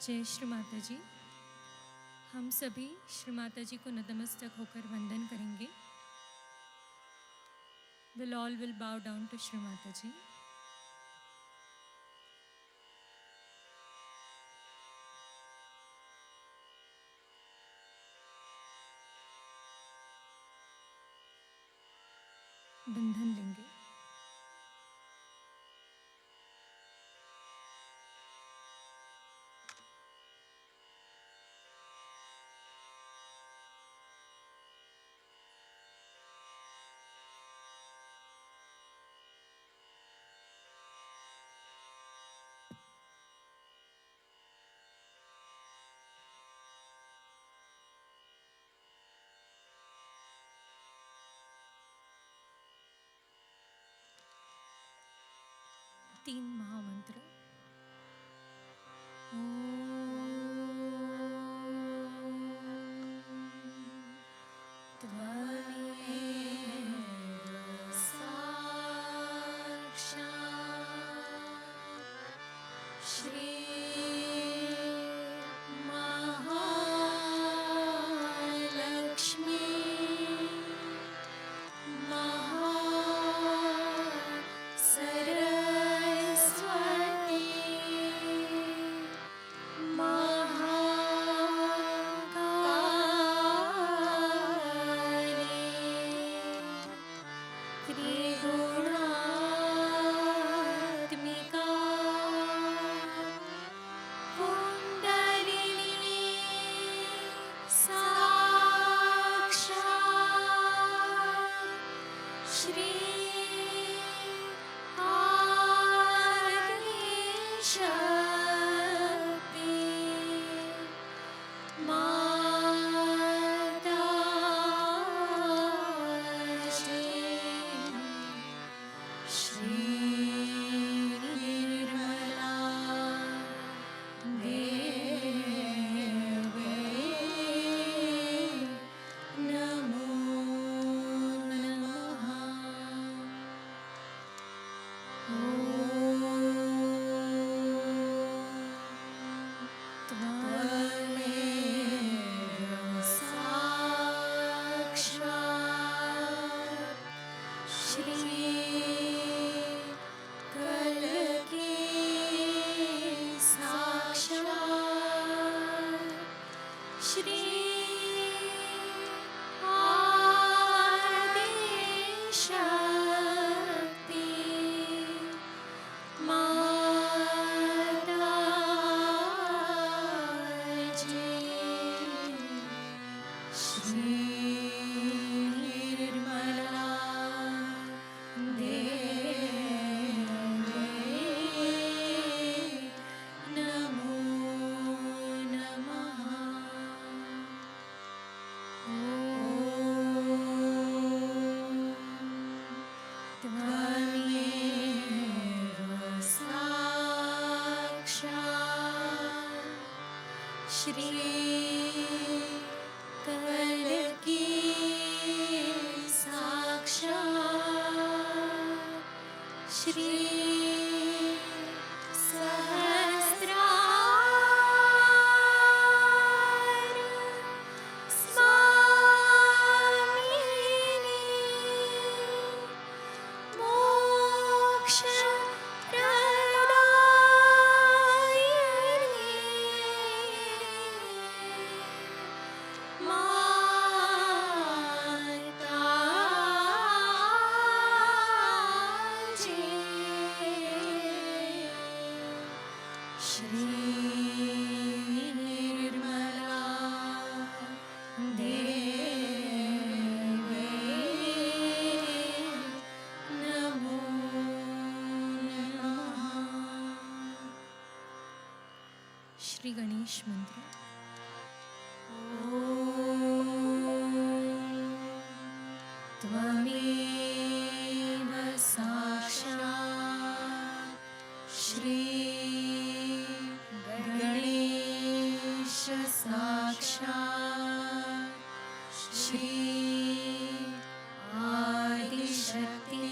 जय श्री माता जी। हम सभी श्री माता जी को नतमस्तक होकर वंदन करेंगे। We'll all will bow down to Shri Mata जी। बंधन लेंगे। तीन महामंत्र। श्री गणेश मंत्र। त्वमेव साक्षात् श्री गणेश साक्षात् श्री आदिशक्ति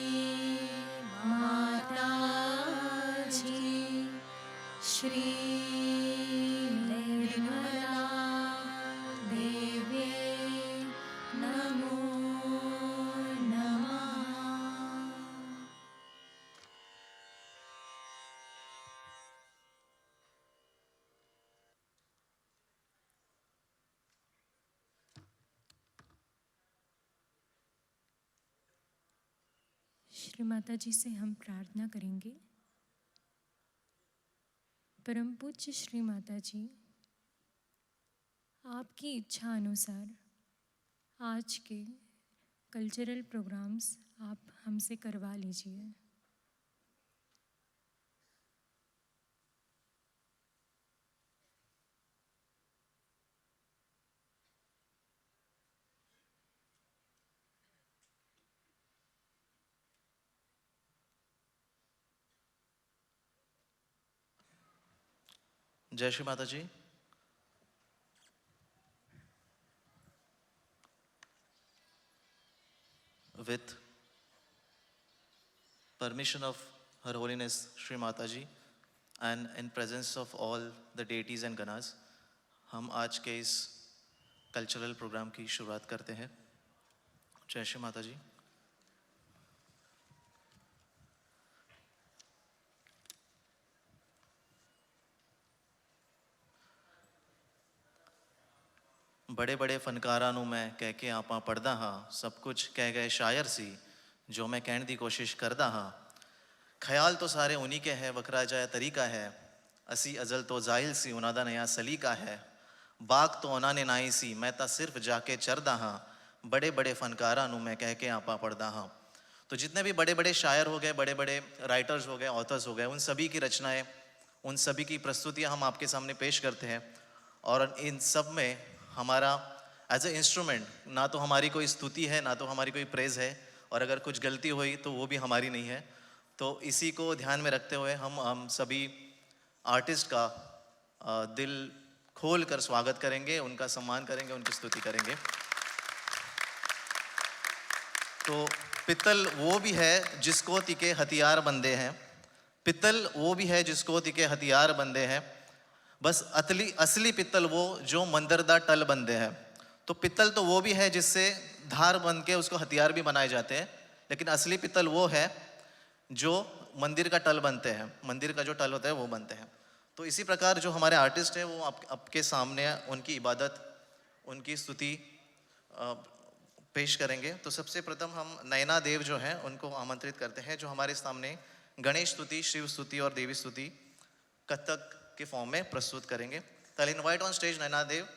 माताजी श्री श्री माता जी से हम प्रार्थना करेंगे। परम पूज्य श्री माता जी, आपकी इच्छा अनुसार आज के कल्चरल प्रोग्राम्स आप हमसे करवा लीजिए। जय श्री माता जी। With permission of Her Holiness Shri Mataji and in presence of all the deities and ganas, हम आज के इस कल्चरल प्रोग्राम की शुरुआत करते हैं। जय श्री माता जी। बड़े बड़े फनकारां नूं मैं कह के आपां पढ़दा हाँ, सब कुछ कह गए शायर सी जो मैं कहण दी कोशिश करदा हाँ। ख्याल तो सारे उन्हीं के है, वखरा जाया तरीका है, असी अजल तो जाहिल सी उन्हां दा नया सलीका है। बाग तो उन्हां ने नाई सी, मैं तां सिर्फ जाके चरदा हाँ, बड़े बड़े फनकारां नूं मैं कह के आपां पढ़दा हाँ। तो जितने भी बड़े बड़े शायर हो गए, बड़े बड़े राइटर्स हो गए, ऑथर्स हो गए, उन सभी की रचनाएं, उन सभी की प्रस्तुतियां हम आपके सामने पेश करते हैं। और इन सब में हमारा एज ए इंस्ट्रूमेंट ना तो हमारी कोई स्तुति है, ना तो हमारी कोई प्रेज़ है, और अगर कुछ गलती हुई तो वो भी हमारी नहीं है। तो इसी को ध्यान में रखते हुए हम सभी आर्टिस्ट का दिल खोल कर स्वागत करेंगे, उनका सम्मान करेंगे, उनकी स्तुति करेंगे। तो पित्तल वो भी है जिसको तिके हथियार बंदे हैं, पित्तल वो भी है जिसको तिके हथियार बंदे हैं, बस असली पित्तल वो जो मंदिर दा टल बंदे हैं। तो पित्तल तो वो भी है जिससे धार बन के उसको हथियार भी बनाए जाते हैं, लेकिन असली पित्तल वो है जो मंदिर का टल बनते हैं, मंदिर का जो टल होता है वो बनते हैं। तो इसी प्रकार जो हमारे आर्टिस्ट हैं वो आपके सामने उनकी इबादत, उनकी स्तुति पेश करेंगे। तो सबसे प्रथम हम नयना देव जो हैं उनको आमंत्रित करते हैं, जो हमारे सामने गणेश स्तुति, शिव स्तुति और देवी स्तुति कथक के फॉर्म में प्रस्तुत करेंगे। तो I invite on stage Nayana Dev.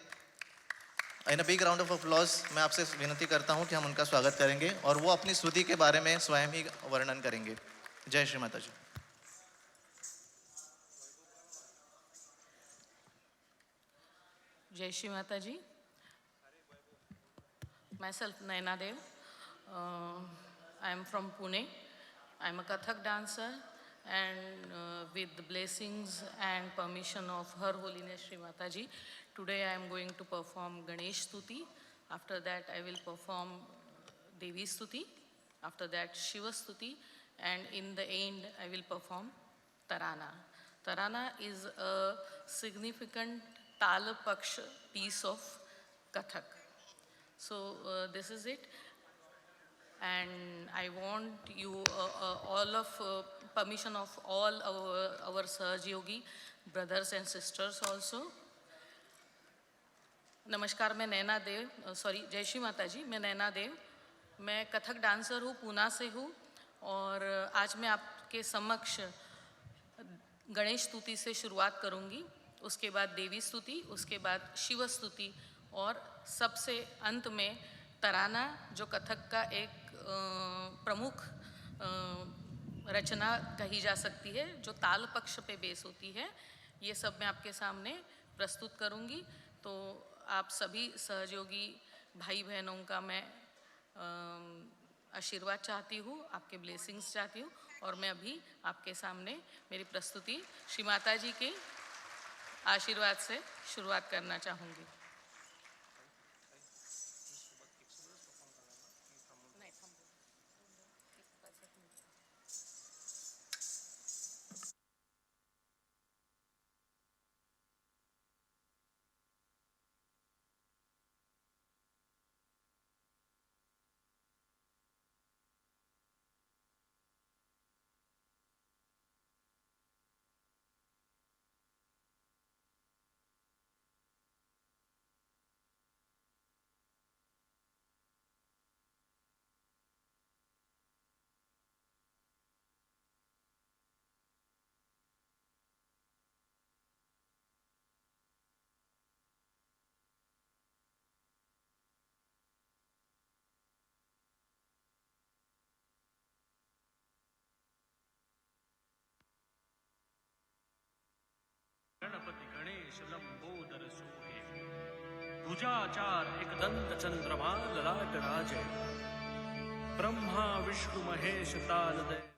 In a big round of applause मैं आपसे विनती करता हूं कि हम उनका स्वागत करेंगे और वो अपनी स्तुति के बारे में स्वयं ही वर्णन करेंगे। जय श्री माता जी। जय श्री माता जी। Myself Naina Dev. I am from Pune. I am a Kathak dancer, and with the blessings and permission of Her Holiness Shri Mataji, today I am going to perform Ganesh Stuti. After that I will perform Devi Stuti. After that Shiva Stuti, and in the end I will perform Tarana. Tarana is a significant Tala Paksha piece of Kathak. So this is it, and I want you all of permission of all our Sahaja Yogi brothers and sisters also. नमस्कार, मैं नैना देव, sorry जय श्री माता जी, मैं नैना देव, मैं Kathak dancer हूँ, पूना से हूँ, और आज मैं आपके समक्ष गणेश स्तुति से शुरुआत करूँगी, उसके बाद देवी स्तुति, उसके बाद शिव स्तुति, और सबसे अंत में तराना, जो कथक का एक प्रमुख रचना कही जा सकती है, जो ताल पक्ष पे बेस होती है, ये सब मैं आपके सामने प्रस्तुत करूँगी। तो आप सभी सहयोगी भाई बहनों का मैं आशीर्वाद चाहती हूँ, आपके ब्लेसिंग्स चाहती हूँ, और मैं अभी आपके सामने मेरी प्रस्तुति श्री माता जी के आशीर्वाद से शुरुआत करना चाहूँगी। गणपति गणेश लंबोदर सोहे, भुजाचार एक दंत चंद्रमा ललाट राजे, ब्रह्मा विष्णु महेश तालदय।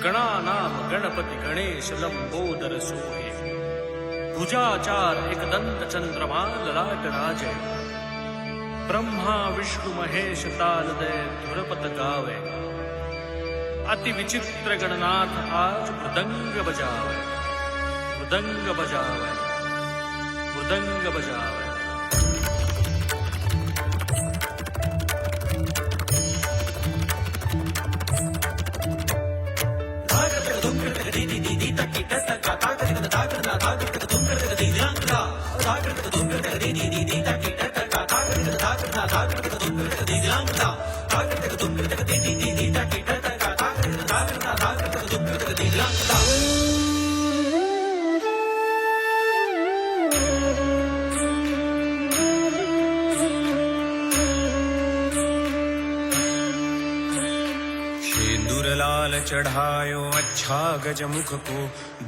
गणानाम गणपति गणेश लंबोदर सोहे, भुजाचार एक दंत चंद्रमा ललाट राजे, ब्रह्मा विष्णु महेश तालदय धुरपत गावे, अति विचित्र गणनाथ आज मृदंग बजावे, मृदंग बजावे, मृदंग बजावे। चढ़ायो अच्छा गजमुख को,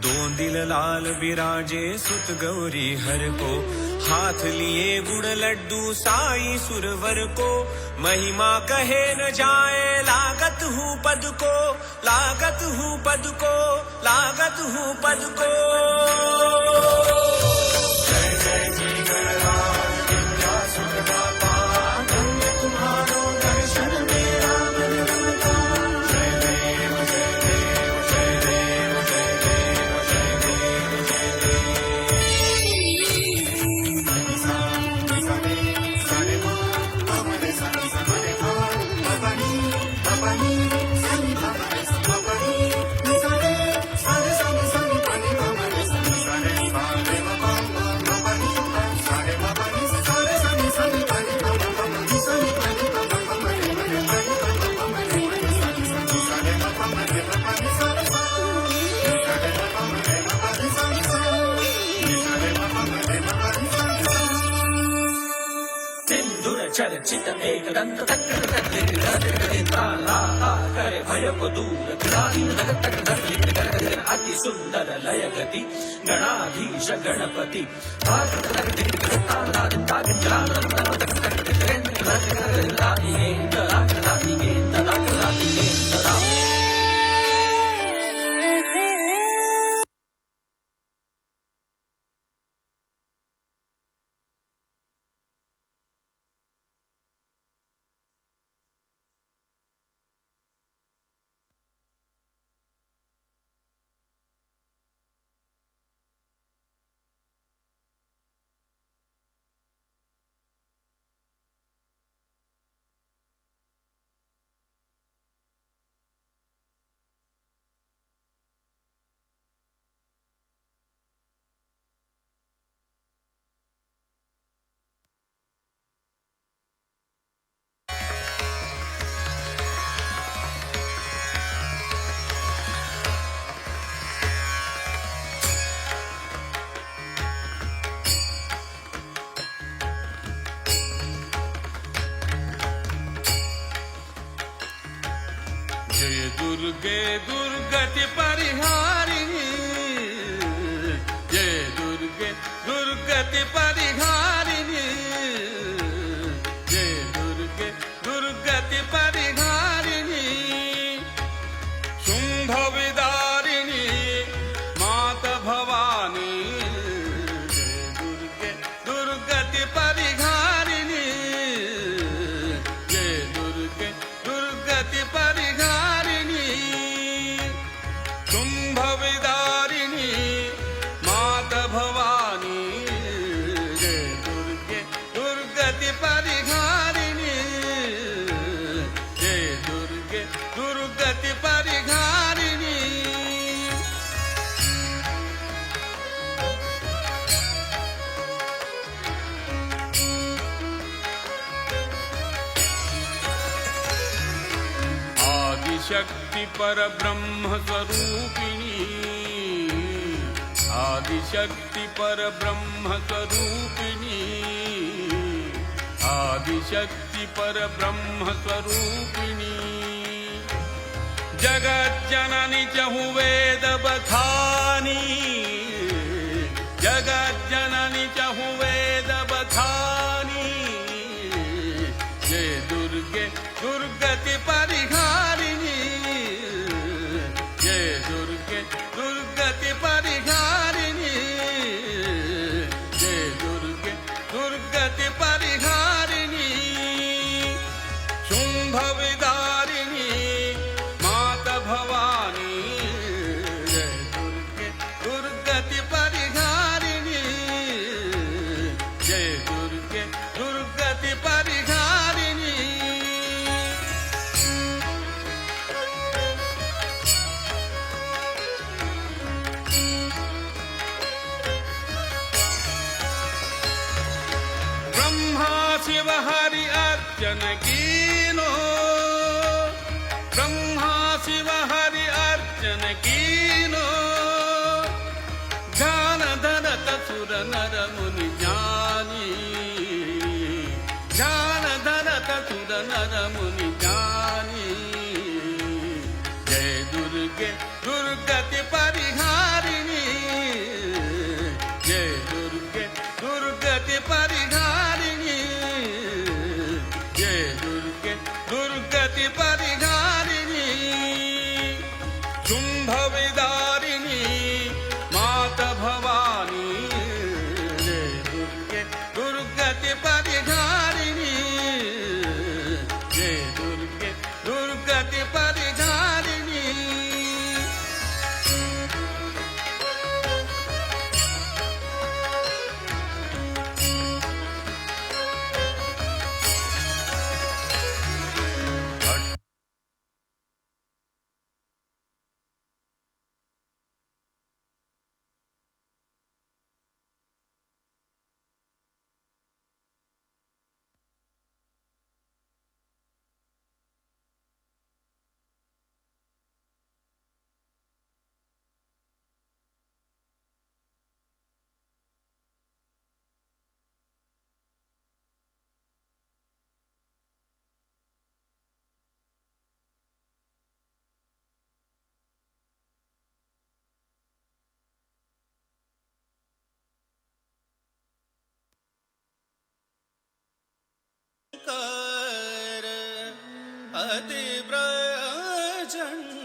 दो दिल लाल बिराजे सुत गौरी हर को, हाथ लिए गुड़ लड्डू साई सुरवर को, महिमा कहे न जाए लागत हूँ पद को, लागत हूँ पद को, लागत हूँ पद को। जय जय जी गणराज विद्या सुख दाता, धन्य तुम्हारो दर्शन मेरा मन रमता। जय देव जय देव जय देव जय देव जय देव जय देव। सारे मा अमरे सारे सारे मा बबनी बबनी सानी बबनी बबनी सारे सारे सारे सारे बनी बबनी सारे चित एक दंत करे भय को दूर अति सुंदर लय गति गणाधीश गणपति जय दुर्गे दुर्गति परिहारिणी जय दुर्गे दुर्गति परिहारिणी जय दुर्गे दुर्गति परिहारिणी शुंभ विदारिणी माता भवानी जय दुर्गे दुर्गति परिहारिणी जय दुर्गे दुर्गति परिहारिणी शुंभ विदारिणी माता भवानी जय दुर्गे दुर्गति परिहारिणी जय दुर्गे दुर्गति परिहारिणी आदिशक्ति पर ब्रह्म स्वरूपिणी आदिशक्ति पर ब्रह्म स्वरूपिणी आदिशक्ति पर ब्रह्म स्वरूपिणी जगत जननी चहु वेद बखानी जगत जननी चहु वेद बखानी जय दुर्गे दुर्गति परिहारिणी जय दुर्गे दुर्गति परिहारिणी जय दुर्गे दुर्गति परिहारिणी शुंभ विदारिणी माता भवानी जय दुर्गे दुर्गति परिहारिणी जय दुर्गे दुर्गति परिहारिणी ब्रह्मा शिव हरि अर्चन कीनो ब्रह्मा शिव हरि अर्चन कीनो ध्यान धरत सुर नर मुनि ज्ञानी ध्यान धरत सुर नर मुनि ज्ञानी जय दुर्गे दुर्गति परिहारिणी जय दुर्गे दुर्गति परिहारिणी जय दुर्गे दुर्गति परिहारिणी शुंभ विदारिणी माता भवानी जय दुर्गे दुर्गति परिहारिणी जय दुर्गे दुर्गति परिहारिणी अति प्रचंड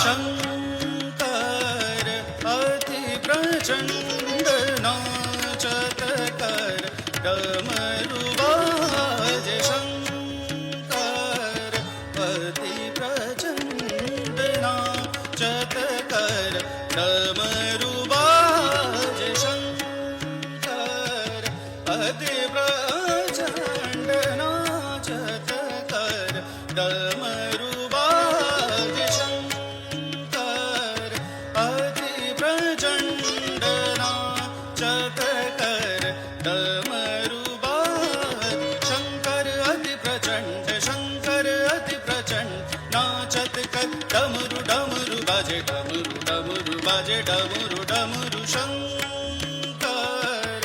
शंकर अति प्रचंड नाचत कर डमरू बाजे शंकर अति प्रचंड नाचत कर डमरू बाजे शंकर अति प्रचंड नाचत कर डमरू डमरू डमरू बाजे डमरू डमरू बाजे डमरू डमरू शंकर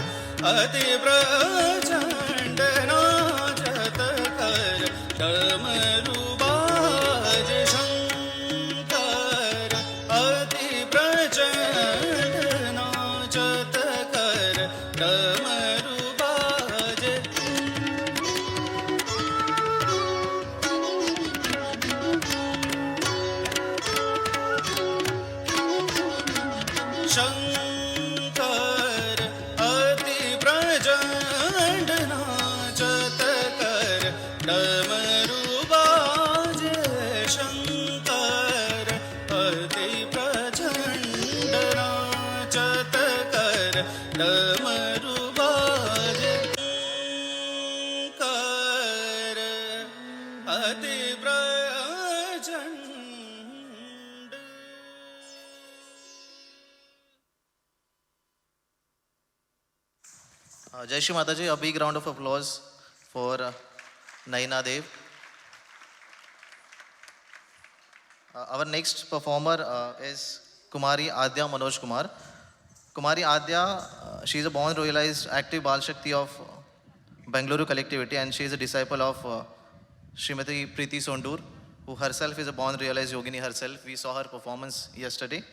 अति प्रचंड नाचत कर डमरू बाजे शंकर अति प्रचंड नाचत कर डमरू बाजे शंकर अति प्रचंड नाचत कर डमरू बाजे शंकर अति प्रचंड नाचत कर डमरू बाजे शंकर अति प्रचंड जय श्री माता जी. A big round of applause for Naina Dev. Our next performer is Kumari Adya Manoj Kumar. Kumari Adya, she is a born royalized active Bal Shakti of Bengaluru collectivity, and she is a disciple of Srimati Preeti Sondur, who herself is a born realized yogini herself. We saw her performance yesterday.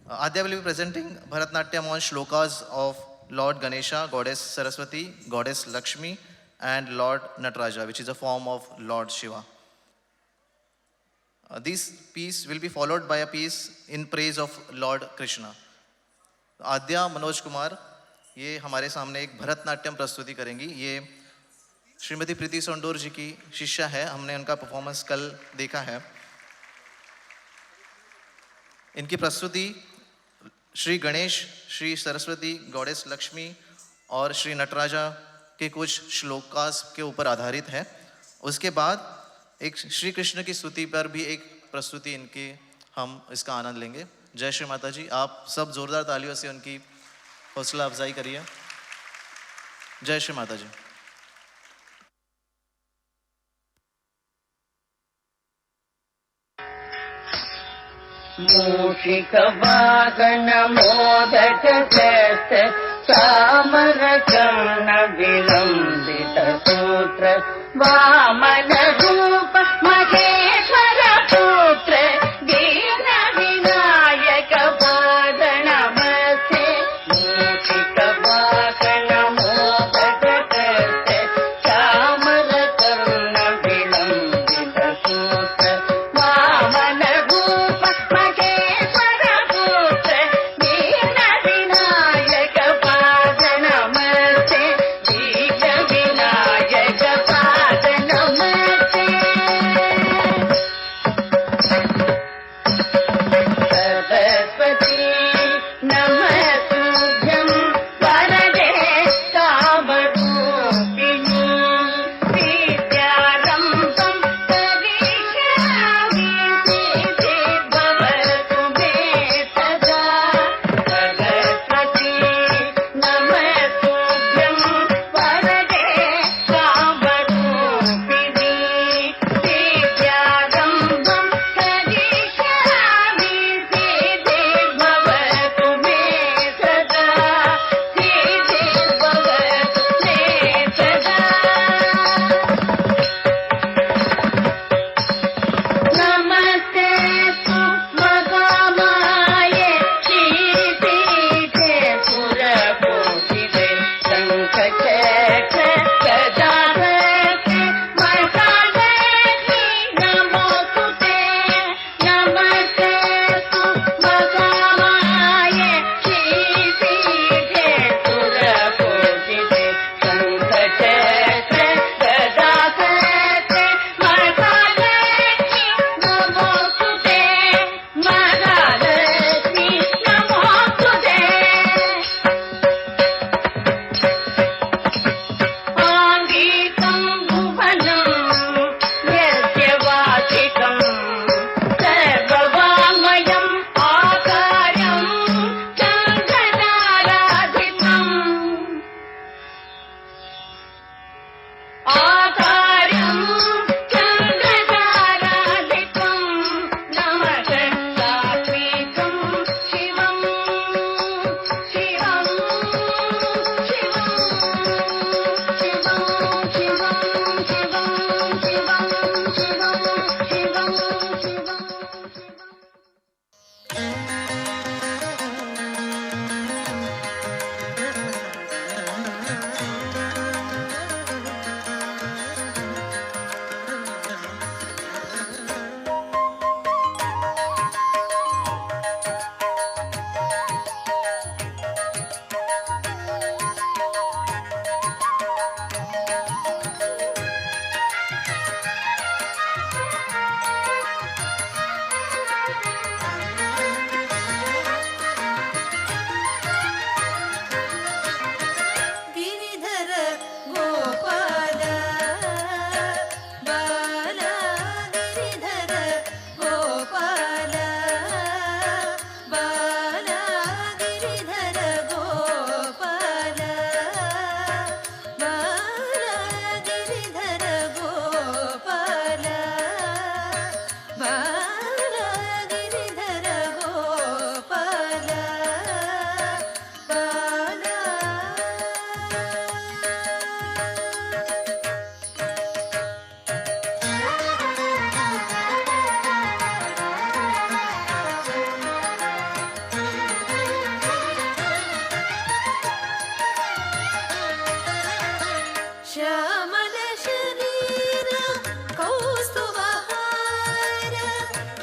Adya will be presenting Bharatnatyam on shlokas of Lord Ganesha, Goddess Saraswati, Goddess Lakshmi, and Lord Nataraja, which is a form of Lord Shiva. This piece will be followed by a piece in praise of Lord Krishna. आद्या मनोज कुमार ये हमारे सामने एक भरतनाट्यम प्रस्तुति करेंगी. ये श्रीमती प्रीति सोंडूर जी की शिष्या है. हमने उनका परफॉर्मेंस कल देखा है. इनकी प्रस्तुति श्री गणेश, श्री सरस्वती, गॉडेस लक्ष्मी और श्री नटराजा के कुछ श्लोकास के ऊपर आधारित है. उसके बाद एक श्री कृष्ण की स्तुति पर भी एक प्रस्तुति इनकी हम इसका आनंद लेंगे. जय श्री माता जी. आप सब जोरदार तालियों से उनकी हौसला अफजाई करिए. जय श्री माता जी. मूषिक वाहन मोदक शस्त्र चामर कर्ण विलंबित सूत्र वामन रूप महेश्वर पुत्र दीन विनायक पाद नमस्ते. मूषिक वाहन मोदक शस्त्र चामर कर्ण विलंबित सूत्र वामन रूप महेश्वर पुत्र दीन विनायक पाद नमस्ते. दीन विनायक पाद नमस्ते.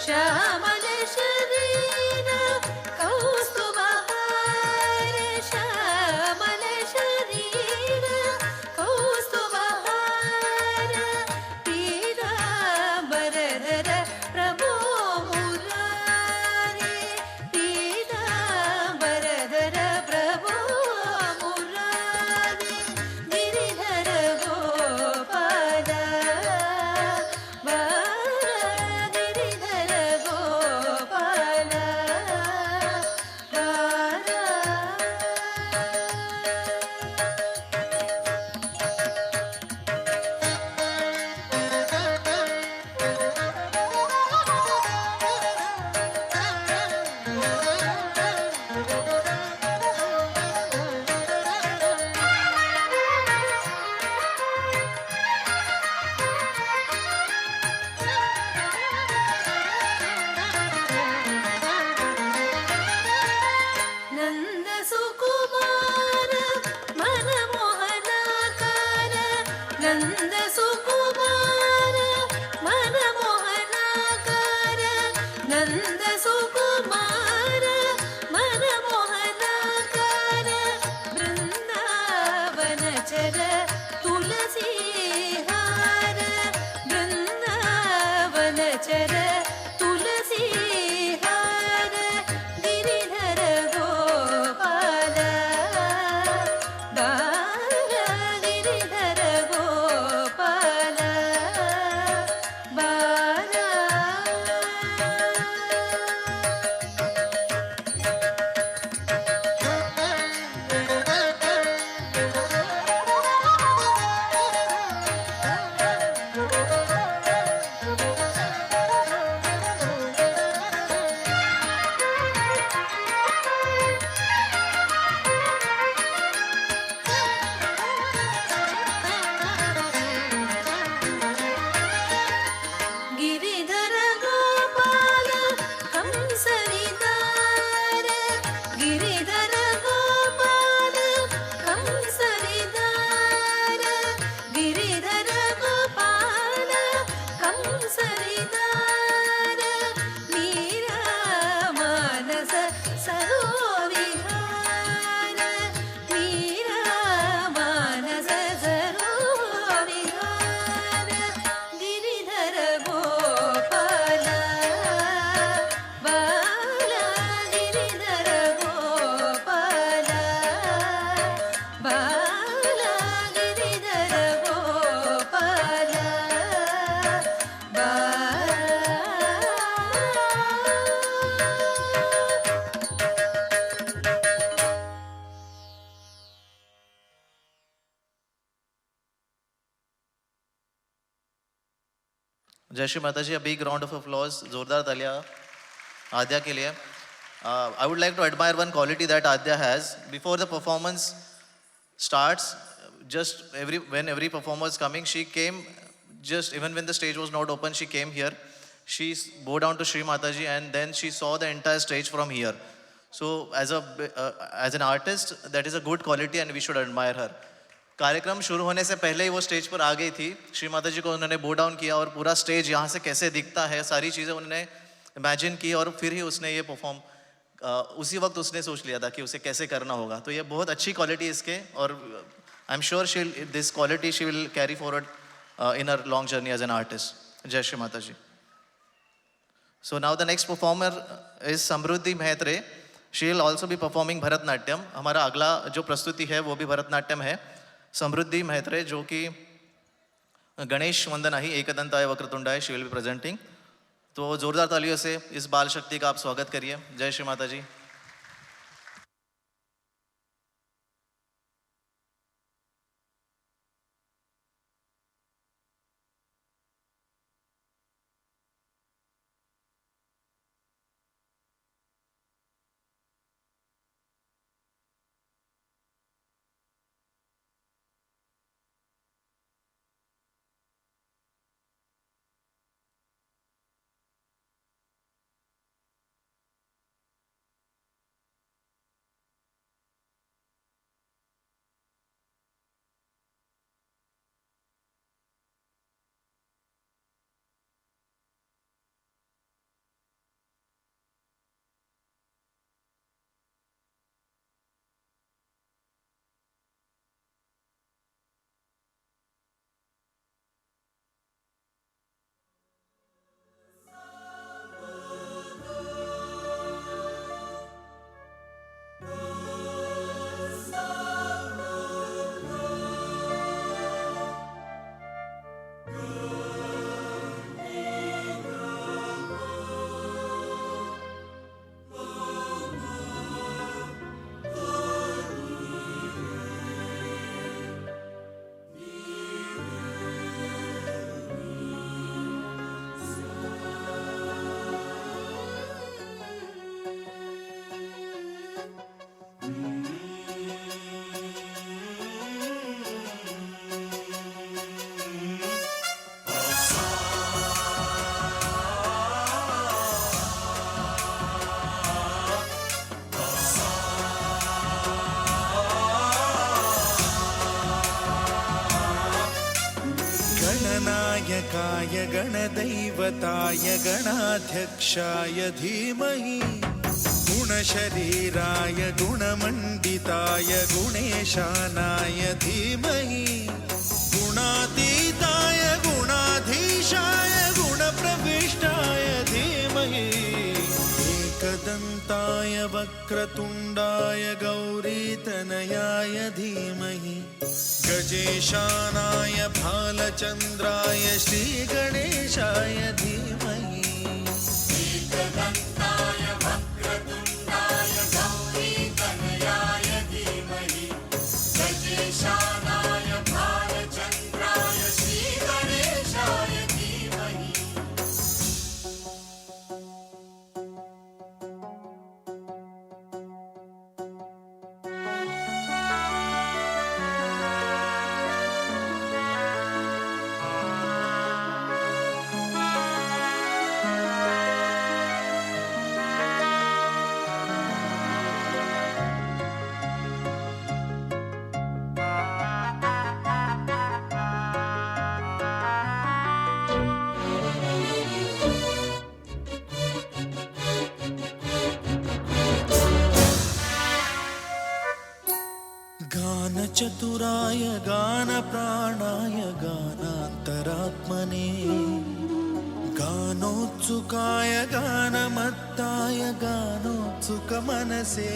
श्यामल शरीर कौस्तुभहार श्यामल शरीर कौस्तुभहार पीतांबरधर प्रभो मुरारे पीतांबरधर प्रभो मुरारे गिरिधर गोपाल गिरिधर गोपाल नंद सुकुमार मनमोहनाकार नंद सुकुमार मनमोहनाकार नंद सुकुमार मनमोहनाकार वृंदावन चर तुलसी हार वृंदावन चर तुलसी हार गिरिधर गोपाल गिरिधर गोपाल गिरिधर गोपाल कंसरिदार गिरिधर गोपाल कंसरिदार गिरिधर गोपाल कंसरिदार मीरा मानस सरोविहार मीरा मानस सरोविहार गिरिधर गोपाल गिरिधर गोपाल गिरिधर गोपाल जय श्री माता जी. A big round of applause, जोरदार तालियां आद्या के लिए. I would like to admire one quality that Adya has. Before the performance starts, just when every performer is coming, she came, just even when the stage was not open, she came here. She bowed down to Shri Mataji and then she saw the entire stage from here. So as an artist, that is a good quality and we should admire her. कार्यक्रम शुरू होने से पहले ही वो stage पर आ गई थी. श्री माता जी को उन्होंने बो डाउन किया और पूरा स्टेज यहाँ से कैसे दिखता है सारी चीज़ें उन्होंने इमेजिन की और फिर ही उसने ये परफॉर्म उसी वक्त उसने सोच लिया था कि उसे कैसे करना होगा. तो ये बहुत अच्छी क्वालिटी इसके और I am sure she this quality she will carry forward in her long journey as an artist. Jai Shri Mata ji. So now the next performer is Samruddhi Mehtre. She will also be performing Bharatanatyam. हमारा अगला जो प्रस्तुति है वो भी भरतनाट्यम है. समृद्धि मेहत्रे जो कि गणेश वंदना ही एकदंताय वक्रतुंडाय शी विल बी प्रेजेंटिंग. तो जोरदार तालियों से इस बाल शक्ति का आप स्वागत करिए. जय श्री माता जी. गणनायकाय गणदैवताय गणाध्यक्षाय धीमहि गुणशरीराय गुणमण्डिताय गुणेशानाय धीमहि गुणातीताय गुणाधीशाय गुणप्रविष्टाय धीमहि एकदन्ताय वक्रतुण्डाय गौरीतनयाय धीमहि गजेशानाय भालचन्द्राय श्रीगणेशाय धीमहि एकदन्ताय वक्रतुण्डाय गौरीतनयाय धीमहि गजेशानाय भालचन्द्राय श्रीगणेशाय धीमहि गानचतुराय गानप्राणाय गानान्तरात्मने गानोत्सुकाय गानमत्ताय गानोत्सुकमनसे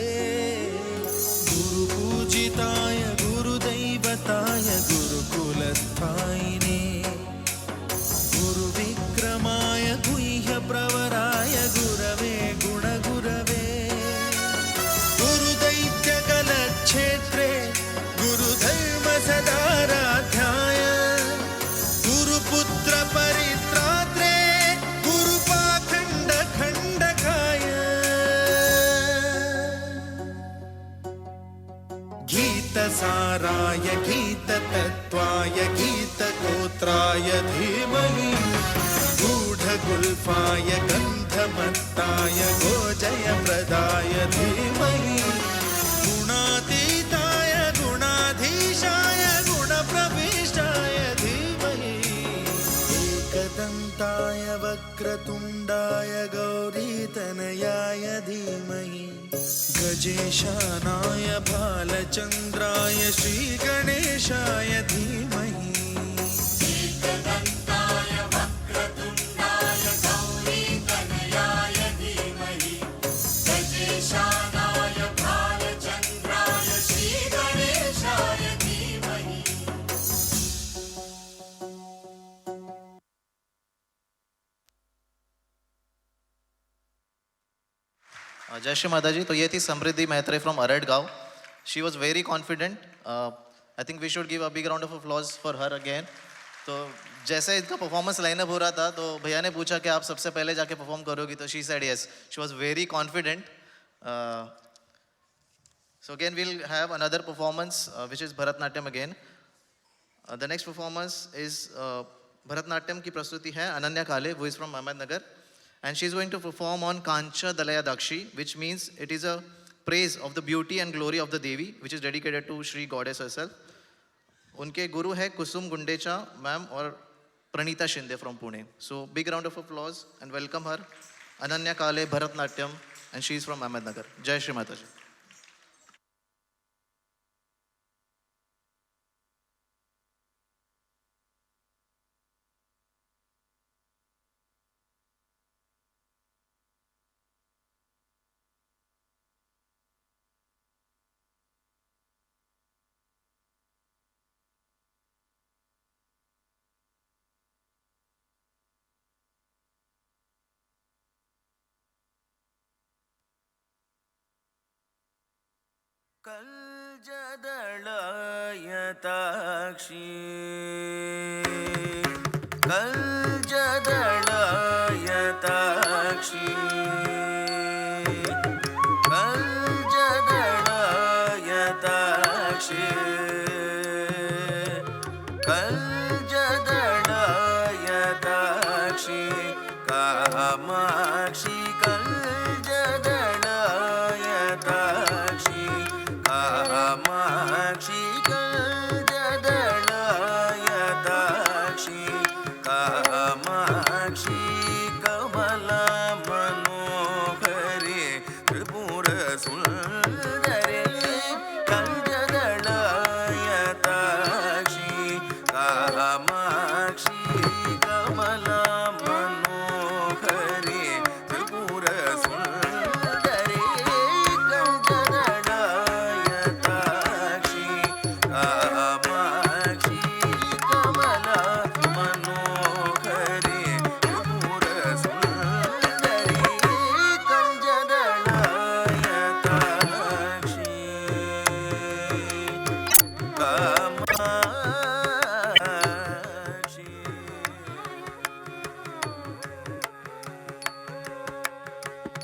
गुरुपूजिताय गुरुदैवताय गुरुकुलस्थायिने गुरुविक्रमाय गुह्यप्रवराय गुरवे गुणगुरवे गुरुदैत्यकलक्षेत्रे गुरुधर्मसदाराध्याय गुरुपुत्र परित्रात्रे गुरुपाखण्डखण्डकाय गीतसाराय गीततत्त्वाय गीतगोत्राय धीमहि गूढगुल्फाय गन्धमत्ताय गोजयप्रदाय धीमहि गुणातीताय गुणाधीशाय गुणप्रविष्टाय धीमहि एकदन्ताय वक्रतुण्डाय गौरीतनयाय धीमहि गजेशानाय भालचन्द्राय श्रीगणेशाय धीमहि एकदन्ताय वक्रतुण्डाय गौरीतनयाय धीमहि गजेशानाय भालचन्द्राय श्रीगणेशाय धीमहि जय श्री माता जी। तो ये थी समृद्धि मैत्रे फ्रॉम अरड गांव। She was very confident. I think we should give a big round of applause for her again. तो जैसे इसका परफॉर्मेंस लाइनअप हो रहा था तो भैया ने पूछा कि आप सबसे पहले जाके परफॉर्म करोगी, तो she said yes. She was very confident. So again we'll have another performance which is Bharatanatyam again. The next performance is Bharatanatyam की प्रस्तुति है अनन्या काले, वो is from Ahmednagar, and she is going to perform on Kancha Dalaya Dakshi, which means it is a praise of the beauty and glory of the Devi, which is dedicated to Shri Goddess herself. उनके गुरु है कुसुम Gundecha ma'am और Pranita Shinde from Pune. So big round of applause and welcome her, Ananya Kale Bharatnatyam, and she is from Ahmednagar. Jai Shri Mataji. कल्जदळयताक्षी कल्जदळयताक्षी कल्जदळयताक्षी कल्जदळयताक्षी कामाक्षी कल्जदळयताक्षी कामाक्षी कल्जदळयताक्षी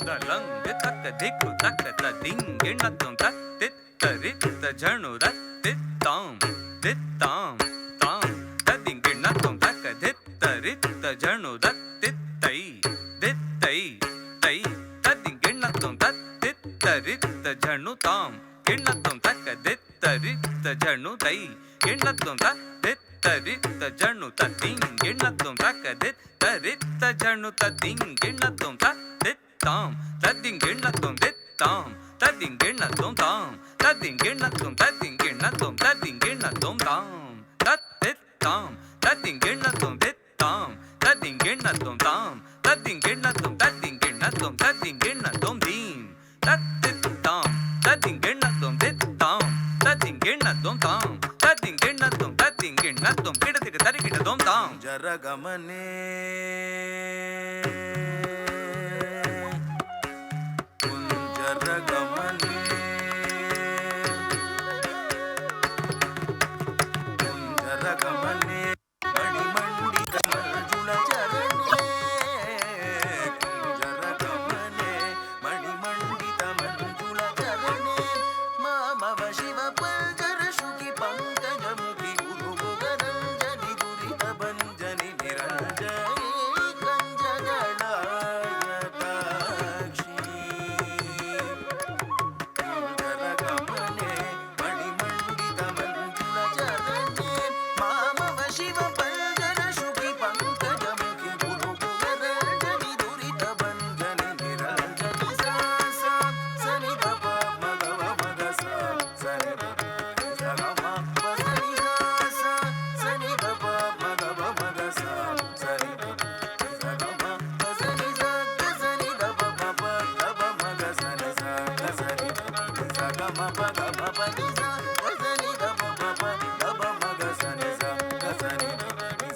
लंग तक धिक तक तदिंग गिणतुम तत्तित रित झणु रत्तिताम तिताम ताम तदिंग गिणतुम तक धित रित झणु रत्तितई दितई तई तदिंग गिणतुम तत्तित रित झणु ताम गिणतुम तक धित रित झणु तई गिणतुम तत्तित रित झणु तदिंग गिणतुम तक धित रित झणु तदिंग गिणतुम तत्तिताम तदिंग गिणतुम तिताम तदिंग गिणतुम ताम तदिंग गिणतुम तदिंग गिणतुम तदिंग गिणतुम ताम तत्तिताम तदिंग गिणतुम तिताम तदिंग गिणतुम ताम तदिंग गिणतुम तदिंग गिणतुम तदिंग गिणतुम दीम तत्तिताम तदिंग गिणतुम तिताम तदिंग गिणतुम ताम तदिंग गिणतुम तदिंग गिणतुम किडतिक तरिकिडतुम ताम जरगमने कुंजरगमने कुंजरगमने मणिमंडित मर्जुन चरणे कुंजरगमने मणिमंडित मर्जुन चरणे मामव शिव पंजर शुकि पंकज मुखि गुरु मुगरंजनि दुरित भंजनि निरंजनि कंजगणायताक्षी कुंजरगमने मणिमंडित मर्जुन चरणे मामव शिव पंजर शुकि पंकज मुखि गुरु मुगरंजनि दुरित भंजनि निरंजनि सा सा सनि प मगव मग सा सनि प सगम पसनि सा सा सनि प मगव मग सा सनि प सगम पसनि सा सनि द प द मग सनि सा सनि सगम प ग म प नि सा सनि द प द मग सनि सा सनि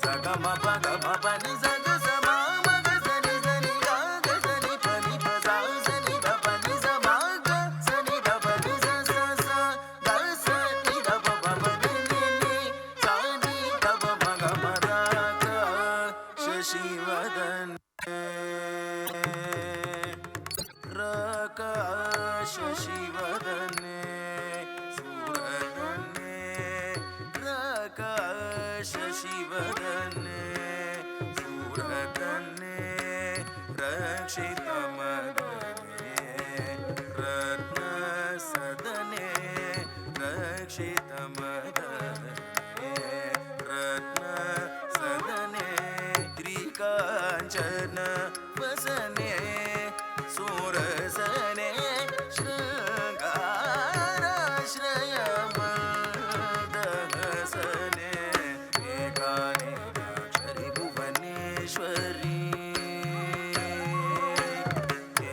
सगम प ग म प नि सा ग स म मग सनि सनि ग ग सनि प नि प सा सनि द प नि सा म ग सनि द प नि सा सा सा ग सनि द प प नि नि सा नि द प म ग म र ग शशिवदन रका शशिवदने सूरदने रका शशिवदने सूरदने रक्षितमदने रत्न सदने रक्षितमदने रत्न सदने त्रिकाञ्चन वसने सुरसने शृङ्गाराश्रयमदहसने एकानेकाक्षरि भुवनेश्वरी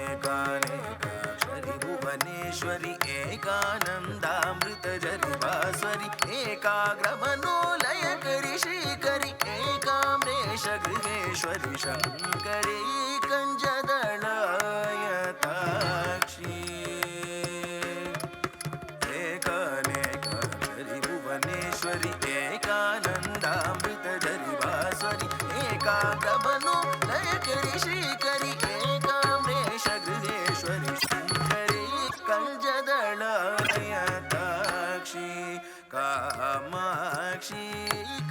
एकानेकाक्षरि भुवनेश्वरि एकानन्दामृतजरिवास्वरि एकाग्रमनोलयकरि श्रीकरि एकाम्रेश गृहेश्वरि शङ्करी कञ्जदलायताक्षी एकानेकाक्षरि भुवनेश्वरि एकानन्दामृतजरिवास्वरि एकाग्रमनोलयकरि श्रीकरि एकाम्रेश गृहेश्वरि शङ्करी कञ्जदलायताक्षी कामाक्षी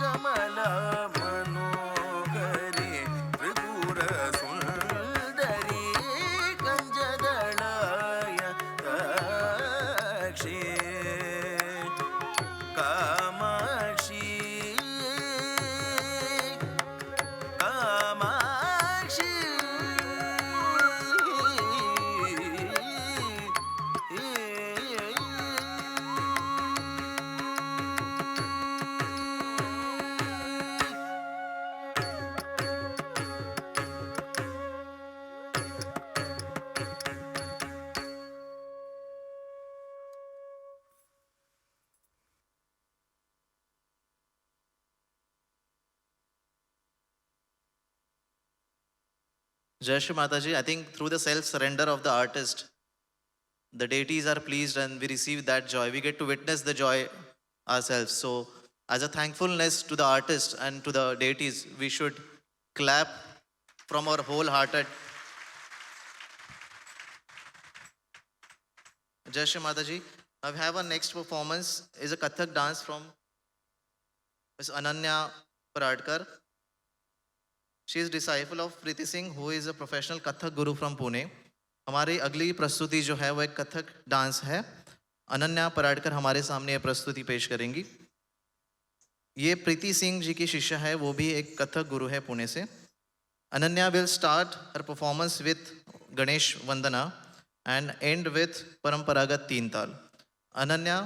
कमला मनोहरी त्रिपुर सुन्दरी कञ्जदलायताक्षी Kamakshi Kamakshi Jai Shri Mataji, I think through the self-surrender of the artist, the deities are pleased and we receive that joy. We get to witness the joy ourselves. So as a thankfulness to the artist and to the deities, we should clap from our wholehearted. Jai Shri Mataji. Now we have our next performance is a Kathak dance from Ms. Ananya Paradkar. She is disciple of Preeti Singh, who is a professional Kathak guru from Pune. हमारी अगली प्रस्तुति जो है वो एक Kathak dance है. अनन्या पराडकर हमारे सामने ये प्रस्तुति पेश करेंगी. ये प्रीति सिंह जी की शिष्य है, वो भी एक कथक गुरु है पुणे से. Ananya will start her performance with Ganesh Vandana and end with परंपरागत तीन ताल. अनन्या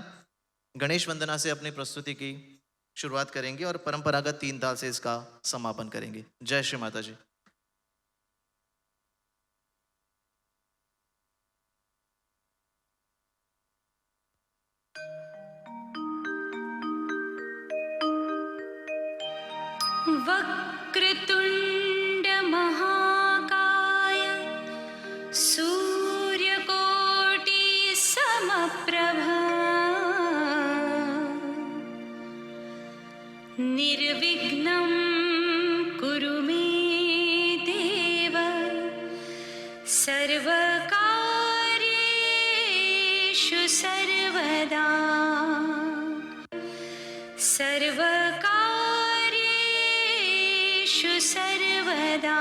गणेश वंदना से अपनी प्रस्तुति की शुरुआत करेंगी और परंपरागत तीन ताल से इसका समापन करेंगी. जय श्री माता जी. वक्रतुंड महाकाय सूर्यकोटि समप्रभा निर्विघ्नं कुरु मे देव सर्वकार्येषु सर्वदा सर्वकार्येषु सर्वदा.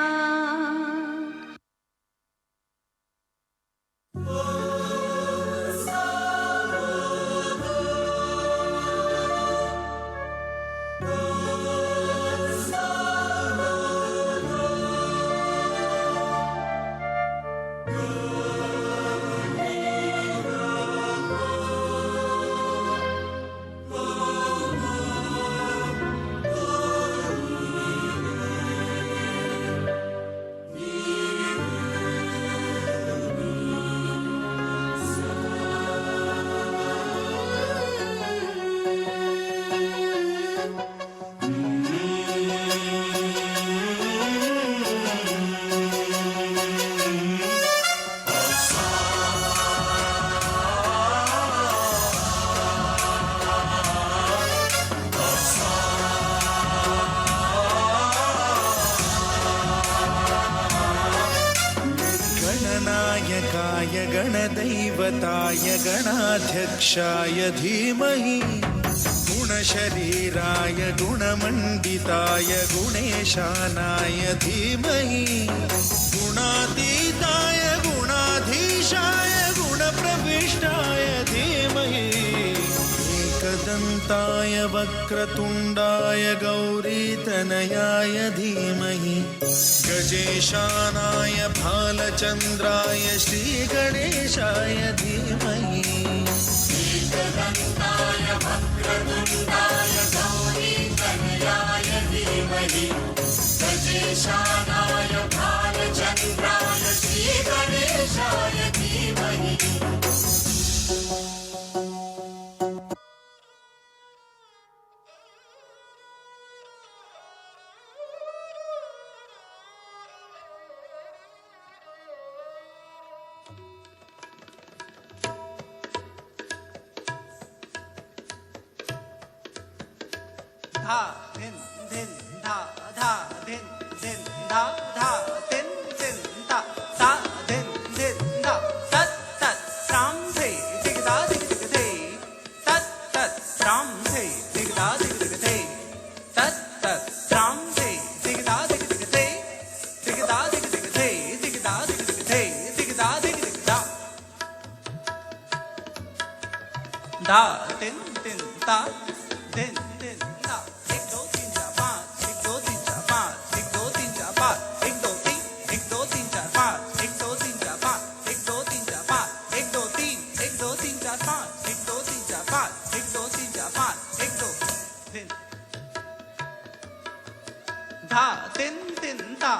गणनायकाय गणदैवताय गणाध्यक्षाय धीमहि गुणशरीराय गुणमण्डिताय गुणेशानाय धीमहि गुणातीताय गुणाधीशाय गुणप्रविष्टाय धीमहि एकदन्ताय वक्रतुण्डाय गौरीतनयाय धीमहि गजेशानाय भालचन्द्राय श्रीगणेशाय धीमहि एकदन्ताय वक्रतुण्डाय गौरीतनयाय धीमहि गजेशानाय भालचन्द्राय श्रीगणेशाय धीमहि. धा धिन धिन धा धा धिन धिन धा धा धिन धिन धा धा धिन धिन धा तत् तत् राम थे दिगदा दिग दिग थे तत् तत् राम थे दिगदा दिग दिग थे तत् तत् राम थे दिगदा दिग दिग थे दिगदा दिग दिग थे दिगदा दिग दिग थे दिगदा दिग दिग धा धा धिन धिन धा धिन धिन धा. 1 2 3 4 5 1 2 3 4 5 1 2 3 4 5 1 2 3 1 2 3 4 5 1 2 3 4 5 1 2 3 4 5 1 2 3 1 2 3 4 5 1 2 3 4 5 1 2 3 4 5 1 2 3 धा तिन तिन धा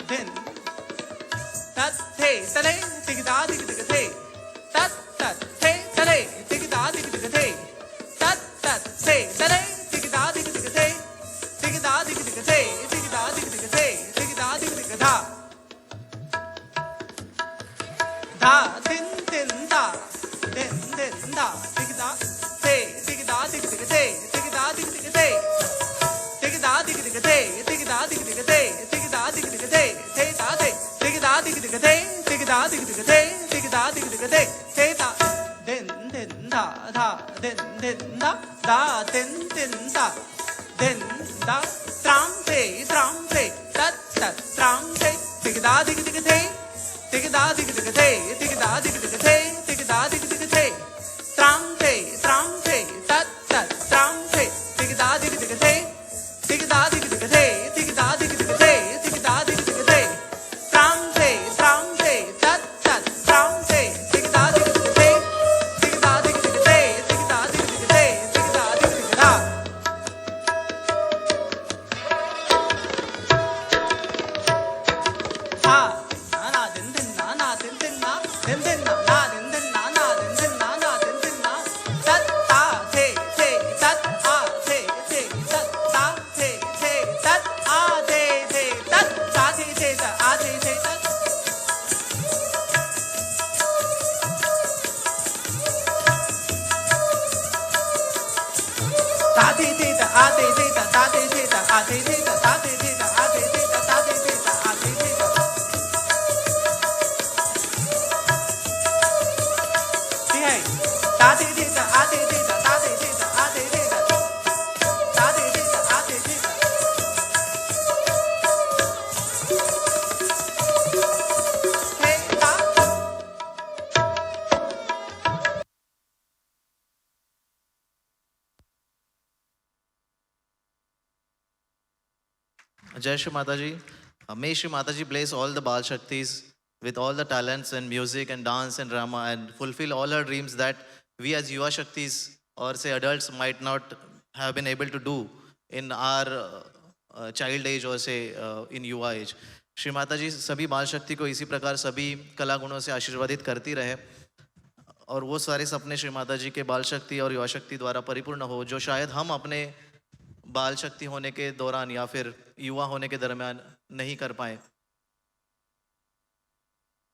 धिन तत् थे तले दिगदा दिग दिग थे तत् तत् थे तले दिगदा दिग दिग थे तत् तत् थे तले दिगदा दिग दिग थे दिगदा दिग दिग थे दिगदा दिग दिग थे दिगदा दिग दिग धा धा तिन तिन धा धिन धिन धा दिगदा थे दिगदा दिग दिग थे दिगदा दिग दिग थे दिगदा दिग दिग थे दिगदा दिग दिग थे दिगदा दिग दिग थे थे धा थे दिगदा दिग दिग थे दिगदा दिग दिग थे दिगदा दिग दिग थे थे धा din din da da din din da da din din da din da tram te tat tat tram te dig da dig dig te dig da dig dig te dig da dig dig te dig da dig dig te tram te tat tat tram te dig da dig dig te dig da dig dig te dig da dig dig te dig da dig dig te tram te tat tat tram te dig da dig dig te dig da dig dig te dig da dig dig te dig da dig dig da ha na din din na din din na din din na din din na din din na din din na tat ta te tat a te tat ta te tat a te tat ta te tat a te tat ta te tat a te tat ta te tat a te tat ta te tat a te tat ta te tat a te tat है ताते थे आते थे ताते थे आते थे ताते थे आते थे हे ता Jai Shri Mataji. May Shri Mataji bless all the Bal Shaktis with all the talents and music and dance and drama and fulfill all our dreams that we as Yuva Shaktis or say adults might not have been able to do in our child age or say in Yuva age. Shri Mata जी सभी बाल शक्ति को इसी प्रकार सभी कला गुणों से आशीर्वादित करती रहे और वो सारे सपने श्री माता जी के बाल शक्ति और युवा शक्ति द्वारा परिपूर्ण हो जो शायद हम अपने बाल शक्ति होने के दौरान या फिर युवा होने के दरमियान नहीं कर पाए।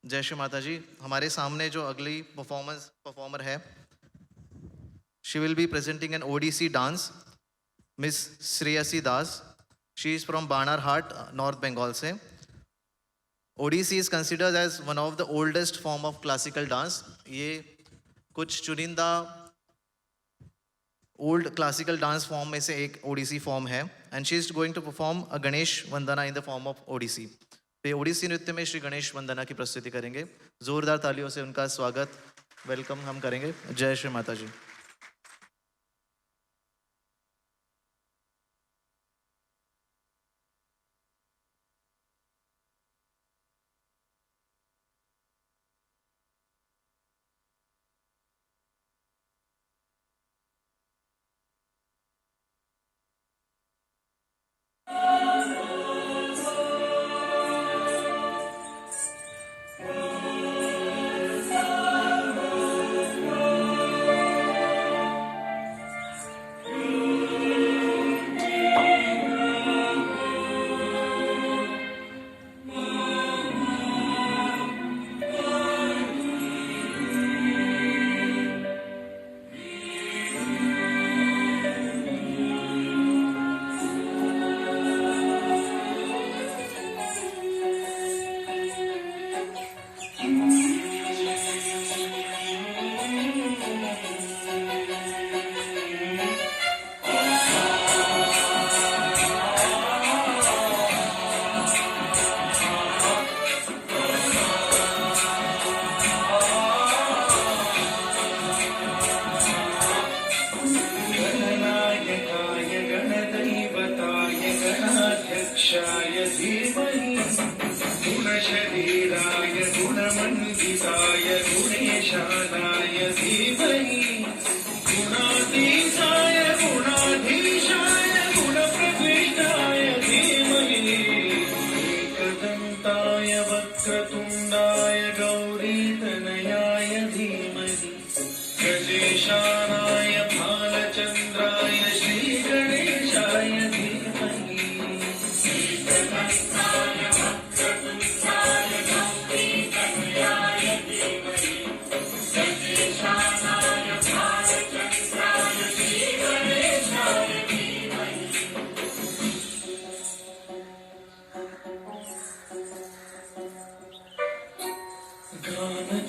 जय श्री माता जी। हमारे सामने जो अगली परफॉमर है, she will be presenting an Odissi dance, miss Shreyasi Das. She is from Banarhat, north Bengal से। Odissi is considered as one of the oldest form of classical dance. ये कुछ चुनिंदा ओल्ड क्लासिकल डांस फॉर्म में से एक ओडिसी फॉर्म है and she is going to perform a Ganesh Vandana in the form of Odissi. तो ओडिसी नृत्य में श्री गणेश वंदना की प्रस्तुति करेंगे। जोरदार तालियों से उनका स्वागत, वेलकम हम करेंगे। जय श्री माता जी।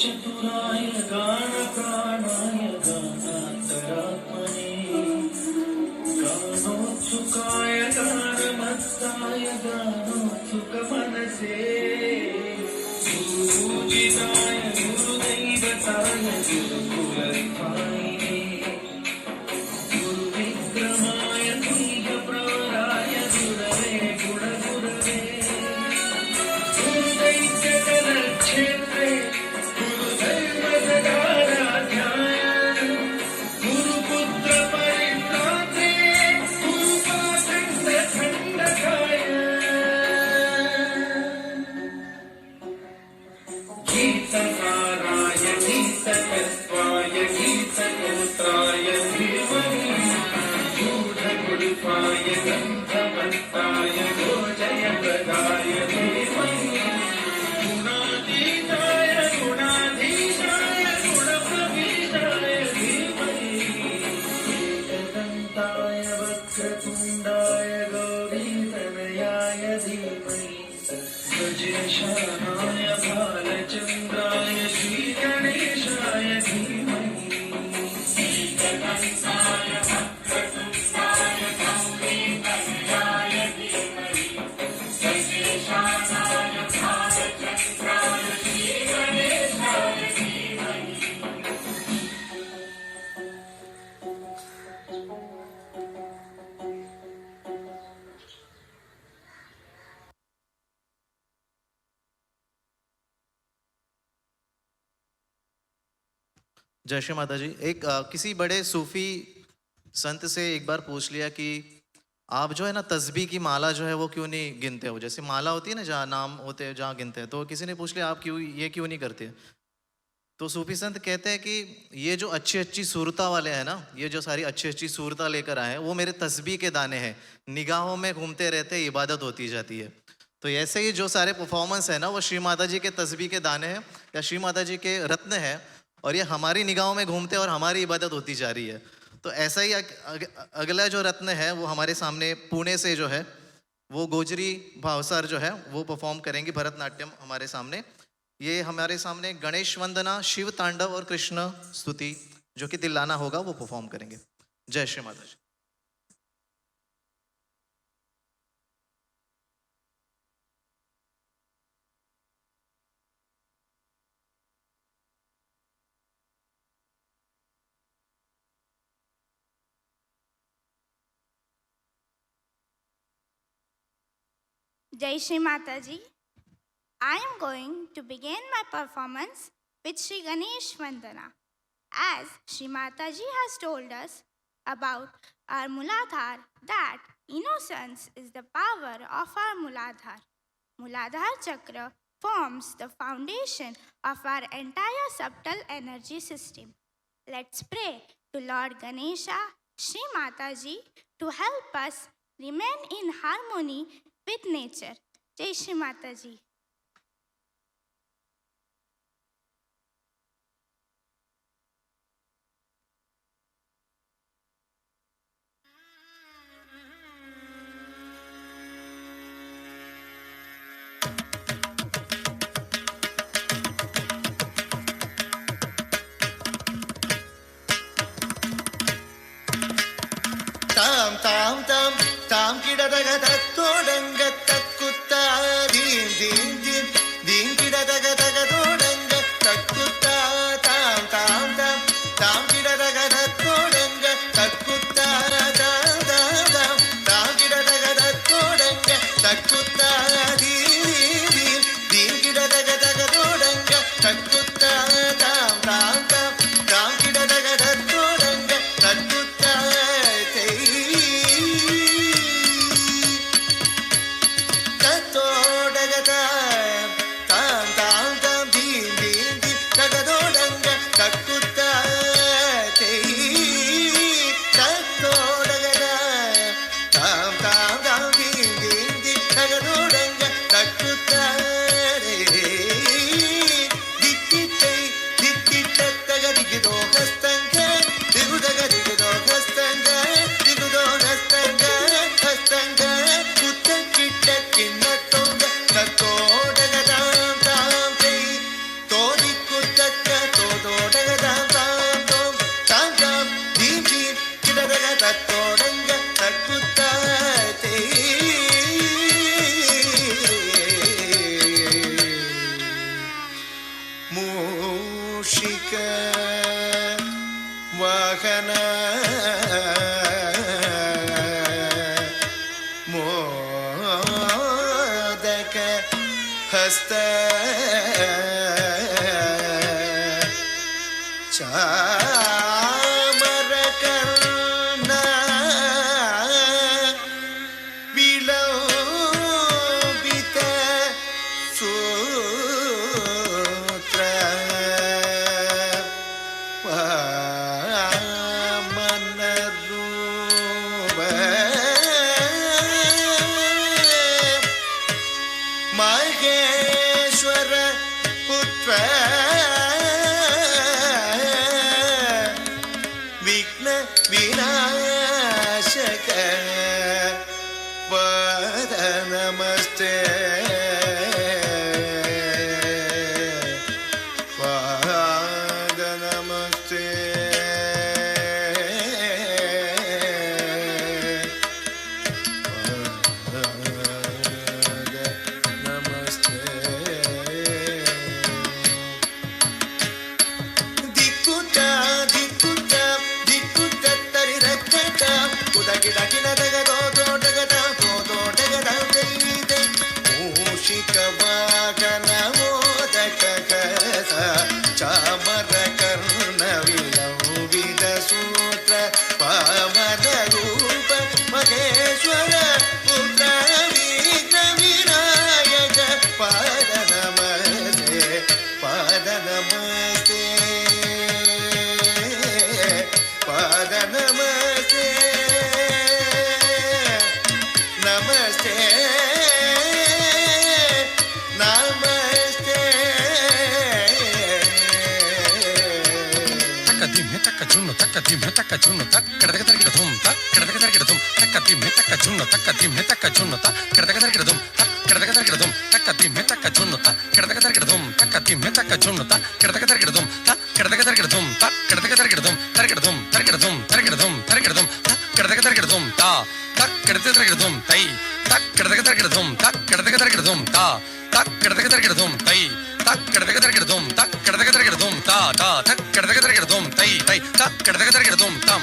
चतुराय गान प्राणाय जय श्री माता जी। एक किसी बड़े सूफी संत से एक बार पूछ लिया कि आप जो है ना तस्बीह की माला जो है वो क्यों नहीं गिनते हो। जैसे माला होती है ना जहाँ नाम होते हैं जहाँ गिनते हैं, तो किसी ने पूछ लिया आप क्यों नहीं करते। तो सूफी संत कहते हैं कि ये जो अच्छी अच्छी सूरता वाले हैं ना, ये जो सारी अच्छी अच्छी सूरता लेकर आए हैं वो मेरे तस्बीह के दाने हैं, निगाहों में घूमते रहते इबादत होती जाती है। तो ऐसे ही जो सारे परफॉर्मेंस है ना वो श्री माता जी के तस्बीह के दाने हैं या श्री माता जी के रत्न हैं, और ये हमारी निगाहों में घूमते और हमारी इबादत होती जा रही है। तो ऐसा ही अगला जो रत्न है वो हमारे सामने पुणे से जो है वो गोजरी भावसार जो है वो परफॉर्म करेंगी भरतनाट्यम हमारे सामने। ये हमारे सामने गणेश वंदना, शिव तांडव और कृष्ण स्तुति जो कि तिल्लाना होगा वो परफॉर्म करेंगे। जय श्री माता जी। Jai Shri Mataji. I am going to begin my performance with Shri Ganesh Vandana. As Shri Mataji has told us about our Muladhar, that innocence is the power of our Muladhar. Muladhar Chakra forms the foundation of our entire subtle energy system. Let's pray to Lord Ganesha, Shri Mataji, to help us remain in harmony with nature. Jai Shri Mataji. தாம் தாம் தாம் தாம் கிடதக தத்தோடங்க தக்குத்தா theme theme theme theme கிடதக தகதோடங்க தக்குத்தா தாம் தாம் தாம் தாம் கிடதக தத்தோடங்க தக்குத்தா தாம் தாம் தாம் தாம் கிடதக தத்தோடங்க தக்குத்தா தீம் தீம் தீம் கிடதக தகதோடங்க தக்குத்தா தாம் தாம் தாம் தாம் கிடதக தத்தோடங்க தக்குத்தா मूषिक वाहन मोदक हस्त चामर कर्ण विलोपित सूत्र वामन रूप महेश्वर पुत्र विघ्न विनाशक पद नमस्ते पद नमस्ते दिक्कुटा दिक्कुटा दिक्कुटा तरि रक्कटा उदगिडगिन दगदो दोडगदा दोडगदा तैते मूषिक वाहन मोदक कस चामर कर्ण विलोपित सूत्र पावन रूप महेश्वर पुत्र विघ्न विनायक पाद नमस्ते पाद नमस्ते पाद नमस्ते नमस्ते नमस्ते तकदिम तक जुन्नु तकदिम तक जुन्नु तक कडदग दरगिड धुम तक कडदग दरगिड धुम तकदिम तक जुन्नु तकदिम तक जुन्नु तक कडदग दरगिड धुम तक कडदग दरगिड धुम तकदिम तक जुन्नु तक कडदग दरगिड धुम तकदिम तक जुन्नु तक कडदग दरगिड धुम तक कडदग दरगिड धुम तक कडदग दरगिड धुम दरगिड धुम दरगिड धुम दरगिड धुम दरगिड धुम तक कडदग दरगिड धुम ता तक कडदग दरगिड धुम तै तक कडदग दरगिड धुम तक कडदग दरगिड धुम ता तक कडदग दरगिड धुम तै तक कडदग दरगिड धुम तक कडदग दरगिड धुम ता ता तक कडदग दरगिड धुम तै तै तक कडदग दरगिड धुम तम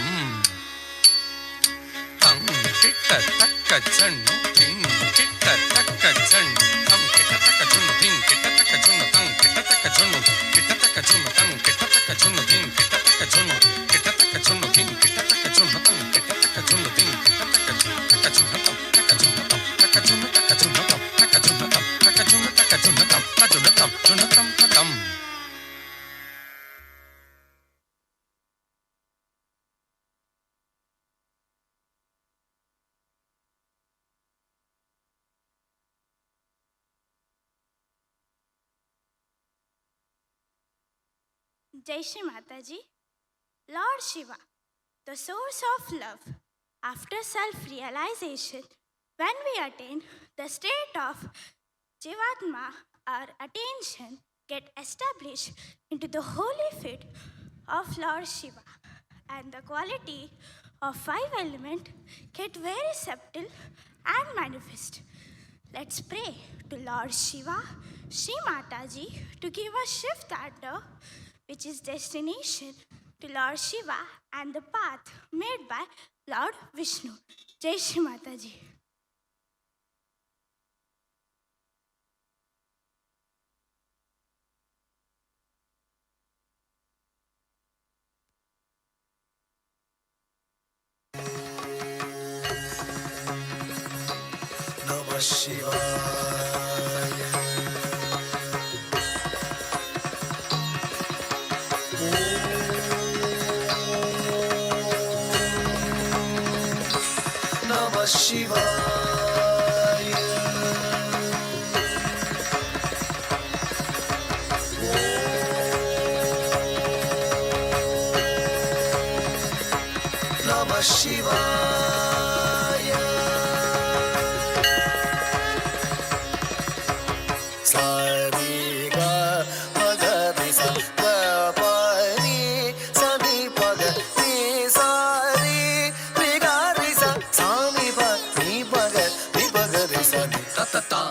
तम किट्ट तक जन्नु तिं किट्ट तक जन्नु तम किट्ट तक जुन्नु तिं किट्ट तक जुन्नु तम किट्ट तक जुन्नु किट्ट तक जुन्नु तम किट्ट तक जुन्नु तिं किट्ट तक जुन्नु किट्ट तक जुन्नु तिं किट्ट तक जुन्नु तम किट्ट तक जुन्नु तिं किट्ट तक जुन्नु तम तक जुन्नु तम तक जुन्नु तक जुन्नु तम तक जुन्नु तम तक जुन्नु तक जुन्नु तम तक जुन्नु तम जुन्नु तम तम Jai Shri Mataji. Lord Shiva, the source of love. After self-realization, when we attain the state of Jivatma, our attention get established into the holy feet of Lord Shiva, and the quality of five elements get very subtle and manifest. Let's pray to Lord Shiva, Shri Mataji, to give us Shiv Tanda, which is destination to Lord Shiva and the path made by Lord Vishnu. Jai Shri Mataji. Namah Shivaya. Namah Shivaya. Namah Shivaya. Sari ga ma ga ri sa pa pa ri sa ni pa ga ni sa ri ri ga ri sa sa ni pa ga ri sa ni ta ta ta.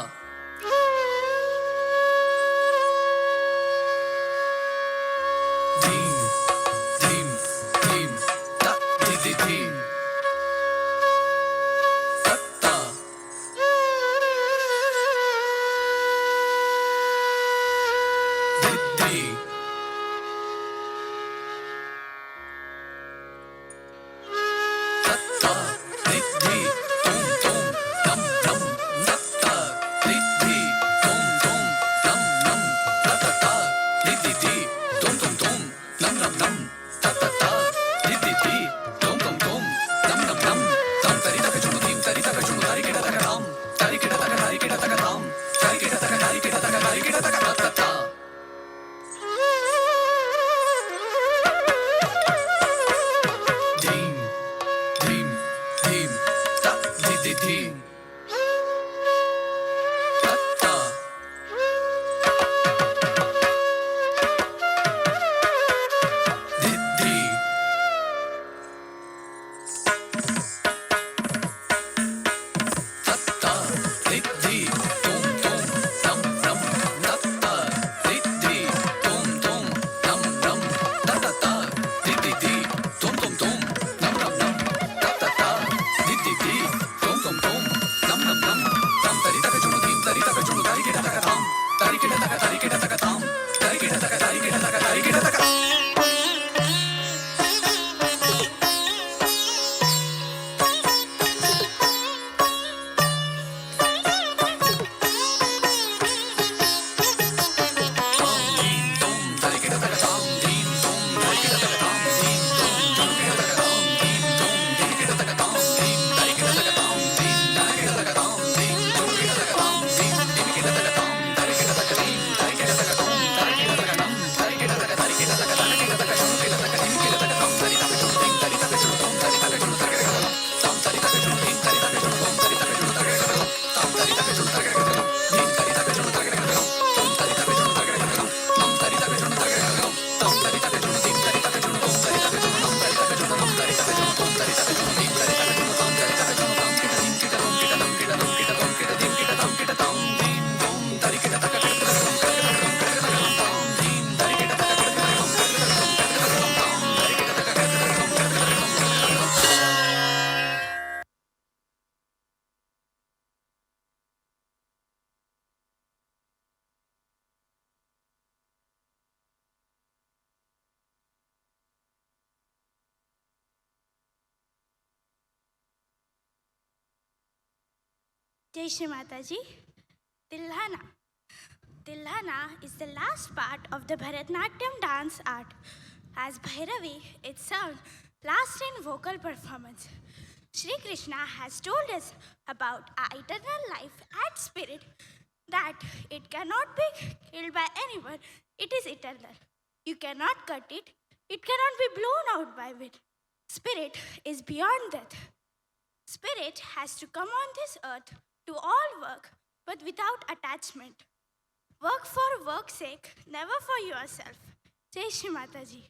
Jai Shri Mataji. Tilhana. Tilhana is the last part of the Bharatanatyam dance art. As Bhairavi, its sound last in vocal performance. Shri Krishna has told us about our eternal life and spirit, that it cannot be killed by anyone. It is eternal. You cannot cut it. It cannot be blown out by wind. Spirit is beyond death. Spirit has to come on this earth to all work, but without attachment. Work for work's sake, never for yourself. Jai Shri Mataji.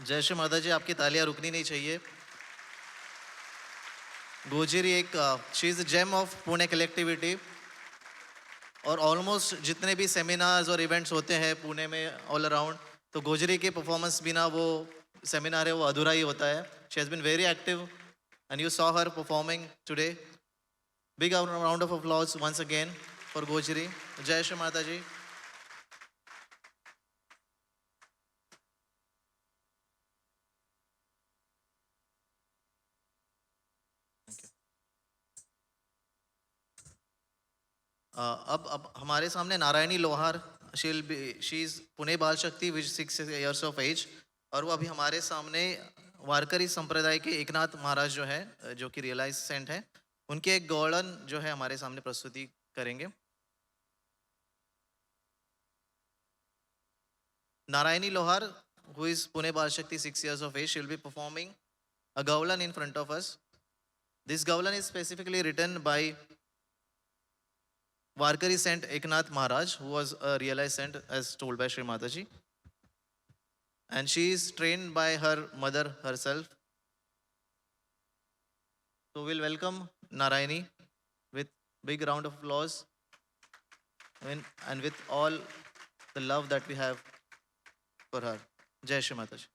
जय श्री माता जी, आपकी तालियां रुकनी नहीं चाहिए। गोजरी एक she is gem of Pune collectivity, और almost जितने भी seminars और इवेंट्स होते हैं पुणे में ऑल अराउंड, तो गोजरी के परफॉर्मेंस बिना वो सेमिनार है वो अधूरा ही होता है। She has been very active and you saw her performing today. Big round of applause once again for Gojri. जय श्री माता जी। अब हमारे सामने नारायणी लोहार, शी इज़ पुणे बाल शक्ति विच 6 years ऑफ एज, और वो अभी हमारे सामने वारकरी संप्रदाय के एकनाथ महाराज जो है, जो कि रियलाइज सेंट है, उनके एक गौड़न जो है हमारे सामने प्रस्तुति करेंगे। नारायणी लोहार, who is Pune Bal Shakti 6 years of age, she will be performing a gaulan in front of us. This gaulan is specifically written by Varkari Saint Eknath Maharaj, who was a realized saint as told by Sri Mataji. And she is trained by her mother herself. So we'll welcome Narayani with big round of applause and with all the love that we have for her. Jai Shri Mataji.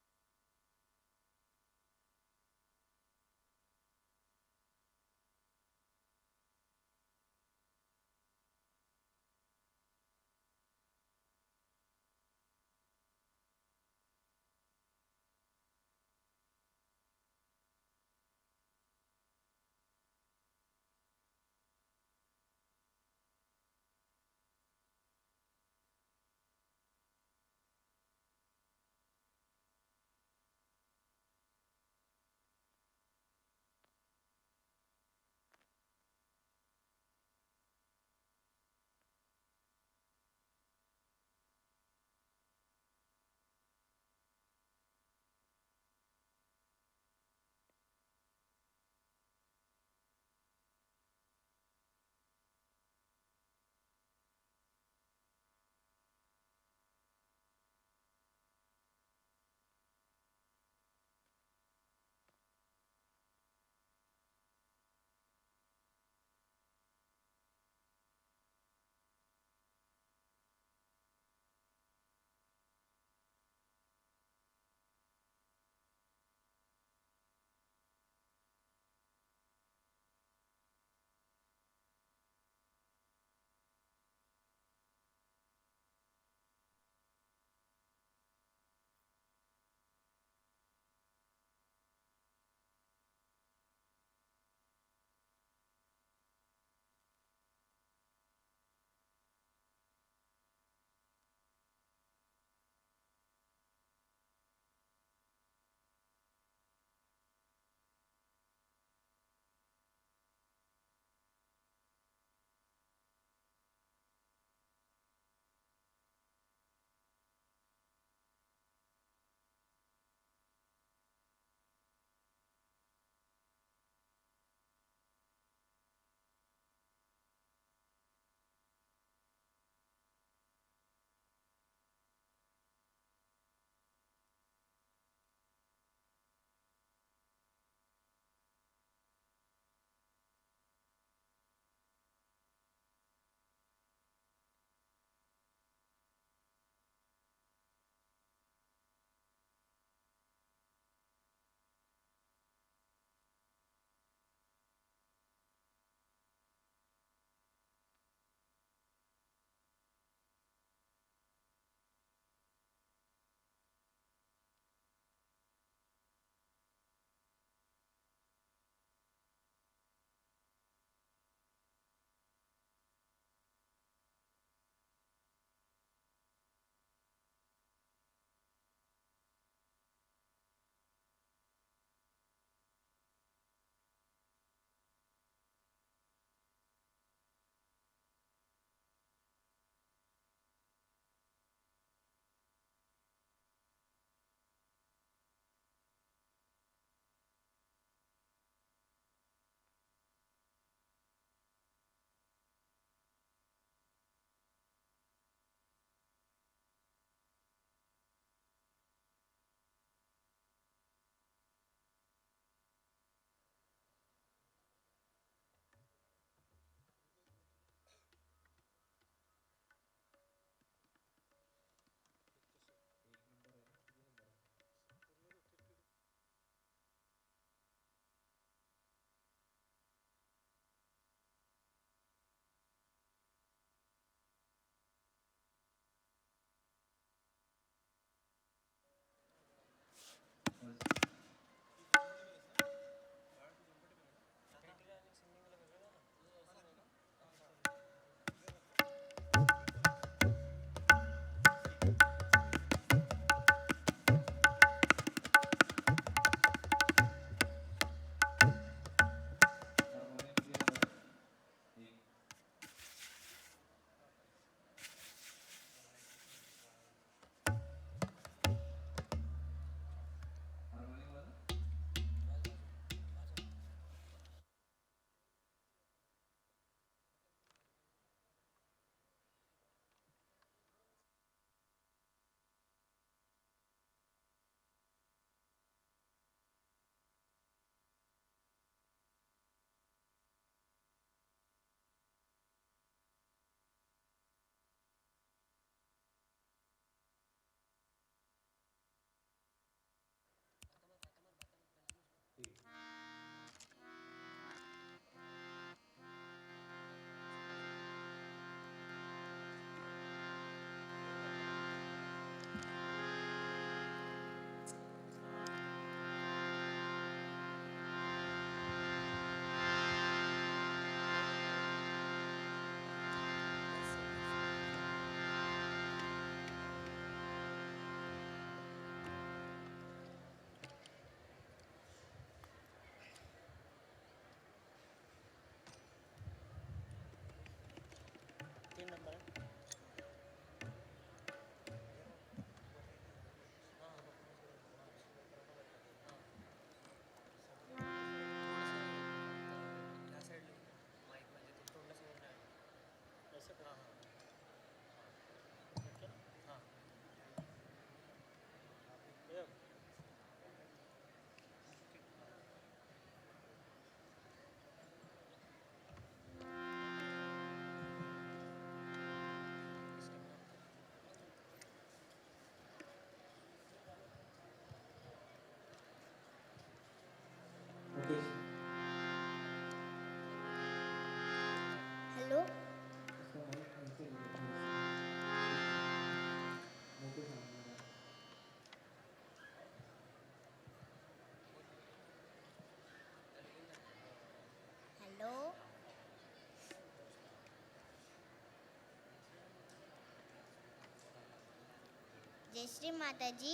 जय श्री माताजी.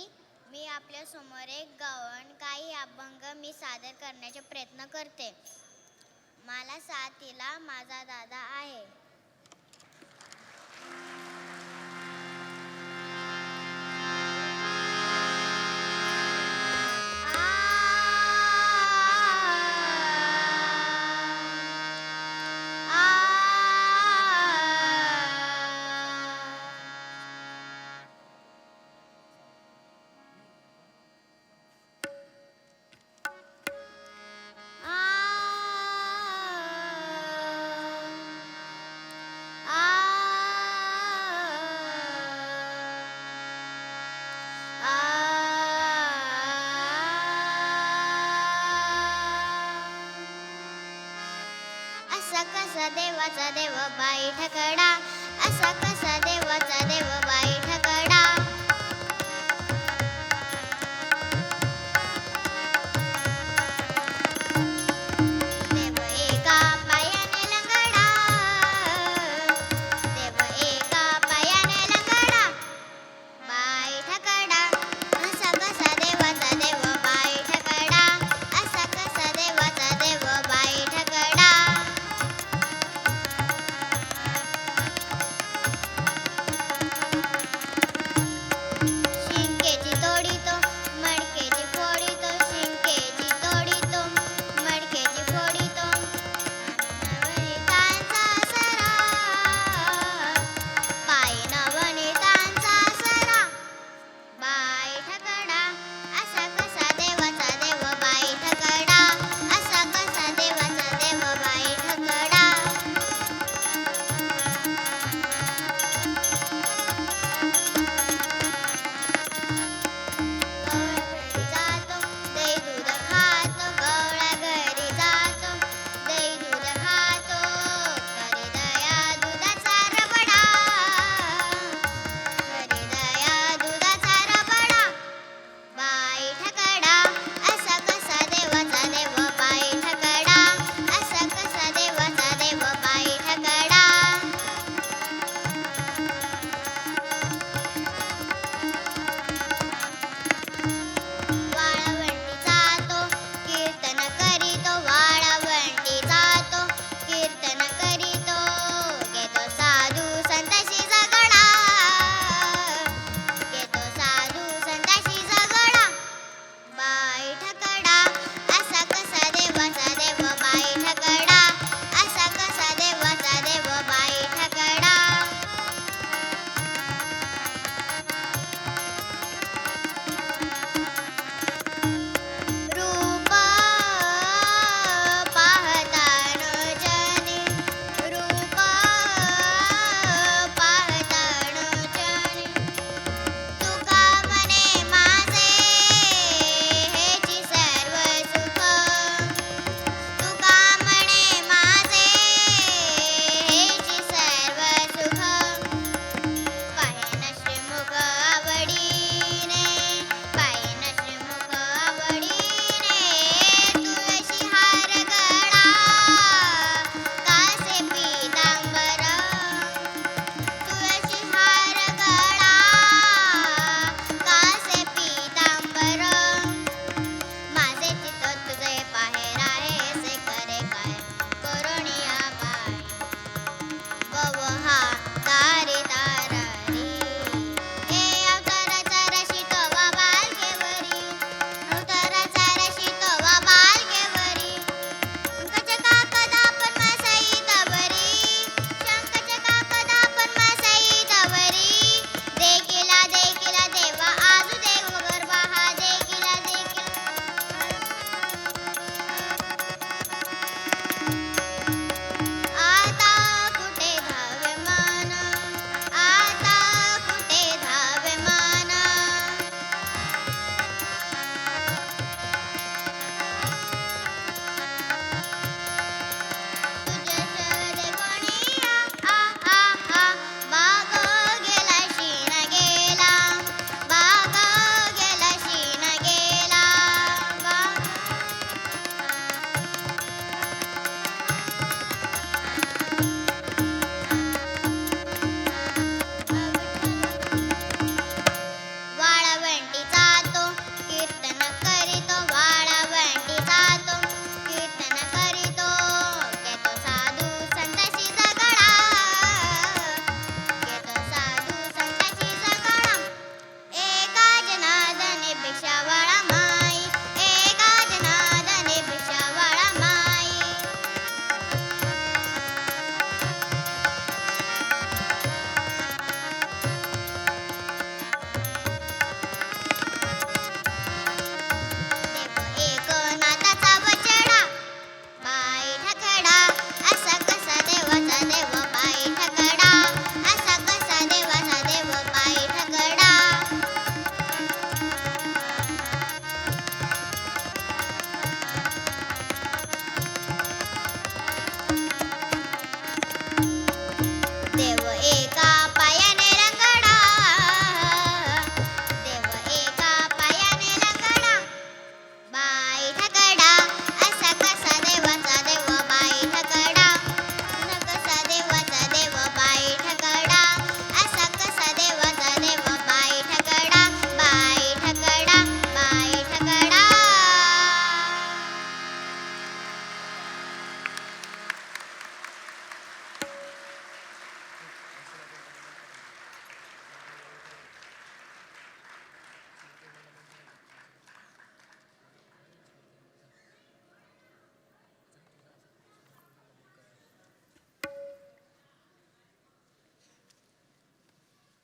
मी आपल्या समोर एक gown काही अभंग मी सादर करण्याचा प्रयत्न करते. मला साथीला माझा दादा आहे. असा कसा देवाचा देव बाई ठकडा, असा कसा देवाचा देव बाई ठकडा. देव एका पायाने लंगडा, देव एका पायाने लंगडा, बाई ठकडा. असा कसा देवाचा देव बाई ठकडा, असा कसा देवाचा देव बाई ठकडा.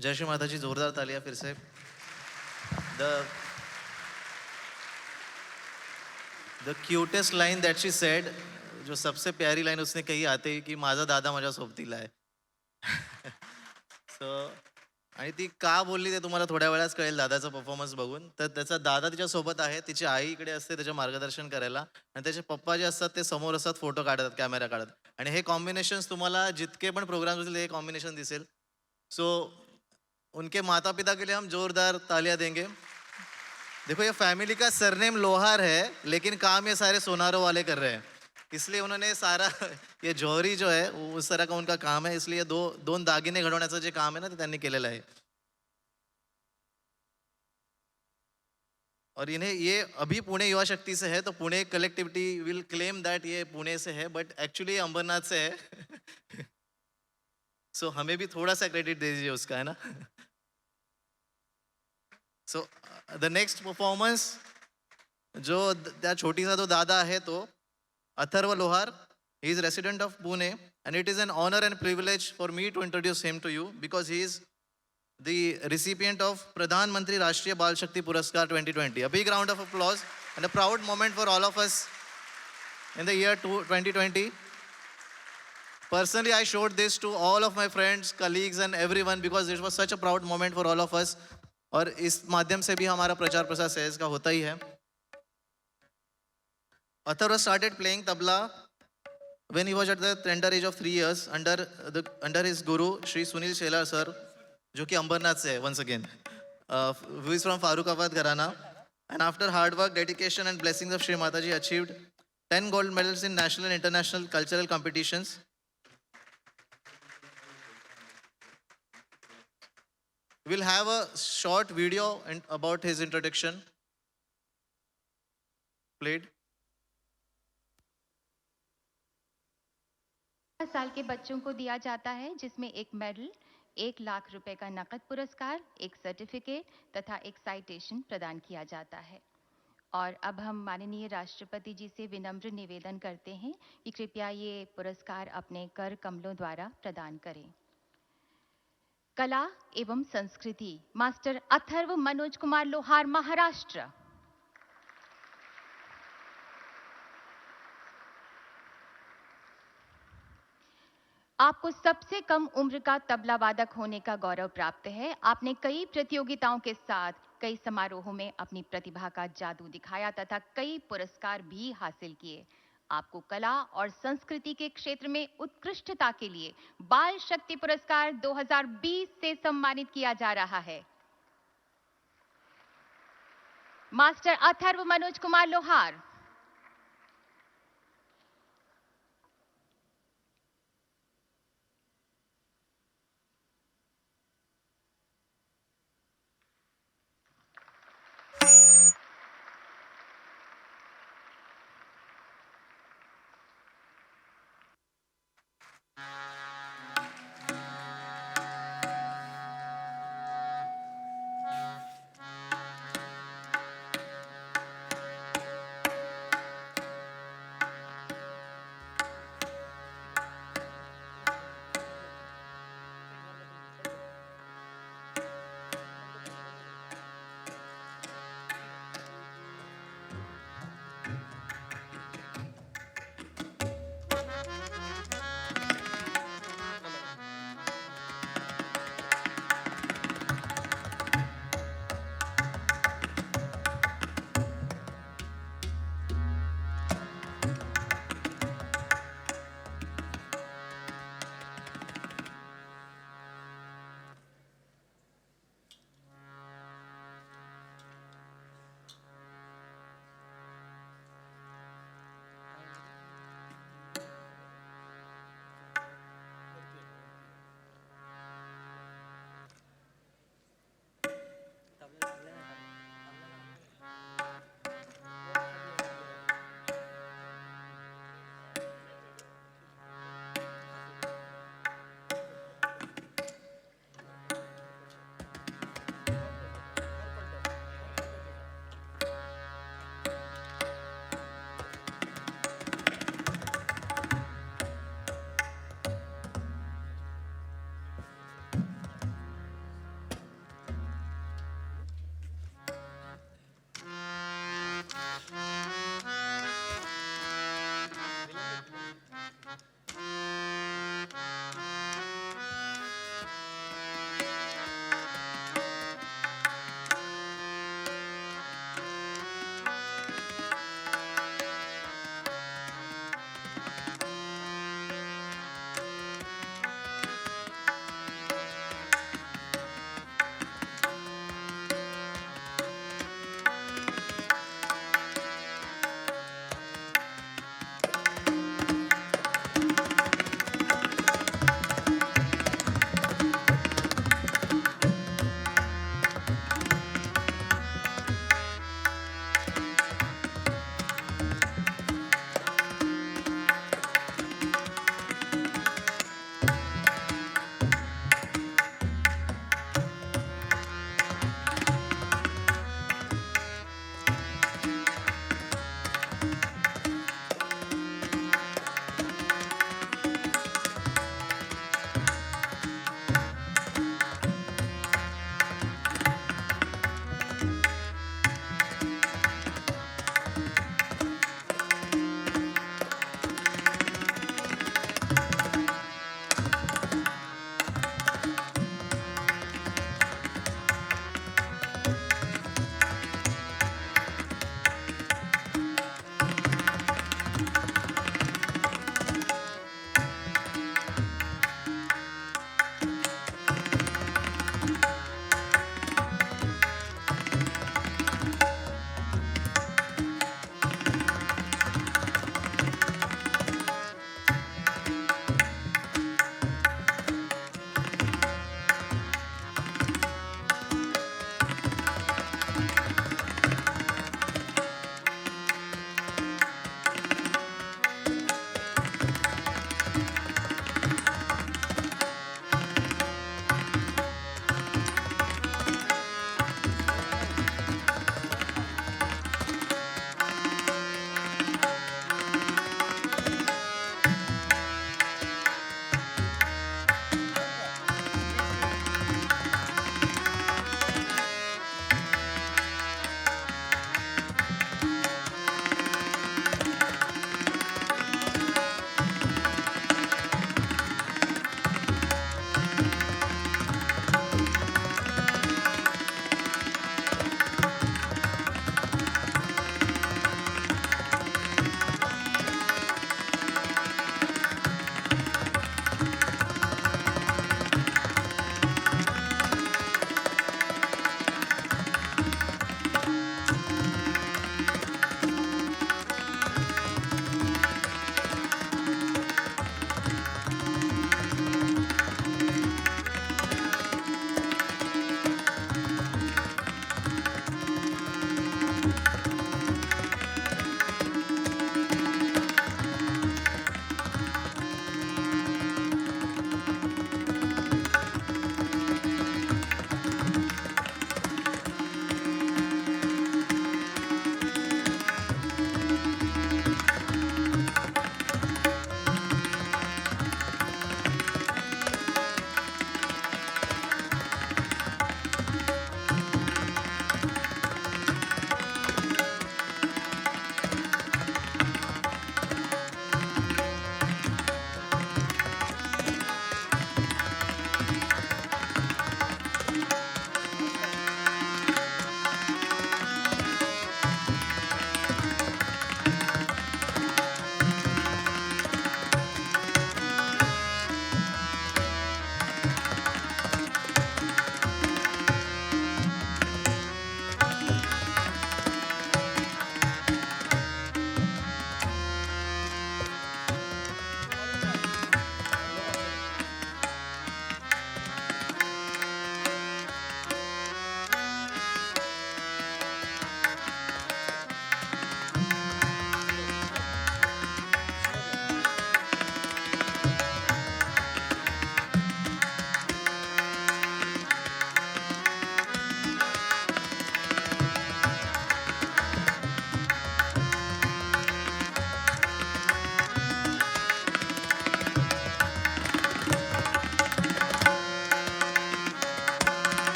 जय श्री माता जी, जोरदार तालियां फिर से. The cutest line that she said, जो सबसे प्यारी लाईन उसने कही आते ही की माझा दादा माझ्या सोबतीला आहे. सो आणि ती का बोलली ते तुम्हाला थोड्या वेळाच कळेल दादाचा परफॉर्मन्स बघून. तर त्याचा दादा तिच्यासोबत आहे, तिची आई इकडे असते त्याचे मार्गदर्शन करायला, आणि त्याचे पप्पा जे असतात ते समोर असतात, फोटो काढतात, कॅमेरा काढत. आणि हे कॉम्बिनेशन्स तुम्हाला जितके पण प्रोग्राम दिसेल हे कॉम्बिनेशन दिसेल. सो उनके माता पिता के लिए हम जोरदार तालियां देंगे. देखो ये फैमिली का सरनेम लोहार है, लेकिन काम ये सारे सोनारों वाले कर रहे हैं, इसलिए उन्होंने सारा ये जौहरी जो है वो उस तरह का उनका काम है, इसलिए दोन दागिने घडवण्याचं जे काम आहे ना ते त्यांनी केलेलं आहे. और इन्हें ये अभी पुणे युवा शक्ति से है, तो Pune collectivity will claim that ये पुणे से है, बट एक्चुअली अंबरनाथ से है. सो हमें भी थोड़ा सा क्रेडिट दे दीजिए उसका, है ना. सो द नेक्स्ट परफॉर्मन्स जो त्या छोटीसा जो दादा आहे तो अथर्व लोहार. He is resident of Pune, and it is an honor and privilege for me to introduce him to you because he is the recipient of Pradhan Mantri Rashtriya Bal Shakti Puraskar 2020. A big round of applause and a proud moment for all of us in the year 2020. Personally, I showed this to all of my friends, colleagues and everyone because it was such a proud moment for all of us. और इस माध्यम से भी हमारा प्रचार प्रसार सहज का होता ही है. Atharva started playing tabla when he was at the tender age of 3 years under his guru Shri Sunil Shelar sir, जो कि अंबरनाथ से है once again, who is from Farukabad Gharana. And after hard work, dedication and blessings of Shri Mataji, achieved 10 gold medals in national and international cultural competitions. We'll have a short video about his introduction played. 10 साल के बच्चों को दिया जाता है, जिसमें एक medal, 1 lakh रुपए का नकद पुरस्कार, एक सर्टिफिकेट तथा एक साइटेशन प्रदान किया जाता है. और अब हम माननीय राष्ट्रपति जी से विनम्र निवेदन करते हैं कि कृपया ये पुरस्कार अपने कर कमलों द्वारा प्रदान करें. कला एवं संस्कृति, मास्टर अथर्व मनोज कुमार लोहार, महाराष्ट्र. आपको सबसे कम उम्र का तबला वादक होने का गौरव प्राप्त है. आपने कई प्रतियोगिताओं के साथ कई समारोहों में अपनी प्रतिभा का जादू दिखाया तथा कई पुरस्कार भी हासिल किए. आपको कला और संस्कृति के क्षेत्र में उत्कृष्टता के लिए बाल शक्ति पुरस्कार 2020 से सम्मानित किया जा रहा है. मास्टर अथर्व मनोज कुमार लोहार.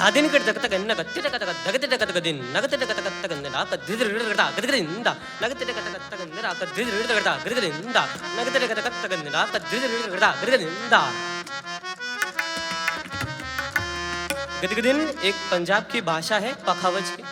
आदिन कट तक तक न गति तक तक दगति तक तक दिन नगति तक तक तक न रा कति ऋता गतिरिंदा नगति तक तक तक न रा कति ऋता गतिरिंदा नगति तक तक तक न रा कति ऋता गतिरिंदा। गदगदिन एक पंजाब की भाषा है पखावज की।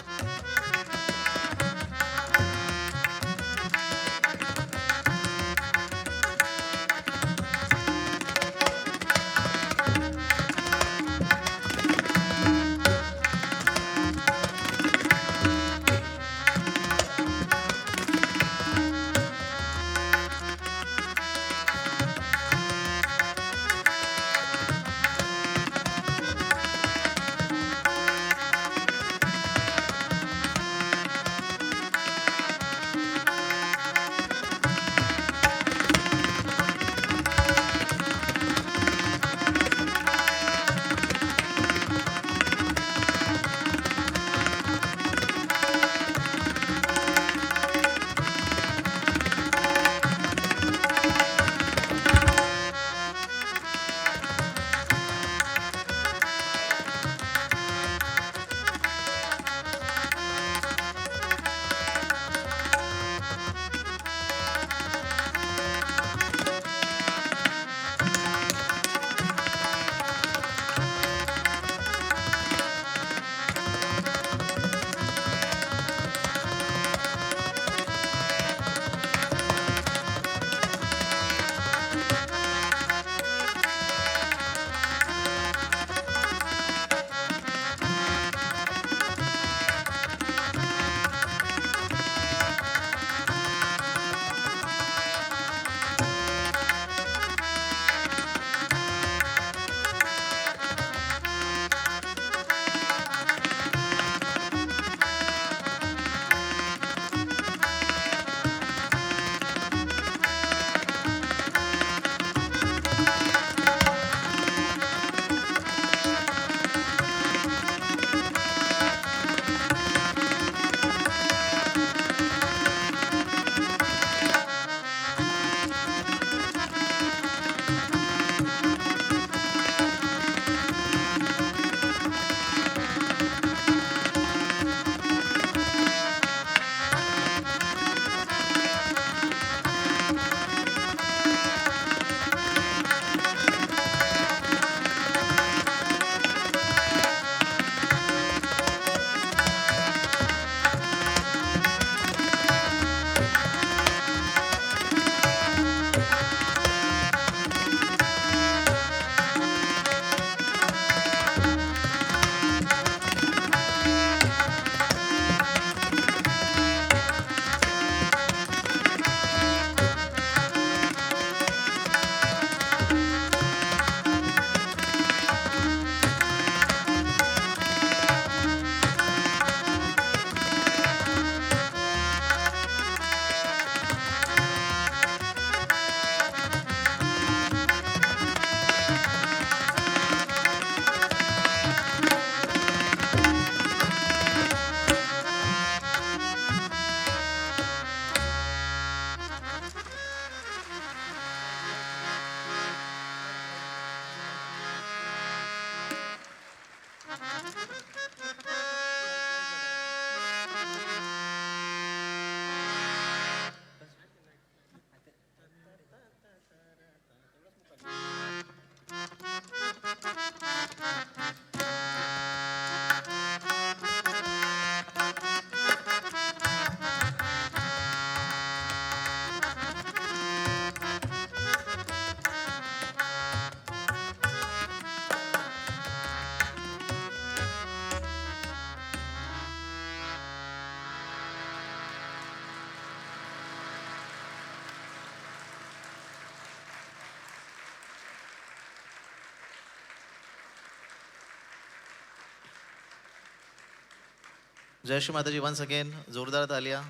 जय श्री माता जी वंस अगेन, जोरदार तालियां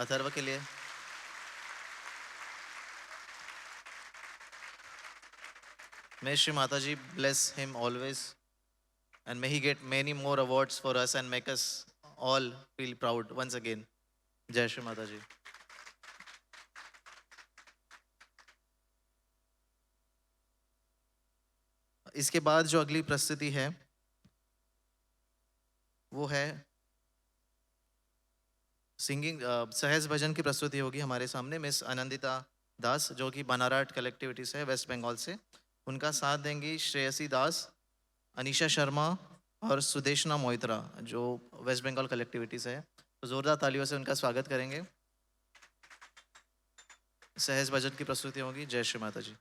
अथर्व के लिए। May Shri Mataji bless him always and may he get many more awards for us and make us all feel proud once again. Jai Shri Mataji. इसके बाद जो अगली प्रस्तुति है वो है सिंगिंग सहज भजन की प्रस्तुति होगी हमारे सामने मिस आनंदिता दास जो कि बनारट कलेक्टिविटी से है वेस्ट बंगाल से। उनका साथ देंगी श्रेयसी दास, अनीशा शर्मा और सुदेशना मोइत्रा जो वेस्ट बंगाल कलेक्टिविटी से है। तो ज़ोरदार तालियों से उनका स्वागत करेंगे। सहज भजन की प्रस्तुति होगी। जय श्री माता जी।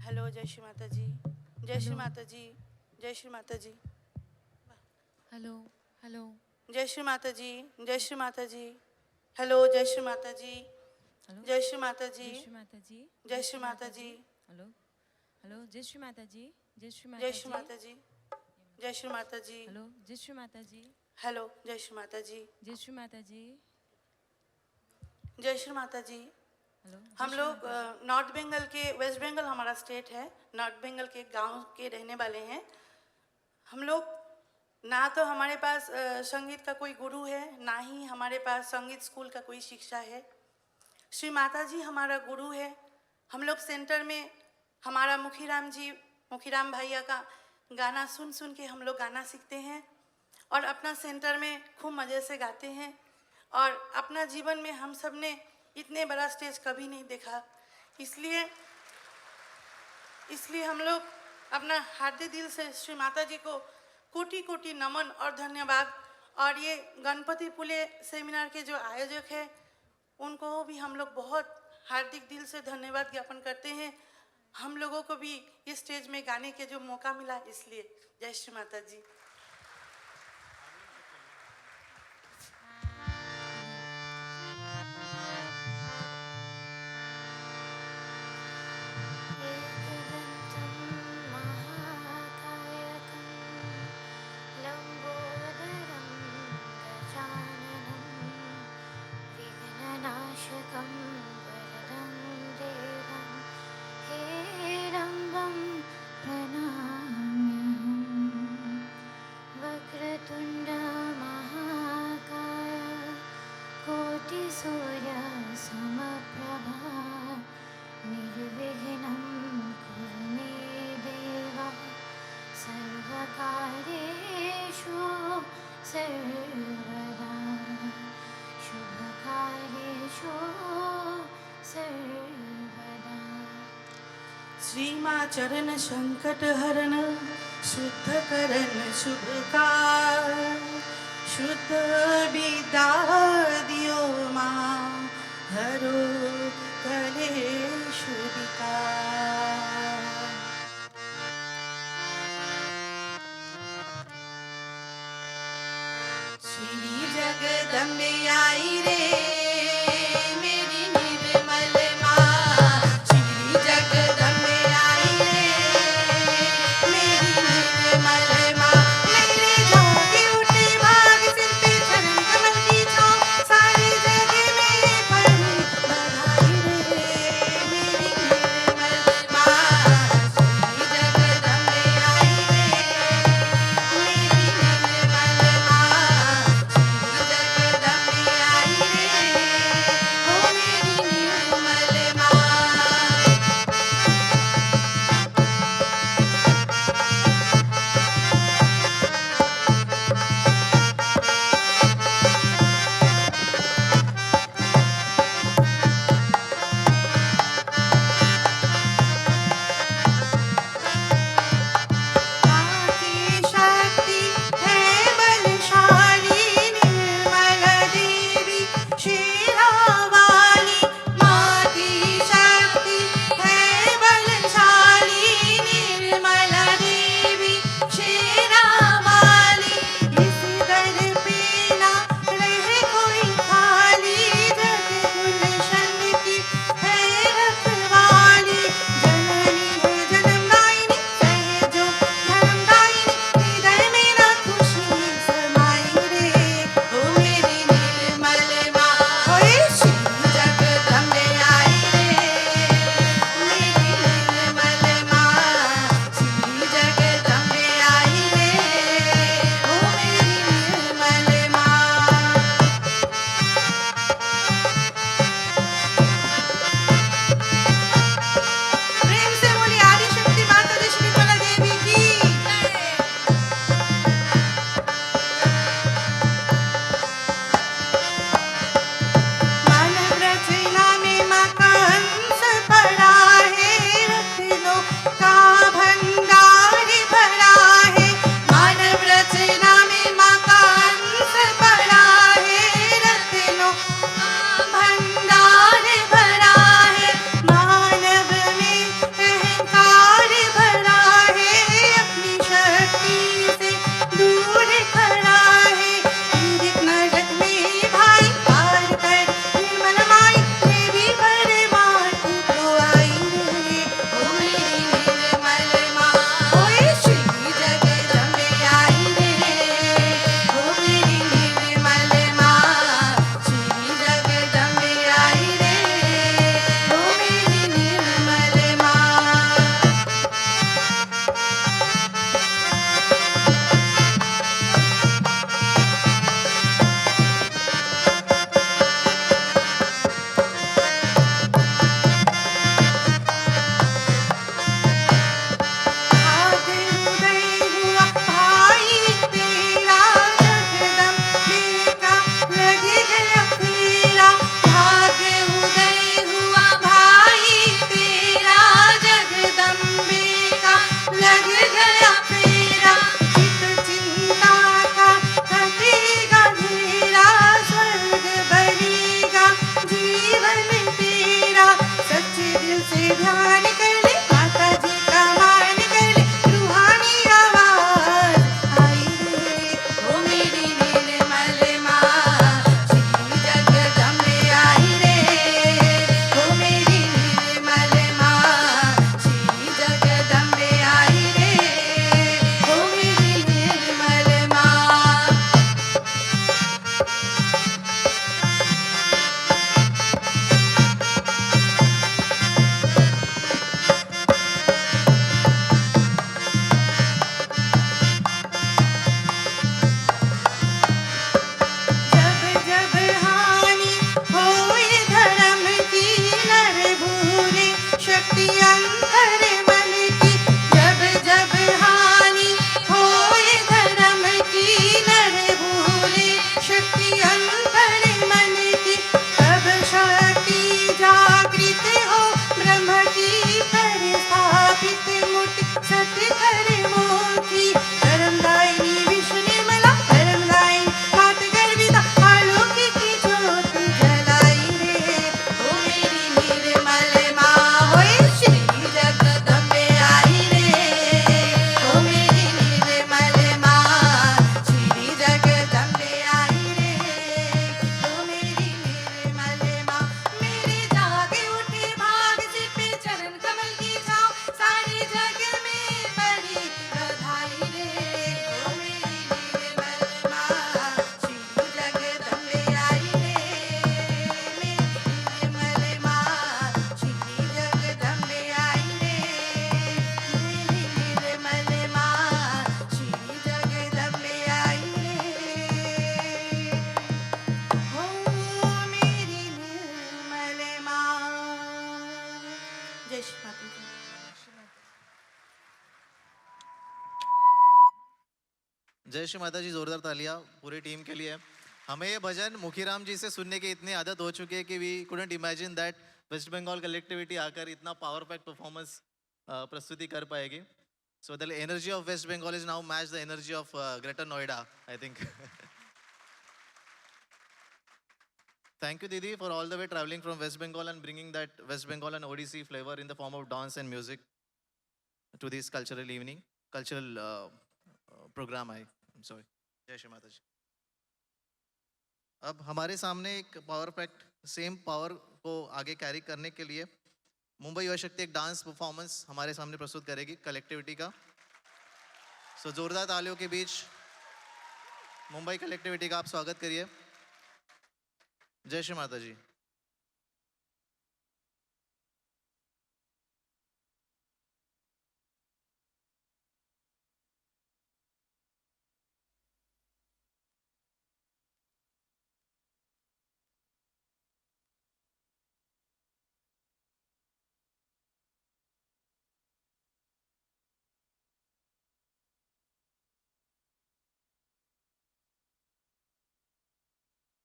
हेलो जय श्री माता जी। जय श्री माता जी। जय श्री माता जी। Hello hello Jai Shri Mata ji. जय श्री माता जी। हेलो जय श्री माता जी। जय श्री माता जी। जय श्री माता जी। जय श्री माता जी। Hello hello Jai Shri Mata ji. जय श्री जय श्री माता जी। जय श्री माता जी। हेलो जय श्री माता जी। हेलो जय श्री माता जी। जय श्री माता जी। जय श्री माता जी। हेलो हम लोग नॉर्थ बंगाल के, वेस्ट बंगाल हमारा स्टेट है, नॉर्थ बंगाल के गांव के रहने वाले हैं हम लोग। ना तो हमारे पास संगीत का कोई गुरु है, ना ही हमारे पास संगीत स्कूल का कोई शिक्षा है। श्री माता जी हमारा गुरु है। हम लोग सेंटर में हमारा मुखीराम भैया का गाना सुन सुन के हम लोग गाना सीखते हैं और अपना सेंटर में खूब मज़े से गाते हैं। और अपना जीवन में हम सब ने इतने बड़ा स्टेज कभी नहीं देखा, इसलिए हम लोग अपना हार्दिक दिल से श्री माता जी को कोटि कोटि नमन और धन्यवाद। और ये गणपति पुले सेमिनार के जो आयोजक हैं उनको भी हम लोग बहुत हार्दिक दिल से धन्यवाद ज्ञापन करते हैं। हम लोगों को भी इस स्टेज में गाने के जो मौका मिला, इसलिए जय श्री माता जी। श्री माँ चरण संकट हरण शुद्ध करण शुभ कार शुद्ध विद्या दियो माँ हरो कलेश विकार। श्री जगदम्बे आई रे मेरी निर्मल माँ, श्री जगदम्बे आई रे मेरी निर्मल माँ। मेरे जागे उठे भाग सिर पे चरण कमल की छाँव, सारे जग में पड़ी बधाई रे मेरी निर्मल माँ। श्री जगदम्बे आई रे मेरी निर्मल माँ, जगदम्बे आई रे ओ मेरी निर्मल माँ। माँ की शक्ति है बलशाली निर्मल देवी शेरावाली। माँ की शक्ति है बलशाली निर्मल देवी शेरावाली। इस दर पे ना रहे कोई खाली, जग गुलशन की है रखवाली। जननी है जन्मदायिनी सहजो धर्मदायिनी, हृदय में ना खुशी समाई रे ओ मेरी निर्मल माँ। ओए श्री जगदम्बे आई रे मेरी निर्मल माँ, श्री जगदम्बे आई रे ओ मेरी निर्मल माँ। प्रेम से बोली आदिशक्ति माता दी श्री कमला देवी की। मानव रचना में माँ का अंश पड़ा है, रत्नों का भंडार भरा है। मानव रचना में माँ का अंश पड़ा है, रत्नों का भंडार भरा है। मानव में अहंकार भरा है, अपनी शक्ति से दूर खड़ा है। पीड़ित नरक में भाई पार कर निर्मल माई, देवी परमात्मा को आई रे ओ मेरी निर्मल माँ। ओए श्री जगदम्बे आई रे ओ मेरी निर्मल माँ, श्री जगदम्बे आई रे ओ मेरी निर्मल माँ। भाग उदय हुआ भाई तेरा, जगदम्बे का लग गया फेरा। भाग उदय हुआ भाई तेरा, जगदम्बे का लग गया फेरा। चित चिंता का कटेगा घेरा, स्वर्ग बनेगा जीवन तेरा। सच्चे दिल से ध्यान कर ले, माता जी का मान कर ले, रूहानी आवाज आई रे ओ मेरी निर्मल माँ। श्री जगदम्बे आई रे ओ मेरी निर्मल माँ, श्री जगदम्बे आई रे ओ मेरी निर्मल माँ। जब जब हानि होए धर्म की, नर भूले शक्ति अंतर मन की। जब जब हानि होए धर्म की, नर भूले शक्ति अंतर मन की। तब शक्ति जागृत हो ब्रह्म की प्रसाद जय श्री माता जी, जोरदार तालियां पूरी टीम के लिए। हमें ये भजन मुखीराम जी से सुनने की इतनी आदत हो चुकी है कि we couldn't imagine that West Bengal collectivity आकर इतना पावर पैक परफॉर्मेंस प्रस्तुति कर पाएगी। So the energy of West Bengal is now match the energy of Greater Noida, I think. Thank you, Didi, for all the way traveling from West Bengal and bringing that West Bengal and Odissi flavor in the form of dance and music to this cultural evening, cultural program. I'm sorry. जय श्री माता जी। अब हमारे सामने एक power pact same power को आगे carry करने के लिए मुंबई युवा शक्ति एक डांस परफॉर्मेंस हमारे सामने प्रस्तुत करेगी कलेक्टिविटी का। सो जोरदार तालियों के बीच मुंबई कलेक्टिविटी का आप स्वागत करिए। जय श्री माता जी।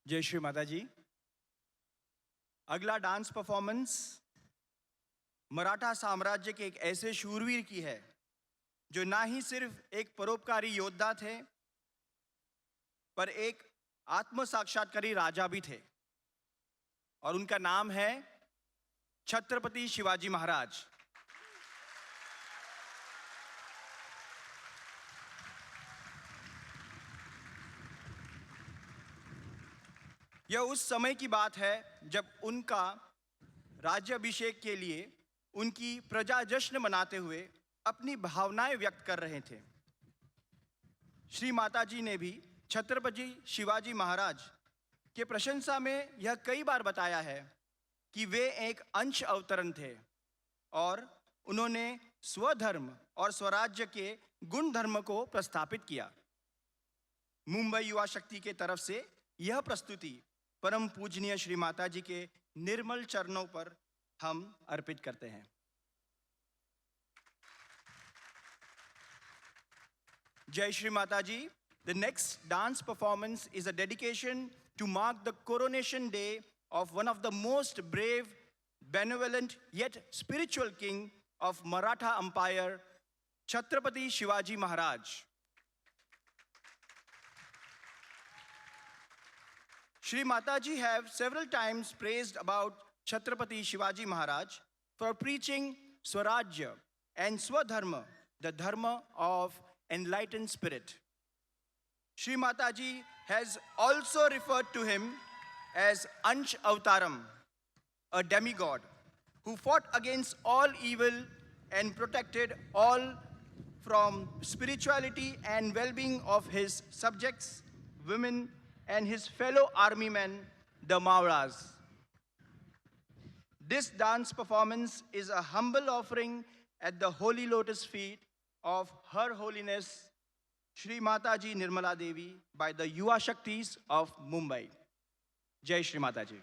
जय श्री माता जी। अगला डांस परफॉर्मेंस मराठा साम्राज्य के एक ऐसे शूरवीर की है जो ना ही सिर्फ एक परोपकारी योद्धा थे पर एक आत्म साक्षात्कारी राजा भी थे, और उनका नाम है छत्रपति शिवाजी महाराज। यह उस समय की बात है जब उनका राज्याभिषेक के लिए उनकी प्रजा जश्न मनाते हुए अपनी भावनाएं व्यक्त कर रहे थे। श्री माता जी ने भी छत्रपति शिवाजी महाराज के प्रशंसा में यह कई बार बताया है कि वे एक अंश अवतरण थे और उन्होंने स्वधर्म और स्वराज्य के गुण धर्म को प्रस्थापित किया। मुंबई युवा शक्ति के तरफ से यह प्रस्तुति परम पूजनीय श्री माता जी के निर्मल चरणों पर हम अर्पित करते हैं। जय श्री माता जी। The next dance performance is a dedication to mark the coronation day of one of the most brave, benevolent yet spiritual king of Maratha Empire, Chhatrapati Shivaji Maharaj. Shri Mataji have several times praised about Chhatrapati Shivaji Maharaj for preaching Swarajya and Swadharma, the dharma of enlightened spirit. Shri Mataji has also referred to him as Ansh Avtaram, a demigod who fought against all evil and protected all from spirituality and well-being of his subjects, women, and his fellow army men, the Mauras. This dance performance is a humble offering at the holy lotus feet of Her Holiness Shri Mataji Nirmala Devi by the Yuva Shaktis of Mumbai. Jai Shri Mataji.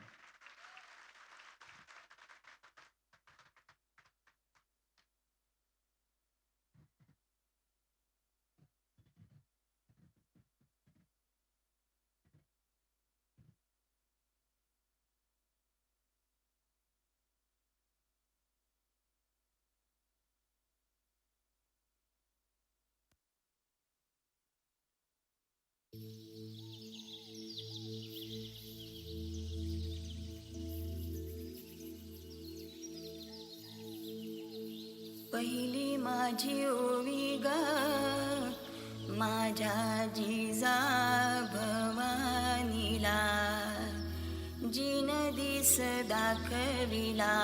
पहिली माझी ओवी ग माझ्या जिजा भवानीला जिन this दाखविला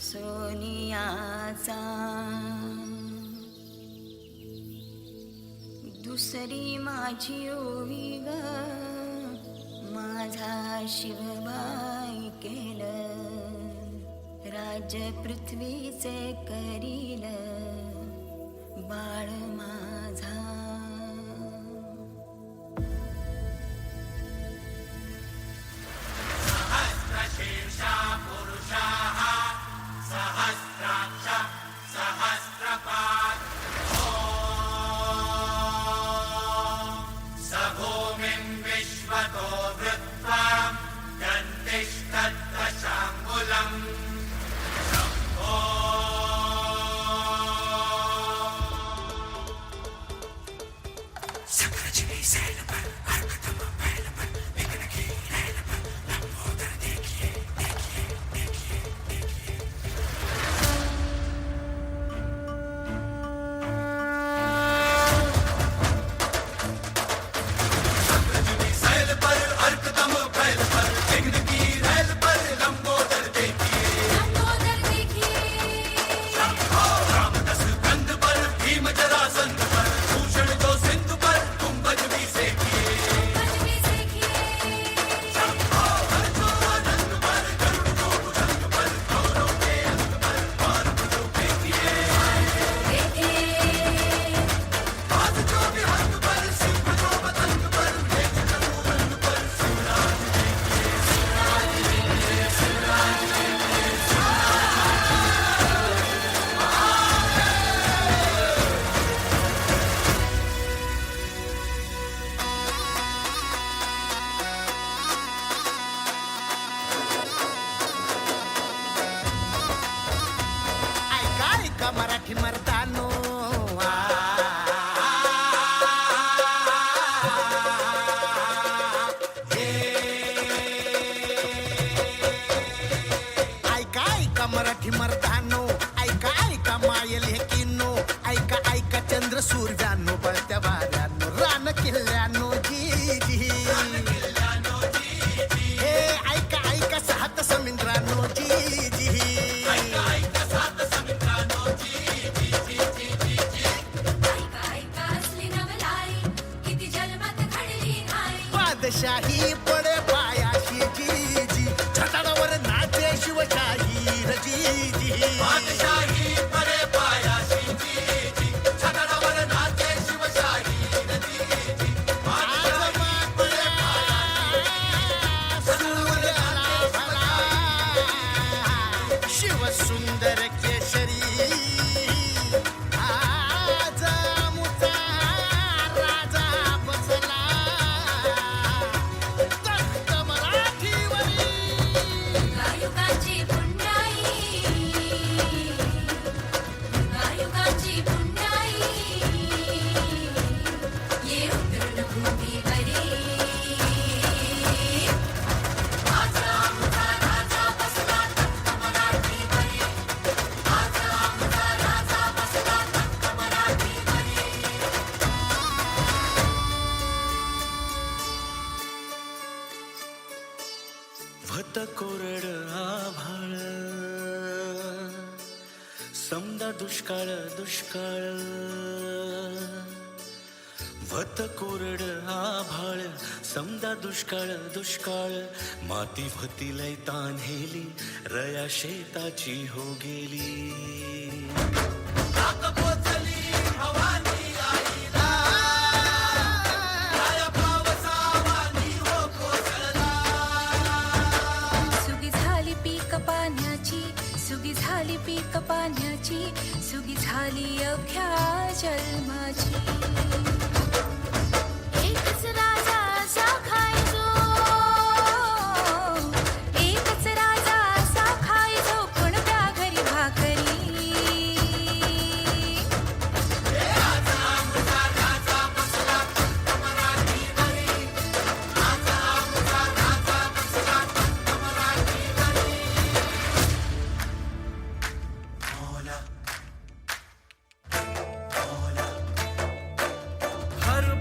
सोनियाचा दुसरी माझी ओवी ग माझा शिवबाई केलं राज्य पृथ्वीचे करील बाळ माझा सहस्रशीर्षा पुरुषाः सहस्राक्षा ऐका मराठी मर्दानो ऐका ऐका मराठी मर्दानो ऐका ऐका मायल हे किन्नो ऐका ऐका चंद्र सूर्यानो बळत्या वाऱ्यानो रान किल्ल्यानो जी जी हे ऐका ऐका सात समुद्रानो जी जी बादशाही पडे पायाशी जी जी छताडावर नाचे शिवशाही जी जी बादशाही पडे पायाशी जी जी छताडावर नाचे शिवशाही शिव सुंदर केशरी भत कोरड आभाळ समदा दुष्काळ दुष्काळ भत कोरड आभाळ समदा दुष्काळ दुष्काळ माती भती लय तान्हेली रया शेताची हो गेली सुगी झाली पीक पाण्याची सुगी झाली अवघ्या जन्माची एकच राजा असा खायचो एकच राजा असा खायचो कोणत्या घरी भाकरी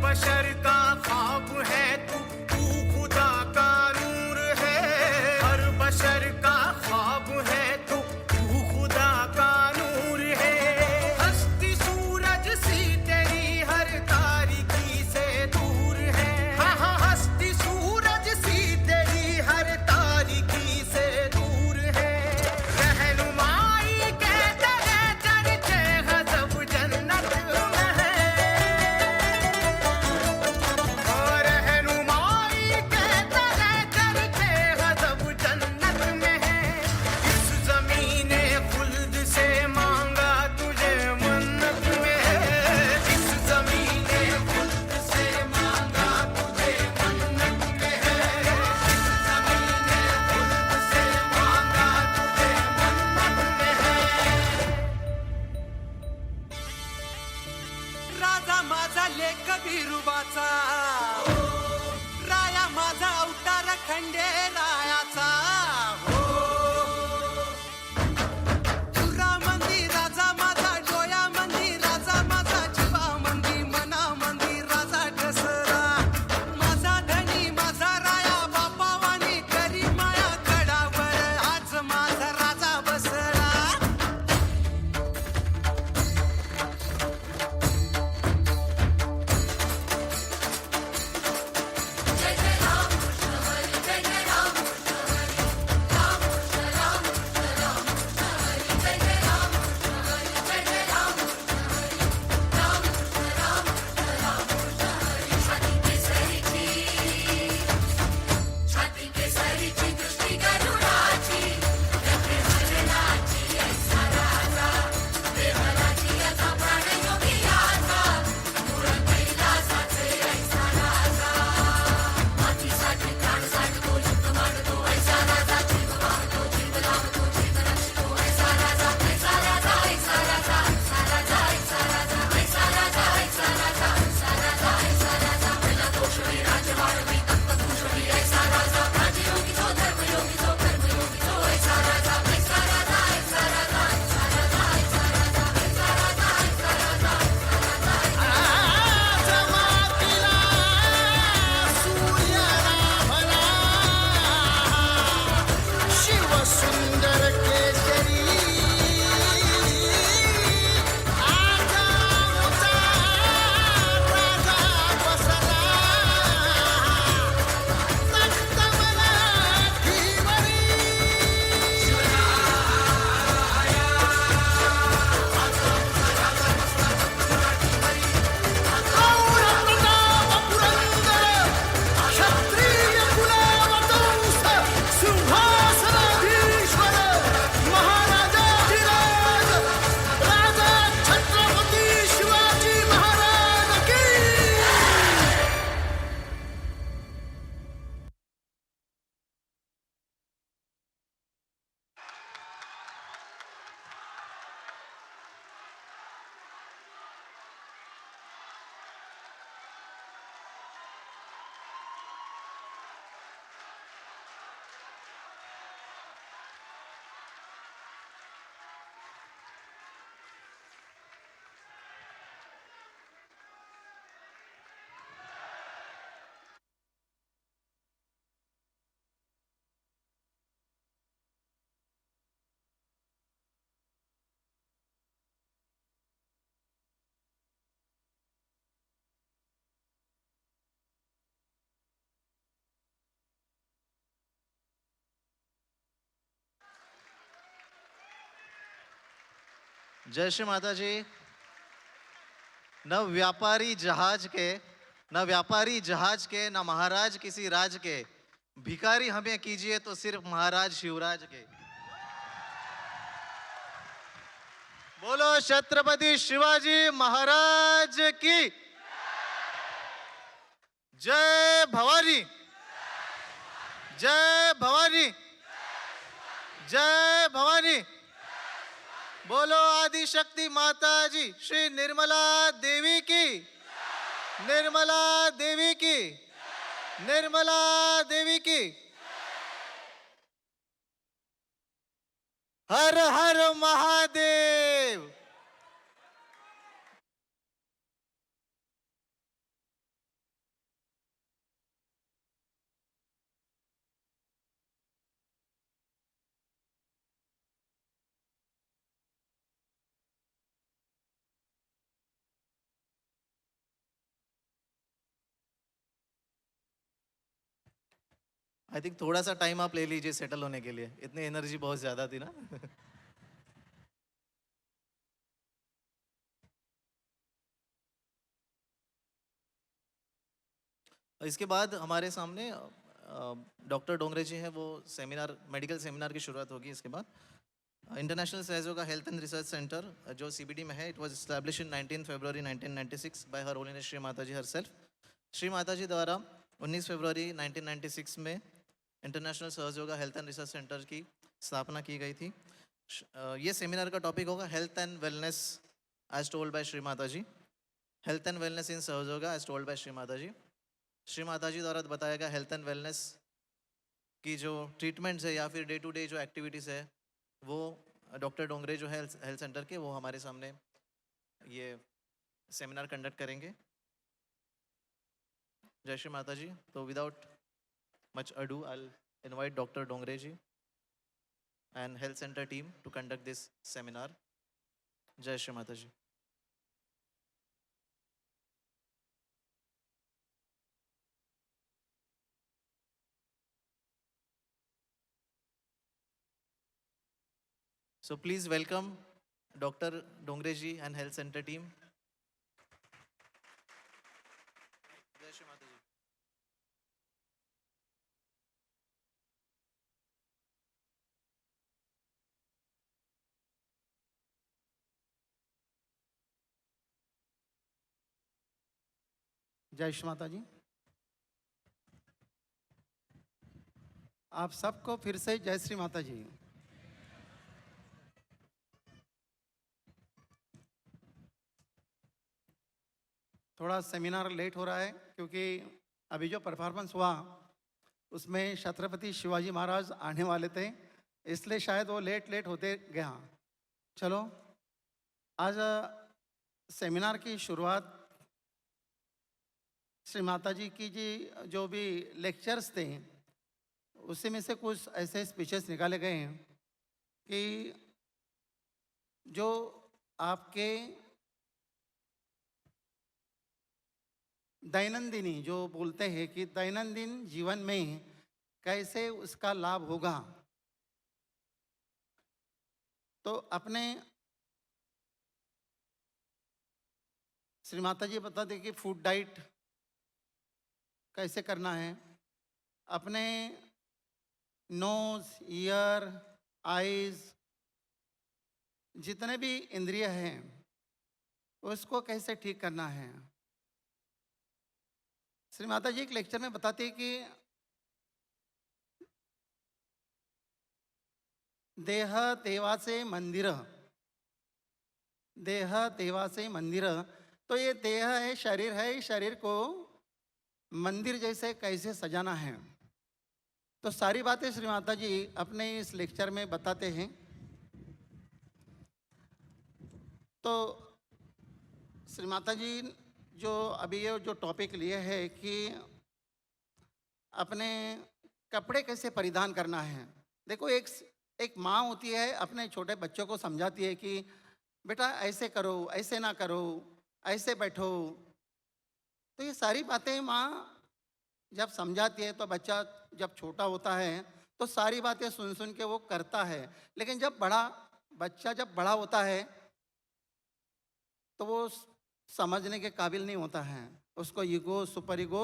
बशर का ख्वाब है तू तू खुदा का नूर है हर बशर का ख्वाब है तू तू खुदा का नूर है हस्ती सूरज सी तेरी हर तारीकी से दूर है हाँ हाँ हस्ती सूरज सी तेरी हर तारीकी से दूर है रहनुमाई के तेरे चर्चे गजब जन्नत में है राजा माझा लेख बिरुबाचा राया माझा अवतार खंडेरायाचा मंदी राजा माझा डोया मंदी राजा माझा जीवा मंदी मना मंदी राजा ठसरा माझा धनी माझा राया बापावानी करी माया गडावर आज माझा राजा बसला जय जय राम कृष्ण हरी जय जय राम जय श्री माता जी। न व्यापारी जहाज के, न व्यापारी जहाज के, न महाराज किसी राज के, भिखारी हमें कीजिए तो सिर्फ महाराज शिवराज के। बोलो छत्रपति शिवाजी महाराज की जय। भवानी, जय भवानी, जय भवानी। बोलो आदि शक्ति माता जी श्री निर्मला देवी की, निर्मला देवी की, निर्मला देवी की। हर हर महादेव। आई थिंक थोड़ा सा टाइम आप ले लीजिए सेटल होने के लिए, इतनी एनर्जी बहुत ज्यादा थी ना। इसके बाद हमारे सामने डॉक्टर डोंगरे जी हैं, वो सेमिनार, मेडिकल सेमिनार की शुरुआत होगी। इसके बाद international Sahaja Yoga health and research centre जो सीबीडी में है, it was establish in 19 February 1996 by her holiness Shri Mata ji herself. Shri Mata जी द्वारा 19 फरवरी 1996 में international Sahaja Yoga health and research centre की स्थापना की गई थी। ये सेमिनार का टॉपिक होगा health and wellness as told by Shri Mata ji. Health and wellness in Sahaja Yoga as told by Shri Mata ji. Shri Mata जी द्वारा बताया गया हेल्थ एंड वेलनेस की जो ट्रीटमेंट्स है या फिर डे टू डे जो एक्टिविटीज़ है, वो डॉक्टर डोंगरे जो है हेल्थ सेंटर के, वो हमारे सामने ये सेमिनार कंडक्ट करेंगे। जय श्री माता जी। तो without much ado, I'll invite Dr. Dongre ji and health center team to conduct this seminar. Jai Shri Mata ji. So please welcome Dr. Dongre ji and health center team. Jai Shri Mata ji. जय श्री माता जी। आप सबको फिर से जय श्री माता जी। थोड़ा seminar late हो रहा है क्योंकि अभी जो परफॉर्मेंस हुआ उसमें छत्रपति शिवाजी महाराज आने वाले थे, इसलिए शायद वो लेट होते गया। चलो, आज सेमिनार की शुरुआत श्री माता जी की जो भी लेक्चर्स थे उसी में से कुछ ऐसे स्पीचेस निकाले गए हैं कि जो आपके दैनंदिनी जो बोलते हैं कि दैनंदिन जीवन में कैसे उसका लाभ होगा। तो अपने श्री माता जी बताते कि फूड डाइट कैसे करना है, अपने नोज, ईयर, आईज, जितने भी इंद्रिय हैं उसको कैसे ठीक करना है। श्री माता जी एक लेक्चर में बताती है कि देह देवासे मंदिर, देह देवासे मंदिर। तो ये देह है, शरीर है, शरीर को मंदिर जैसे कैसे सजाना है। तो सारी बातें श्री माता जी अपने इस लेक्चर में बताते हैं। तो श्री माता जी जो अभी ये जो टॉपिक लिए है कि अपने कपड़े कैसे परिधान करना है। देखो, एक माँ होती है, अपने छोटे बच्चों को समझाती है कि बेटा ऐसे करो, ऐसे ना करो, ऐसे बैठो। तो ये सारी बातें माँ जब समझाती है तो बच्चा जब छोटा होता है तो सारी बातें सुन के वो करता है। लेकिन जब बच्चा जब बड़ा होता है तो वो समझने के काबिल नहीं होता है, उसको ईगो सुपर ईगो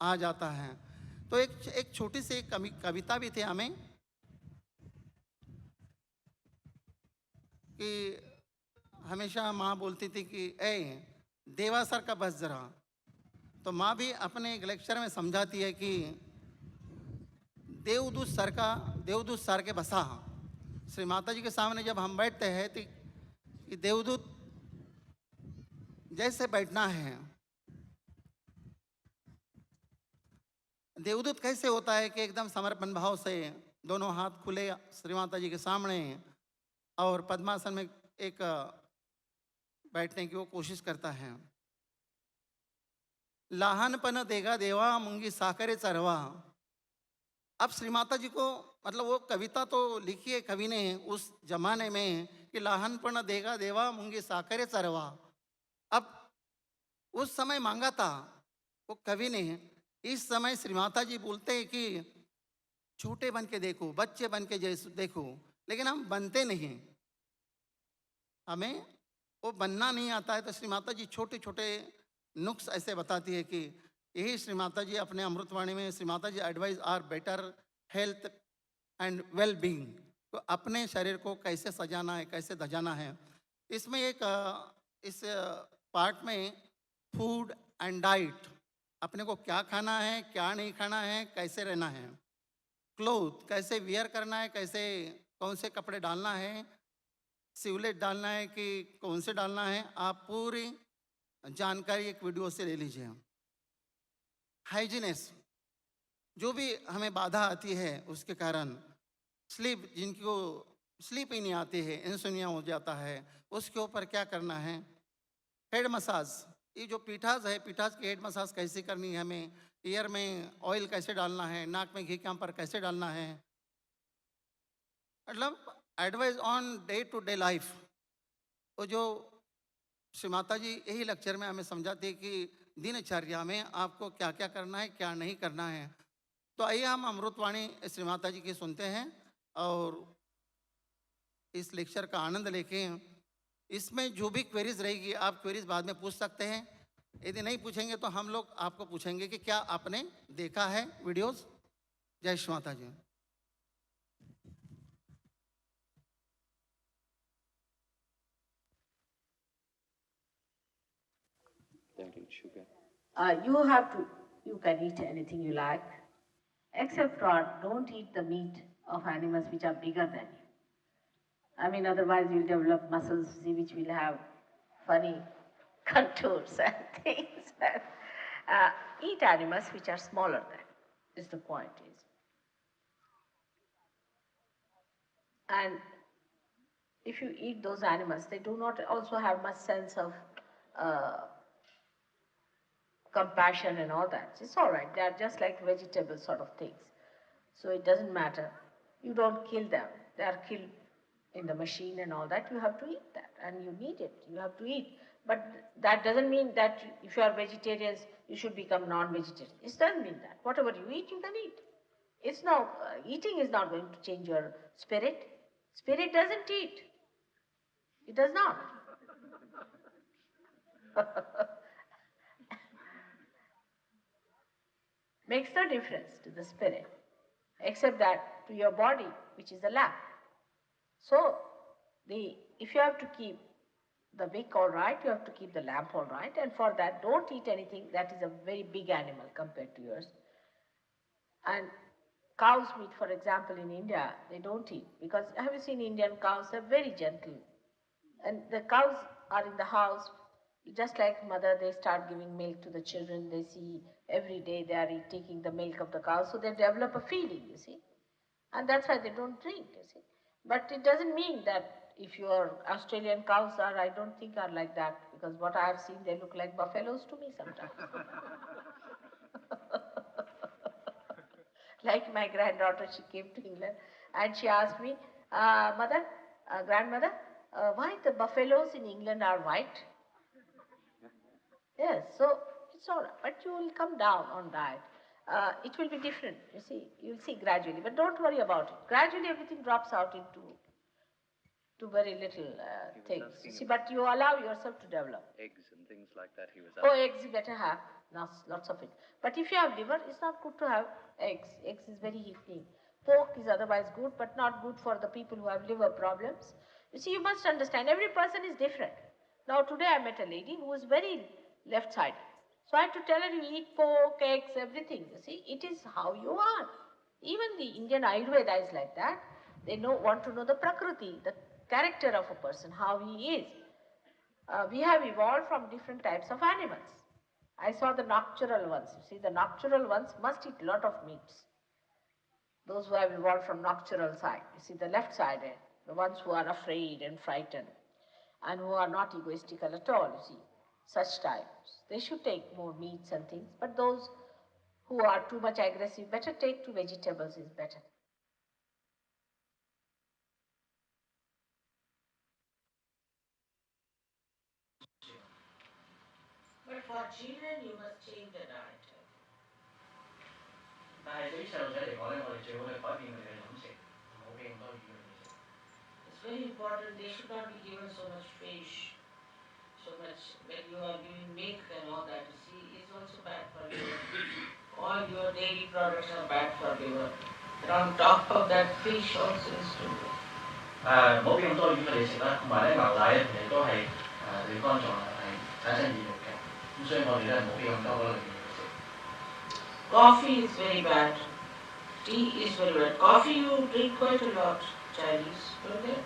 आ जाता है। तो एक छोटी सी कविता भी थी हमें कि हमेशा माँ बोलती थी कि ए देवा सर का बस जरा। तो माँ भी अपने एक लेक्चर में समझाती है कि देवदूत सर के बसा। श्री माता जी के सामने जब हम बैठते हैं तो कि देवदूत जैसे बैठना है। देवदूत कैसे होता है कि एकदम समर्पण भाव से दोनों हाथ खुले श्री माता जी के सामने और पद्मासन में एक बैठने की वो कोशिश करता है। लहानपन देगा देवा मुंगी साकरे चरवा। अब श्री माता जी को मतलब वो कविता तो लिखी है कवि ने उस जमाने में कि लहानपन देगा देवा मुंगी साकरे चरवा। अब उस समय मांगा था वो कवि ने, इस समय श्री माता जी बोलते हैं कि छोटे बन के देखो, बच्चे बन के जैसे देखो, लेकिन हम बनते नहीं, हमें वो बनना नहीं आता है। तो श्री माता जी छोटे छोटे नुक्स ऐसे बताती है कि यही श्री माता जी अपने अमृतवाणी में Shri Mata ji advise are better health and well being. तो अपने शरीर को कैसे सजाना है, कैसे धजाना है। इसमें एक इस पार्ट में फूड एंड डाइट, अपने को क्या खाना है क्या नहीं खाना है, कैसे रहना है। क्लोथ कैसे वियर करना है, कैसे कौन से कपड़े डालना है, सिवलेट डालना है कि कौन से डालना है, आप पूरी जानकारी एक वीडियो से ले लीजिए। हाइजीनेस, जो भी हमें बाधा आती है उसके कारण, स्लीप, जिनको स्लीप ही नहीं आती है, इंसोनिया हो जाता है, उसके ऊपर क्या करना है। हेड मसाज, ये जो पीठास है, पीठास की हेड मसाज कैसे करनी है, हमें ईयर में ऑयल कैसे डालना है, नाक में घी कैंपर कैसे डालना है, मतलब advice on day to day life. वो जो श्री माता जी यही लेक्चर में हमें समझाती है कि दिनचर्या में आपको क्या क्या करना है क्या नहीं करना है। तो आइए हम अमृतवाणी श्री माता जी की सुनते हैं और इस लेक्चर का आनंद लेके इसमें जो भी क्वेरीज रहेगी आप क्वेरीज बाद में पूछ सकते हैं। यदि नहीं पूछेंगे तो हम लोग आपको पूछेंगे कि क्या आपने देखा है वीडियोस। जय श्री माता जी। You can eat anything you like, except for don't eat the meat of animals which are bigger than you. I mean, otherwise you'll develop muscles which will have funny contours and things. Eat animals which are smaller than, is the point is. And if you eat those animals, they do not also have much sense of compassion and all that. It's all right. They are just like vegetable sort of things. So it doesn't matter. You don't kill them. They are killed in the machine and all that. You have to eat that, and you need it. You have to eat. But that doesn't mean that if you are vegetarians, you should become non-vegetarian. It doesn't mean that. Whatever you eat, you can eat. It's not, eating is not going to change your spirit. Spirit doesn't eat. It does not. Makes no difference to the spirit, except that to your body, which is a lamp. So, if you have to keep the wick all right, you have to keep the lamp all right, and for that, don't eat anything that is a very big animal compared to yours. And cow's meat, for example, in India, they don't eat, because have you seen Indian cows? They're very gentle. And the cows are in the house, just like mother, they start giving milk to the children. They see every day they are taking the milk of the cow, so they develop a feeling, you see. And that's why they don't drink, you see. But it doesn't mean that if your Australian cows are, I don't think are like that, because what I have seen, they look like buffaloes to me sometimes. Like my granddaughter, she came to England and she asked me, grandmother, why the buffaloes in England are white? Yes, so it's all right, but you will come down on that. It will be different, you see, you'll see gradually, but don't worry about it. Gradually everything drops out into to very little things. You see, but you allow yourself to develop. Eggs and things like that he was Oh, eggs you better have, lots of it. But if you have liver, it's not good to have eggs. Eggs is very heating. Pork is otherwise good, but not good for the people who have liver problems. You see, you must understand, every person is different. Now today I met a lady who is very left-sided. So I had to tell her, you eat pork, eggs, everything. You see, it is how you are. Even the Indian Ayurveda is like that. They want to know the prakriti, the character of a person, how he is. We have evolved from different types of animals. I saw the nocturnal ones. You see, the nocturnal ones must eat a lot of meats. Those who have evolved from nocturnal side. You see, the left-sided, the ones who are afraid and frightened, and who are not egoistical at all, you see, such types. They should take more meats and things, but those who are too much aggressive, better take to vegetables is better. But for children, you must change the diet. 但係對於細路仔嚟講咧，我哋最好係改變佢哋嘅飲食，唔好俾咁多魚佢哋食。It's very important. They should not be given so much fish, so much. When you are giving milk and all that, you see, it's also bad for liver. All your dairy products are bad for liver. And on top of that, fish also is too good. 唔好俾咁多魚佢哋食啦，同埋咧牛奶咧其實都係對肝臟係產生異肉嘅，咁所以我哋咧唔好俾咁多嗰類嘅嘢佢食。Coffee is very bad. Tea is very bad. Coffee you drink quite a lot, Chinese, don't they?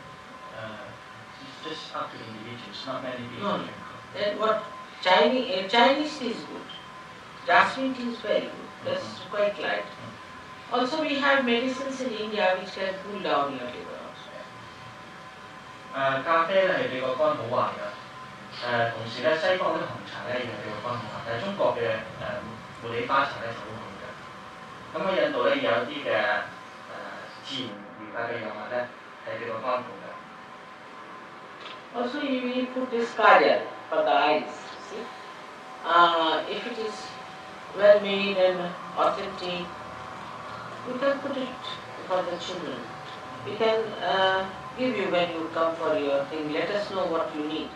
It's just up to individuals, not many people No. drink coffee. Then what? Chinese tea is good. Jasmine tea is very good. That's quite light. Also, we have medicines in India which can cool down your liver also. 咖啡咧係對個肝好壞㗎。同時咧，西方嗰啲紅茶咧亦係對個肝好壞，但係中國嘅茉莉花茶咧就好好嘅。咁喺印度咧有一啲嘅自然療法嘅藥物咧係對個肝好嘅。Also, we put this kajal for the eyes. See, if it is well made and authentic, we can put it for the children. We can give you when you come for your thing. Let us know what you need.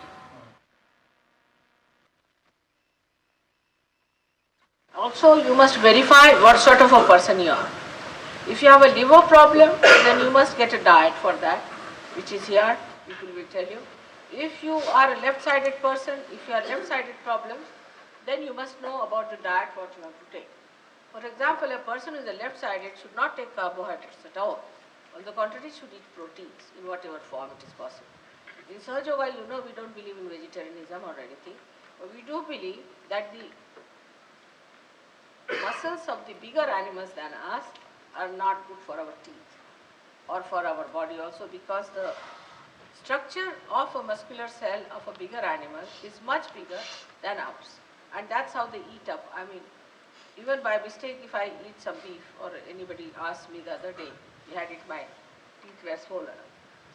Also, you must verify what sort of a person you are. If you have a liver problem, then you must get a diet for that, which is here. People will tell you. If you are a left-sided person, if you have left-sided problems, then you must know about the diet what you have to take. For example, a person who is a left-sided should not take carbohydrates at all. On the contrary, should eat proteins in whatever form it is possible. In Sahaja, you know, we don't believe in vegetarianism or anything, but we do believe that the muscles of the bigger animals than us are not good for our teeth or for our body also, because the structure of a muscular cell of a bigger animal is much bigger than ours, and that's how they eat up. I mean, even by mistake, if I eat some beef, or anybody asked me the other day, he had it, my teeth were swollen.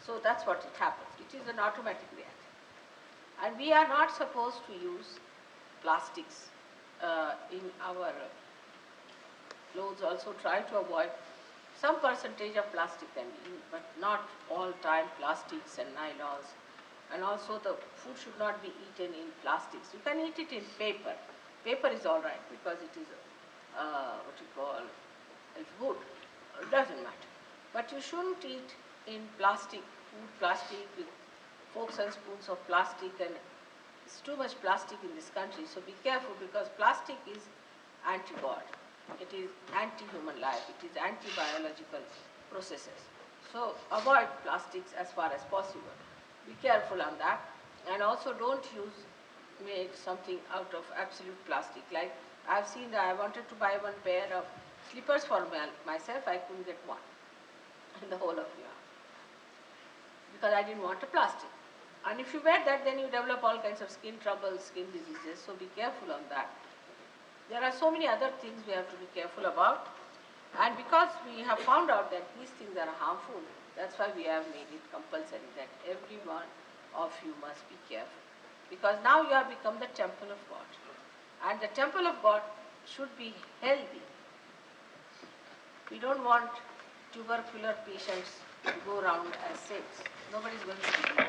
So that's what it happens. It is an automatic reaction. And we are not supposed to use plastics in our clothes. Also try to avoid some percentage of plastic can be used, but not all time plastics and nylons. And also the food should not be eaten in plastics. You can eat it in paper. Paper is all right because it is what you call wood. It doesn't matter. But you shouldn't eat in plastic, food plastic with forks and spoons of plastic, and it's too much plastic in this country. So be careful, because plastic is anti-God. It is anti-human life. It is anti-biological processes. So avoid plastics as far as possible. Be careful on that. And also don't make something out of absolute plastic. Like I've seen that I wanted to buy one pair of slippers for myself. I couldn't get one in the whole of Europe because I didn't want a plastic. And if you wear that, then you develop all kinds of skin troubles, skin diseases. So be careful on that. There are so many other things we have to be careful about. And because we have found out that these things are harmful, that's why we have made it compulsory that every one of you must be careful. Because now you have become the temple of God. And the temple of God should be healthy. We don't want tubercular patients to go around as saints. Nobody's going to see you.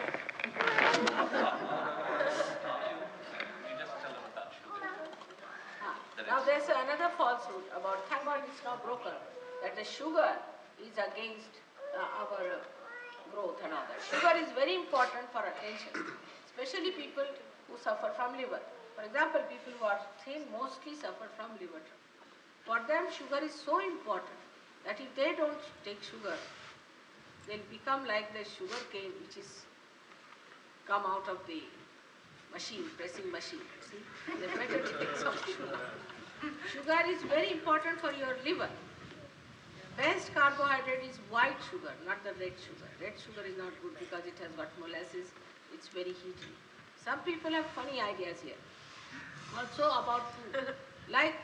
Now there's another falsehood about, thank God it's now broken, that the sugar is against our growth and all that. Sugar is very important for attention, especially people who suffer from liver. For example, people who are thin mostly suffer from liver trouble. For them, sugar is so important that if they don't take sugar, they'll become like the sugar cane which is come out of the machine, pressing machine. See, they better take some sugar. Sugar is very important for your liver. Best carbohydrate is white sugar, not the red sugar. Red sugar is not good because it has got molasses. It's very heaty. Some people have funny ideas here. Also about food. Like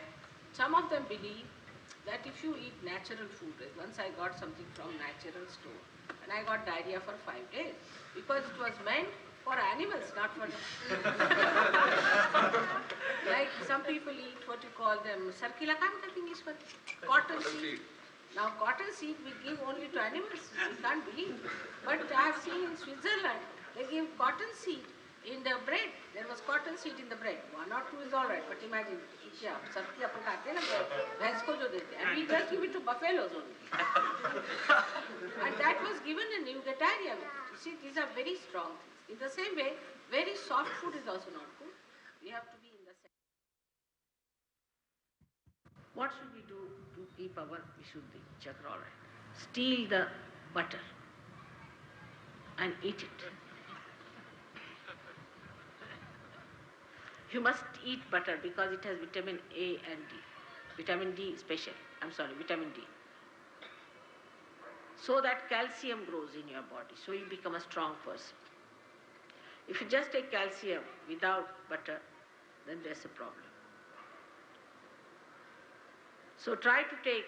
some of them believe that if you eat natural food, once I got something from natural store and I got diarrhea for 5 days because it was meant for animals, not for like some people eat what you call them sarkila English for cotton seed. Now cotton seed we give only to animals, you can't believe. But I have seen in Switzerland they give cotton seed in the bread. There was cotton seed in the bread. 1 or 2 is all right, but imagine, sarki अपन खाते हैं ना भैंस को जो देते हैं, and we just give it to buffaloes only. And that was given and you get diarrhea with it. You see, these are very strong things. In the same way, very soft food is also not good. We have to be in the same. What should we do to keep our Vishuddhi chakra all right? Steal the butter and eat it. You must eat butter because it has vitamin A and D. Vitamin D vitamin D. So that calcium grows in your body, so you become a strong person. If you just take calcium without butter, then there's a problem. So try to take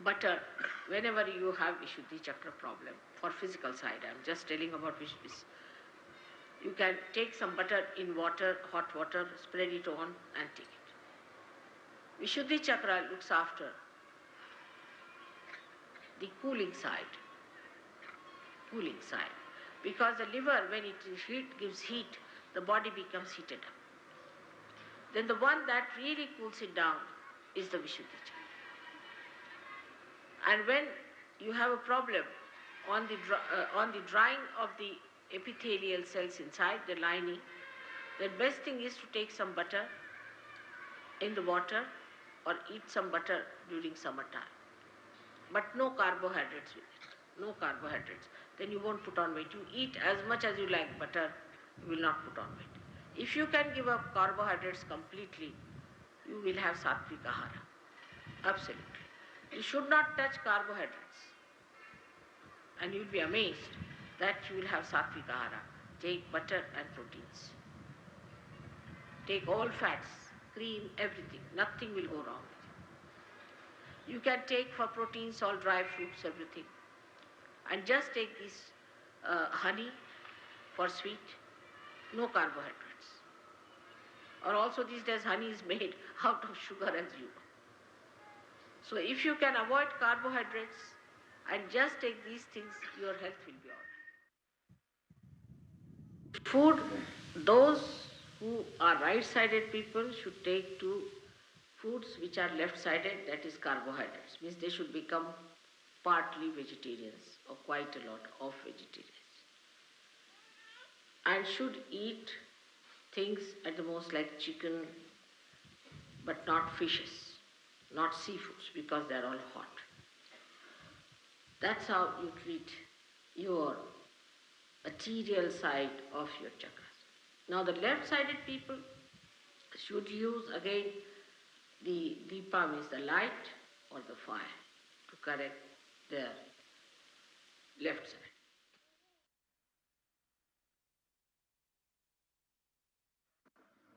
butter whenever you have Vishuddhi chakra problem. For physical side, I'm just telling about Vishuddhi. You can take some butter in water, hot water, spread it on and take it. Vishuddhi chakra looks after the cooling side. Because the liver, when it gives heat, the body becomes heated up. Then the one that really cools it down is the Vishuddhi chakra. And when you have a problem on the drying of the epithelial cells inside the lining, the best thing is to take some butter in the water or eat some butter during summertime. But no carbohydrates with it. No carbohydrates. Then you won't put on weight. You eat as much as you like butter, you will not put on weight. If you can give up carbohydrates completely, you will have sattvic ahara. Absolutely. You should not touch carbohydrates. And you will be amazed that you will have sattvic ahara. Take butter and proteins. Take all fats, cream, everything. Nothing will go wrong with you. You can take for proteins all dry fruits, everything. And just take this honey for sweet, no carbohydrates. Or also these days honey is made out of sugar as you know. So if you can avoid carbohydrates and just take these things, your health will be all right. Food, those who are right-sided people should take to foods which are left-sided, that is carbohydrates. Means they should become partly vegetarians or quite a lot of vegetarians. And should eat things at the most like chicken, but not fishes, not seafoods, because they are all hot. That's how you treat your arterial side of your chakras. Now the left-sided people should use again the deepa, means the light or the fire, to correct their left side.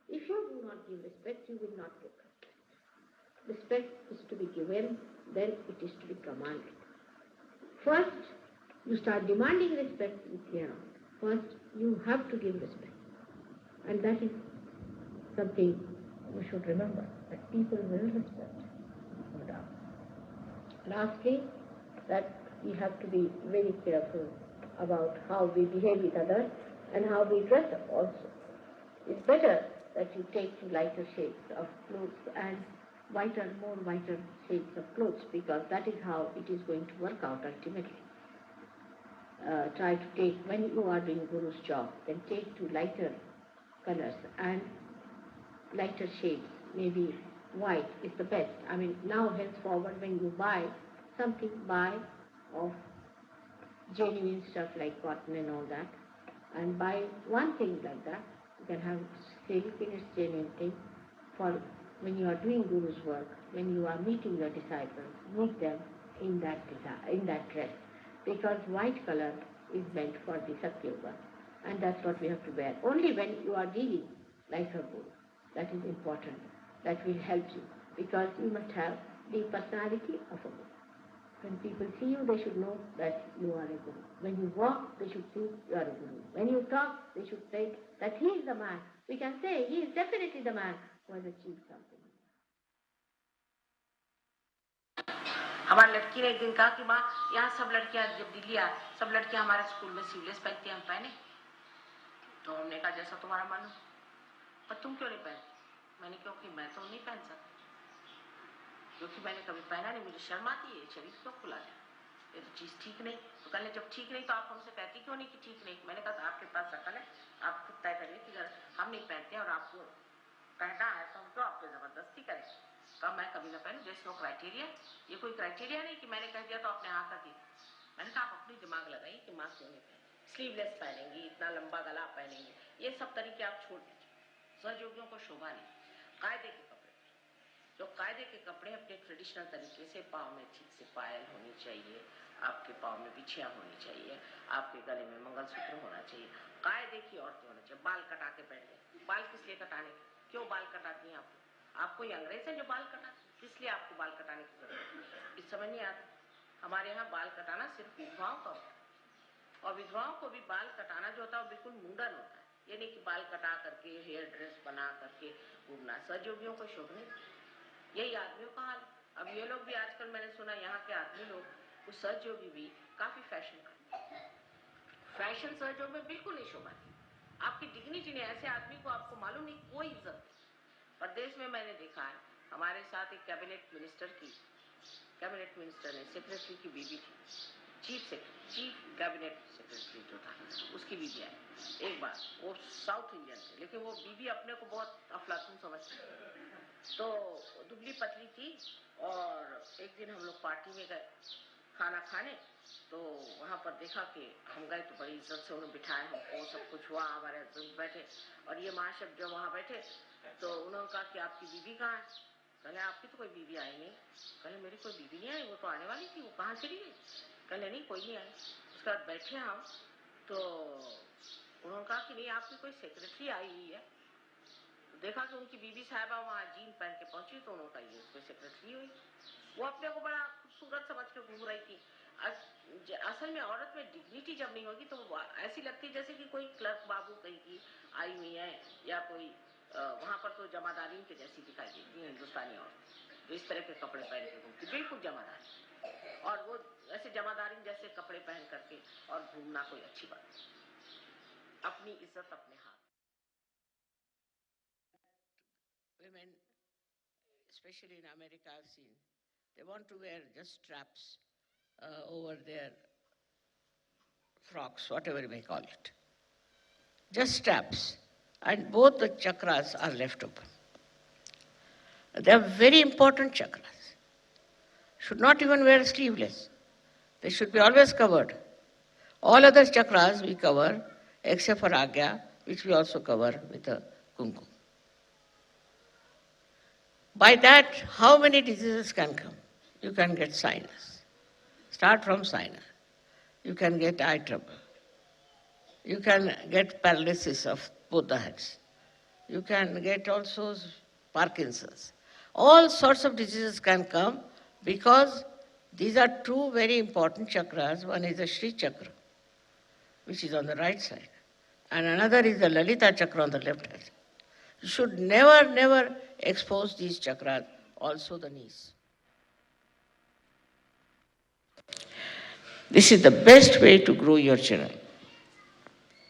If you do not give respect, you will not get respect. Respect is to be given, then it is to be commanded. First, you start demanding respect with here on. First, you have to give respect. And that is something we should remember, that people will respect, no doubt. Lastly, that we have to be very careful about how we behave with others and how we dress up also. It's better that you take lighter shades of clothes and more whiter shades of clothes, because that is how it is going to work out ultimately. Try to take, when you are doing Guru's job, then take to lighter colors and lighter shades. Maybe white is the best. I mean, now henceforward when you buy something, buy of genuine stuff like cotton and all that, and buy one thing like that. You can have silk in its genuine thing for when you are doing Guru's work, when you are meeting your disciples, meet them in that dress. Because white color is meant for the Satyuga, and that's what we have to wear. Only when you are dealing like a Guru, that is important, that will help you, because you must have the personality of a Guru. When people see you, they should know that you are a Guru. When you walk, they should see you are a Guru. When you talk, they should say that he is the man. We can say he is definitely the man who has achieved something. हमारी लड़की ने एक दिन कहा कि माँ, यहाँ सब लड़कियाँ जब दिल्ली आए, सब लड़कियाँ हमारे स्कूल में स्लीवलेस पहनती हैं, हम पहने? तो हमने कहा जैसा तुम्हारा मन हो। पर तुम क्यों नहीं पहनती? मैंने कहा कि मैं तो नहीं पहन सकती, क्योंकि मैंने कभी पहना नहीं, मुझे शर्म आती है, शरीर क्यों खुला जाए, ये तो चीज़ ठीक नहीं। तो कहने जब ठीक नहीं तो आप हमसे कहती क्यों नहीं कि ठीक नहीं? मैंने कहा आपके पास अकल है, आप खुद तय करिए कि हम नहीं पहनते और आपको पहनना है तो हम क्यों आप पे जबरदस्ती करें? कहा मैं कभी ना पहनूं, देयर इज नो क्राइटेरिया। ये कोई क्राइटेरिया नहीं कि मैंने कह दिया तो आपने हाँ कर दिया। मैंने कहा आप अपनी दिमाग लगाइए कि माँ क्यों नहीं पहने, स्लीवलेस पहनेंगी, इतना लंबा गला पहनेंगी, ये सब तरीके आप छोड़ दीजिए। सहयोगियों को शोभा नहीं, कायदे के कपड़े, जो कायदे के कपड़े अपने ट्रेडिशनल तरीके से, पाँव में ठीक से पायल होनी चाहिए, आपके पाँव में बिछिया होनी चाहिए, आपके गले में मंगलसूत्र होना चाहिए, कायदे की औरतें होना चाहिए। बाल कटा के बैठ गए, बाल किस लिए कटाने के? क्यों बाल कटाती हैं आप कोई अंग्रेज है जो बाल कटाते? किस लिए आपको बाल कटाने की जरूरत है? इस समझ नहीं आता। हमारे यहाँ बाल कटाना सिर्फ विधवाओं का होता है, और विधवाओं को भी बाल कटाना जो होता है वो बिल्कुल मुंडन होता है, ये नहीं कि बाल कटा करके हेयर ड्रेस बना करके घूमना। सहयोगियों को शोभ नहीं, यही आदमियों का हाल। अब ये लोग भी आजकल मैंने सुना यहाँ के आदमी लोग, कुछ सहयोगी भी काफी फैशन करते हैं। फैशन सहयोग में बिल्कुल नहीं शोभा नहीं, आपकी डिग्निटी नहीं। ऐसे आदमी को आपको मालूम नहीं, कोई इज्जत नहीं। प्रदेश में मैंने देखा है, हमारे साथ एक कैबिनेट मिनिस्टर ने सेक्रेटरी की बीवी थी, चीफ कैबिनेट सेक्रेटरी जो था उसकी बीवी आई एक बार। वो साउथ इंडियन थे, लेकिन वो बीवी अपने को बहुत अफलातून समझती, तो दुबली पतली थी। और एक दिन हम लोग पार्टी में गए खाना खाने, तो वहाँ पर देखा कि हम गए तो बड़ी इज्जत से उन्होंने बिठाया हमको, सब कुछ हुआ, हमारे हस्बैंड बैठे और ये महाशय जो वहाँ बैठे, तो उन्होंने कहा कि आपकी बीवी कहाँ है? कहले आपकी तो कोई बीवी आई नहीं। कहले मेरी कोई बीवी नहीं आई, वो तो आने वाली थी, वो कहाँ चली गई? कहले नहीं कोई नहीं आई। उसके बाद बैठे हम, तो उन्होंने कहा कि नहीं आपकी कोई सेक्रेटरी आई हुई है। देखा कि उनकी बीबी साहिबा वहाँ जीन पहन के पहुंची, तो उन्होंने कहा ये कोई सेक्रेटरी हुई। वो अपने को बड़ा खूबसूरत समझ के घूम रही थी। असल में औरत में डिग्निटी जब नहीं होगी तो वो ऐसी लगती है जैसे कि कोई क्लर्क बाबू कहीं की आई हुई है, या कोई वहाँ पर तो जमादारी के जैसी दिखाई देती है हिंदुस्तानी औरत, जो इस तरह के कपड़े पहन के घूमती, बिल्कुल जमादारी। और वो ऐसे जमादारी जैसे कपड़े पहन करके और घूमना कोई अच्छी बात नहीं। अपनी इज्जत अपने हाथ। Women, especially in America, I've seen, they want to wear just straps over their frocks, whatever you may call it. Just straps. And both the chakras are left open. They are very important chakras. Should not even wear sleeveless. They should be always covered. All other chakras we cover, except for Agya, which we also cover with a kumkum. By that, how many diseases can come? You can get sinus. Start from sinus. You can get eye trouble. You can get paralysis of both the heads. You can get also Parkinson's. All sorts of diseases can come because these are two very important chakras. One is the Shri chakra, which is on the right side, and another is the Lalita chakra on the left hand. You should never expose these chakras, also the knees. This is the best way to grow your children.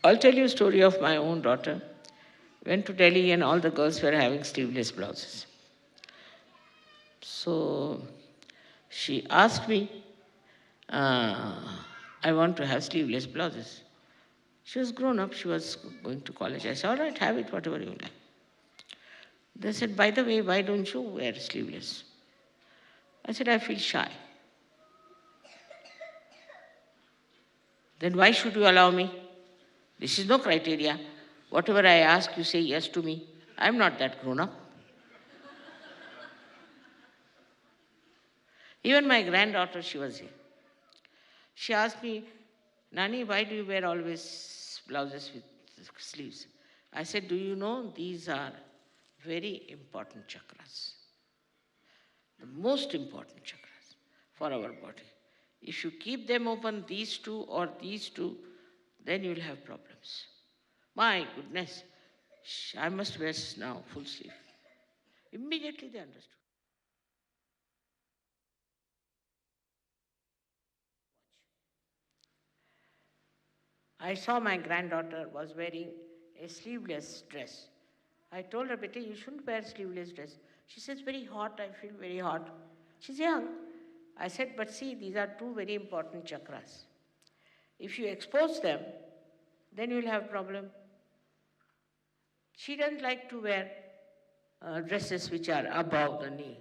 I'll tell you a story of my own daughter. Went to Delhi and all the girls were having sleeveless blouses. So she asked me, I want to have sleeveless blouses. She was grown up, she was going to college. I said, all right, have it, whatever you like. They said, by the way, why don't you wear sleeveless? I said, I feel shy. Then why should you allow me? This is no criteria. Whatever I ask, you say yes to me. I'm not that grown up. Even my granddaughter, she was here. She asked me, Nani, why do you wear always blouses with sleeves? I said, do you know these are very important chakras? The most important chakras for our body. If you keep them open, these two or these two, then you'll have problems. My goodness, I must wear now full sleeve. Immediately they understood. I saw my granddaughter was wearing a sleeveless dress. I told her, Betty, you shouldn't wear sleeveless dress. She says, very hot, I feel very hot. She's young. I said, but see, these are two very important chakras. If you expose them, then you'll have problem. She doesn't like to wear dresses which are above the knee.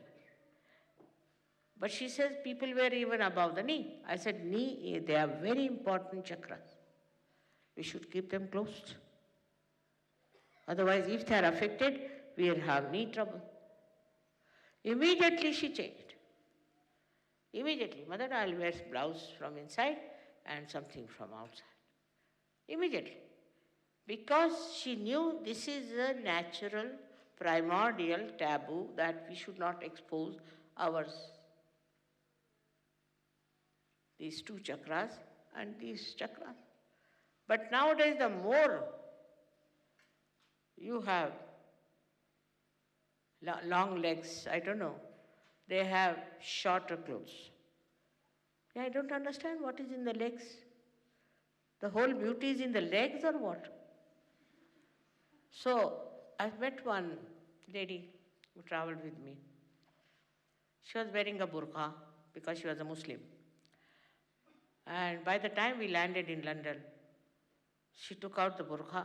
But she says people wear even above the knee. I said, knee, they are very important chakras. We should keep them closed. Otherwise, if they are affected, we will have knee trouble. Immediately she changed. Immediately, mother, I'll wear blouse from inside and something from outside. Immediately. Because she knew this is a natural, primordial taboo that we should not expose these two chakras and these chakras. But nowadays, the more you have long legs, I don't know, they have shorter clothes. I don't understand what is in the legs. The whole beauty is in the legs or what? So, I met one lady who traveled with me. She was wearing a burqa because she was a Muslim. And by the time we landed in London, she took out the burqa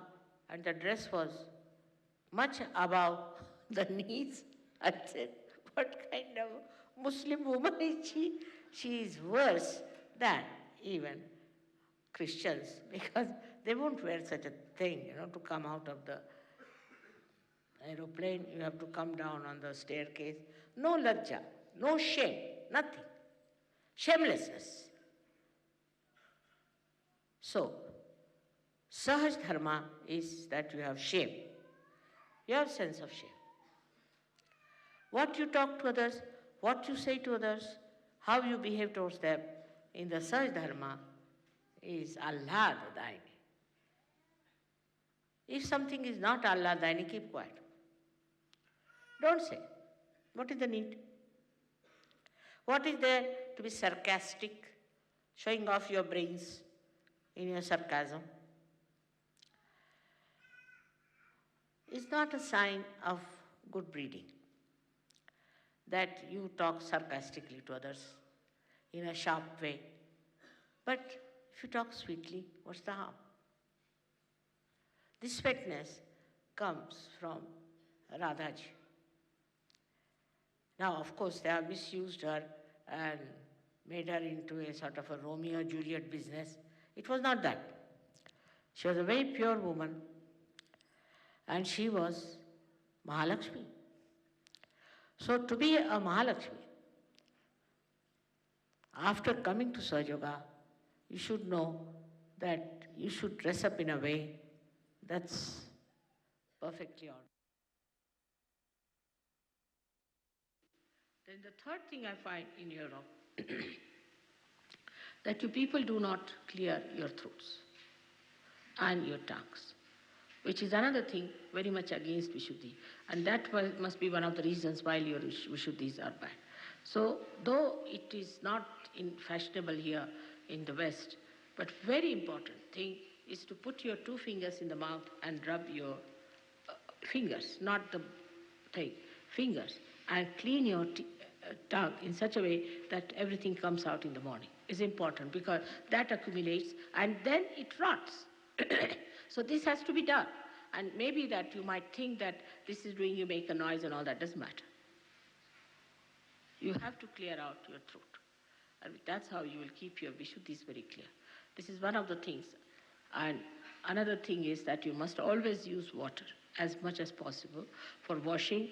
and the dress was much above the knees. I said, what kind of Muslim woman is she? She is worse than even Christians because they won't wear such a thing, to come out of the aeroplane. You have to come down on the staircase. No lajja, no shame, nothing. Shamelessness. So, Sahaj Dharma is that you have shame. You have sense of shame. What you talk to others, what you say to others, how you behave towards them in the Sahaj Dharma is Allah Daini. If something is not Allah Daini, keep quiet. Don't say. What is the need? What is there to be sarcastic, showing off your brains in your sarcasm? It's not a sign of good breeding that you talk sarcastically to others in a sharp way. But if you talk sweetly, what's the harm? This sweetness comes from Radhaji. Now, of course, they have misused her and made her into a sort of a Romeo-Juliet business. It was not that. She was a very pure woman, and she was Mahalakshmi. So to be a Mahalakshmi, after coming to Sahaja Yoga, you should know that you should dress up in a way that's perfectly ordered. Then the third thing I find in Europe, that you people do not clear your throats and your tongues, which is another thing very much against Vishuddhi. And that must be one of the reasons why your Vishuddhis are bad. So, though it is not fashionable here in the West. But very important thing is to put your 2 fingers in the mouth and rub your fingers, not the thing, fingers, and clean your tongue in such a way that everything comes out in the morning. Is important because that accumulates and then it rots. So this has to be done. And maybe that you might think that this is doing you make a noise and all that, doesn't matter. You have to clear out your throat. And that's how you will keep your Vishuddhis very clear. This is one of the things. And another thing is that you must always use water as much as possible for washing.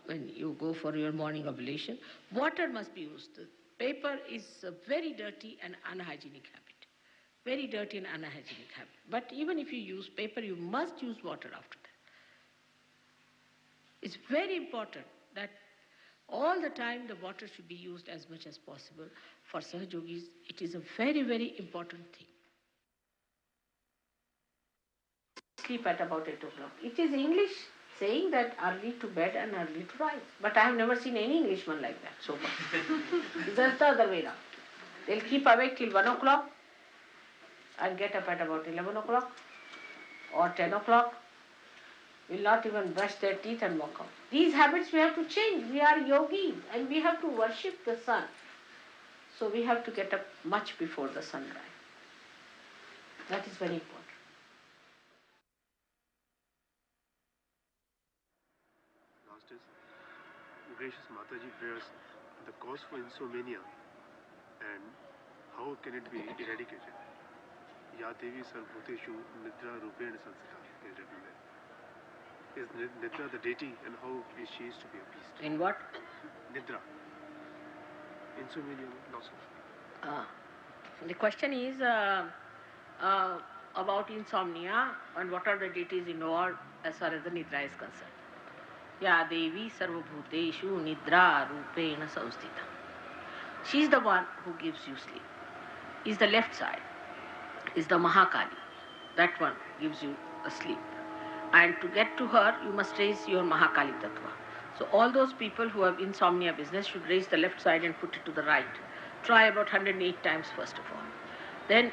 When you go for your morning oblation, water must be used. Paper is a very dirty and unhygienic habit. Very dirty and unhygienic habit. But even if you use paper, you must use water after that. It's very important that all the time the water should be used as much as possible. For Sahajogis, it is a very, very important thing. Sleep at about 8 o'clock. It is English saying that early to bed and early to rise. But I have never seen any Englishman like that so far. It's just the other way around. They'll keep awake till 1 o'clock and get up at about 11 o'clock or 10 o'clock. Will not even brush their teeth and walk out. These habits we have to change. We are yogis and we have to worship the sun. So we have to get up much before the sunrise. That is very important. Last is gracious Mataji prayers, the cause for insomnia and how can it be eradicated? Ya Devi Sarvbhuteshu Nidra Rupena Sansita is written there. Is Nidra the deity and how is she to be appeased? In what? Nidra. Insomnia, loss of. The question is about insomnia and what are the deities involved as far as the Nidra is concerned. Ya Devi Sarvabhuteshu Nidra Rupena Samstita. She is the one who gives you sleep. Is the left side. Is the Mahakali. That one gives you a sleep. And to get to her, you must raise your Mahakali Tattva. So all those people who have insomnia business should raise the left side and put it to the right. Try about 108 times first of all. Then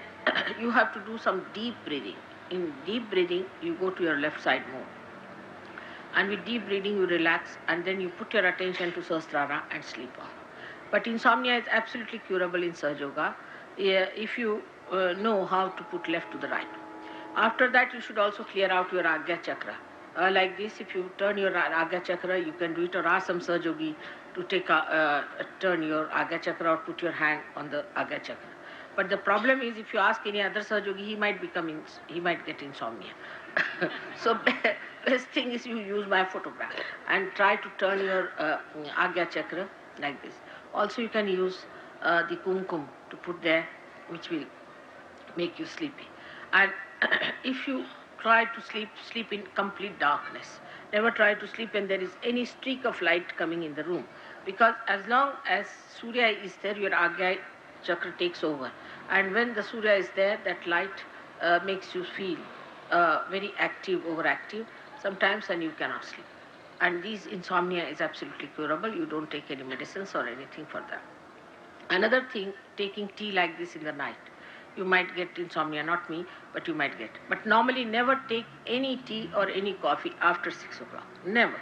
you have to do some deep breathing. In deep breathing, you go to your left side more. And with deep breathing, you relax and then you put your attention to Sahasrara and sleep off. But insomnia is absolutely curable in Sahaja Yoga if you know how to put left to the right. After that, you should also clear out your Agya Chakra. Like this, if you turn your Agya Chakra, you can do it or ask some Sahajogi to take turn your Agya Chakra or put your hand on the Agya Chakra. But the problem is, if you ask any other Sahajogi, he might get insomnia. So best thing is you use my photograph and try to turn your Agya Chakra like this. Also, you can use the kumkum to put there, which will make you sleepy. And if you try to sleep in complete darkness. Never try to sleep when there is any streak of light coming in the room. Because as long as Surya is there, your Agya Chakra takes over. And when the Surya is there, that light makes you feel very active, overactive, sometimes, and you cannot sleep. And this insomnia is absolutely curable. You don't take any medicines or anything for that. Another thing, taking tea like this in the night. You might get insomnia, not me, but you might get. But normally never take any tea or any coffee after 6 o'clock. Never.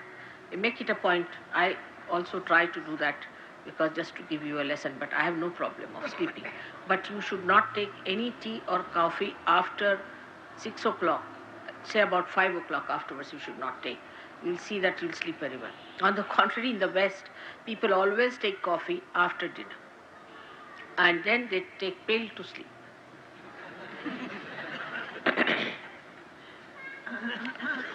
You make it a point. I also try to do that because just to give you a lesson, but I have no problem of sleeping. But you should not take any tea or coffee after 6 o'clock. Say about 5 o'clock afterwards you should not take. You'll see that you'll sleep very well. On the contrary, in the West, people always take coffee after dinner. And then they take pill to sleep.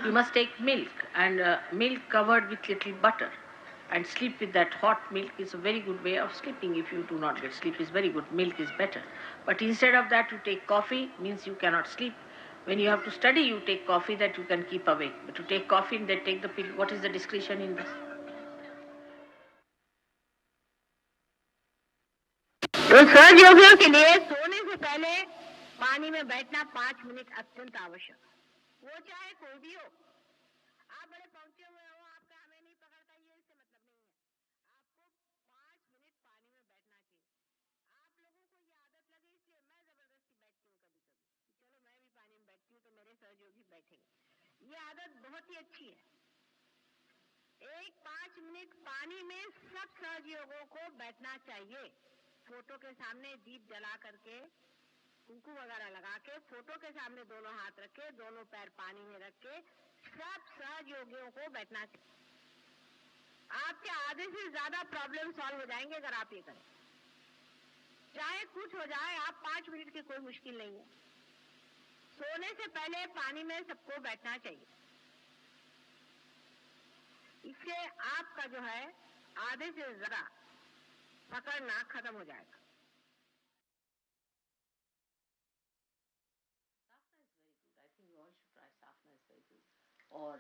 You must take milk, and milk covered with little butter, and sleep with that hot milk is a very good way of sleeping. If you do not get sleep, is very good. Milk is better. But instead of that, you take coffee, means you cannot sleep. When you have to study, you take coffee that you can keep awake. But to take coffee and then take the pill, what is the discretion in this? तो सहज योगियों के लिए सोने से पहले पानी में बैठना 5 मिनट अत्यंत आवश्यक। वो चाहे कोई भी हो, आप बड़े पहुंचे हुए हो, आपका हमें नहीं पकड़ता, ये इससे मतलब नहीं है। आपको 5 मिनट पानी में बैठना चाहिए। आप लोगों को सहयोगी बैठेंगे। ये आदत बहुत ही अच्छी है। 5 मिनट पानी में सब सहयोगियों को बैठना चाहिए। फोटो के सामने दीप जला करके, कुंकू वगैरह लगा के, फोटो के सामने दोनों हाथ रखे, दोनों पैर पानी में रख के सब सहयोगियों को बैठना चाहिए। आपके आधे से ज्यादा प्रॉब्लम सॉल्व हो जाएंगे अगर आप ये करें। चाहे कुछ हो जाए, आप 5 मिनट की कोई मुश्किल नहीं है। सोने से पहले पानी में सबको बैठना चाहिए। इससे आपका जो है आधे से ज्यादा पकड़ना खत्म हो जाएगा। Or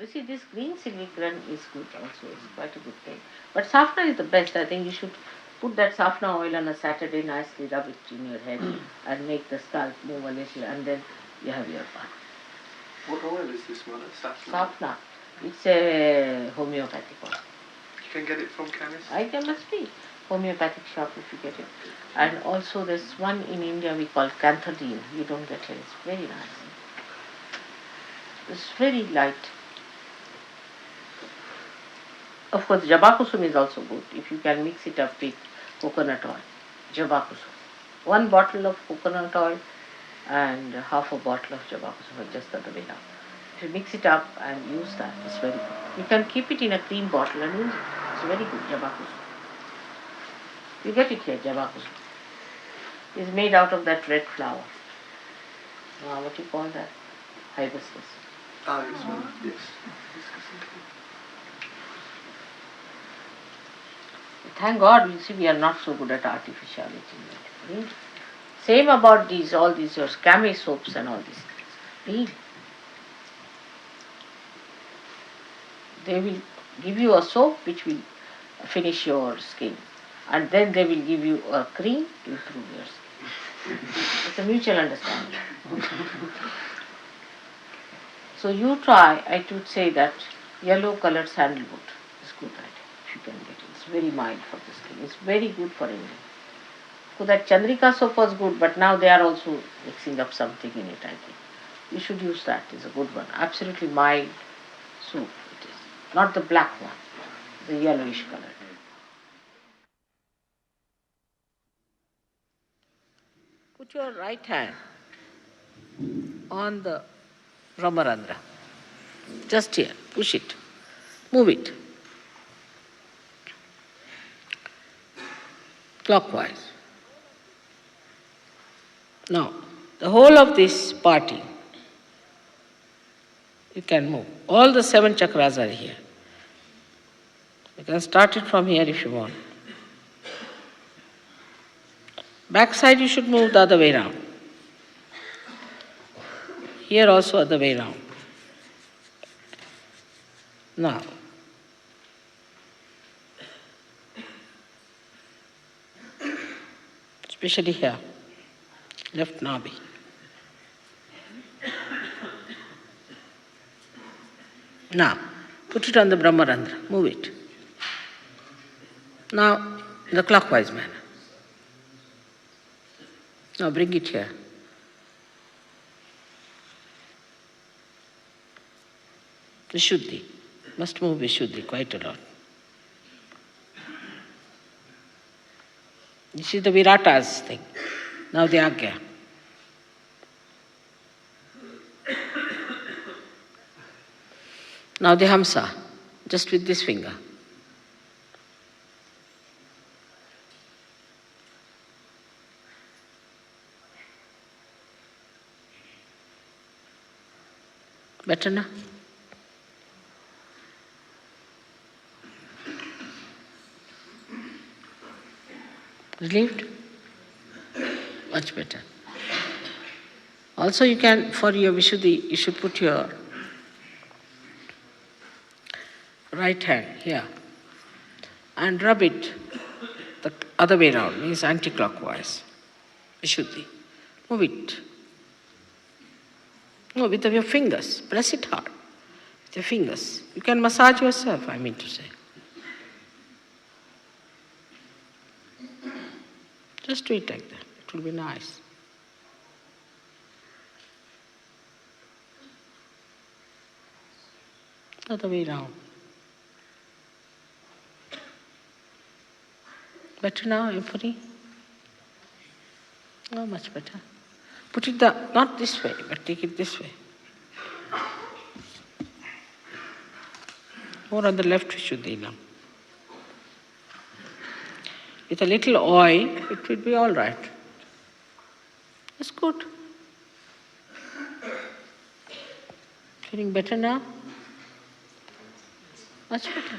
you see, this green silicon is good also. It's quite a good thing. But safna is the best. I think you should put that safna oil on a Saturday, nicely rub it in your head and make the scalp move a little, and then you have your bath. What oil is this, Mother? Safna? Safna. It's a homeopathic oil. You can get it from chemists? There must be homeopathic shop if you get it. And also there's one in India we call canthadine. You don't get it. It's very nice. It's very light. Of course, jabakusum is also good if you can mix it up with coconut oil. Jabakusum. 1 bottle of coconut oil and half a bottle of jabakusum, just the other way around. If you mix it up and use that, it's very good. You can keep it in a clean bottle and use it. It's very good, jabakusum. You get it here, jabakusum. It's made out of that red flower. What do you call that? Hibiscus. Ah, yes, Mother. Yes. Thank God, you see, we are not so good at artificiality. Same about these, all these, your scammy soaps and all these things. They will give you a soap which will finish your skin, and then they will give you a cream to improve your skin. It's a mutual understanding. So you try, I would say that yellow colored sandalwood is good idea, if you can get it. It's very mild for the skin. It's very good for India. So that Chandrika soap was good, but now they are also mixing up something in it, I think. You should use that. It's a good one. Absolutely mild soap it is. Not the black one, the yellowish color. Put your right hand on the Brahmarandra. Just here. Push it. Move it. Clockwise. Now, the whole of this party, you can move. All the 7 chakras are here. You can start it from here if you want. Back side you should move the other way round. Here also other way round. Now, especially here, left nabi. Now, put it on the Brahmarandra, move it. Now, in the clockwise manner. Now, bring it here. Vishuddhi. Must move Vishuddhi quite a lot. This is the Viratas thing. Now the Agya. Now the Hamsa, just with this finger. Better now? Relieved? Much better. Also you can, for your Vishuddhi, you should put your right hand here and rub it the other way around, means anti-clockwise. Vishuddhi. Move it. No, with your fingers. Press it hard. With your fingers. You can massage yourself, I mean to say. Just do it like that. It will be nice. Other way round. Better now, everybody? Oh, much better. Put it not this way, but take it this way. More on the left, Vishuddhina. With a little oil, it will be all right. That's good. Feeling better now? Much better.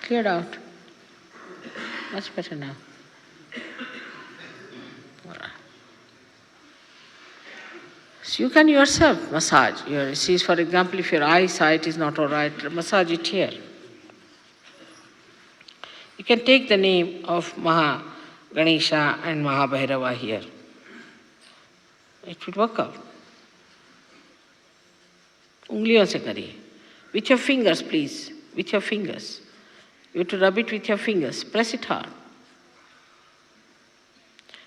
Cleared out. Much better now. So you can yourself massage. See, for example, if your eyesight is not all right, massage it here. You can take the name of Maha Ganesha and Maha Bhairava here. It will work out. Ungliyon se kariye. With your fingers, please. With your fingers. You have to rub it with your fingers. Press it hard.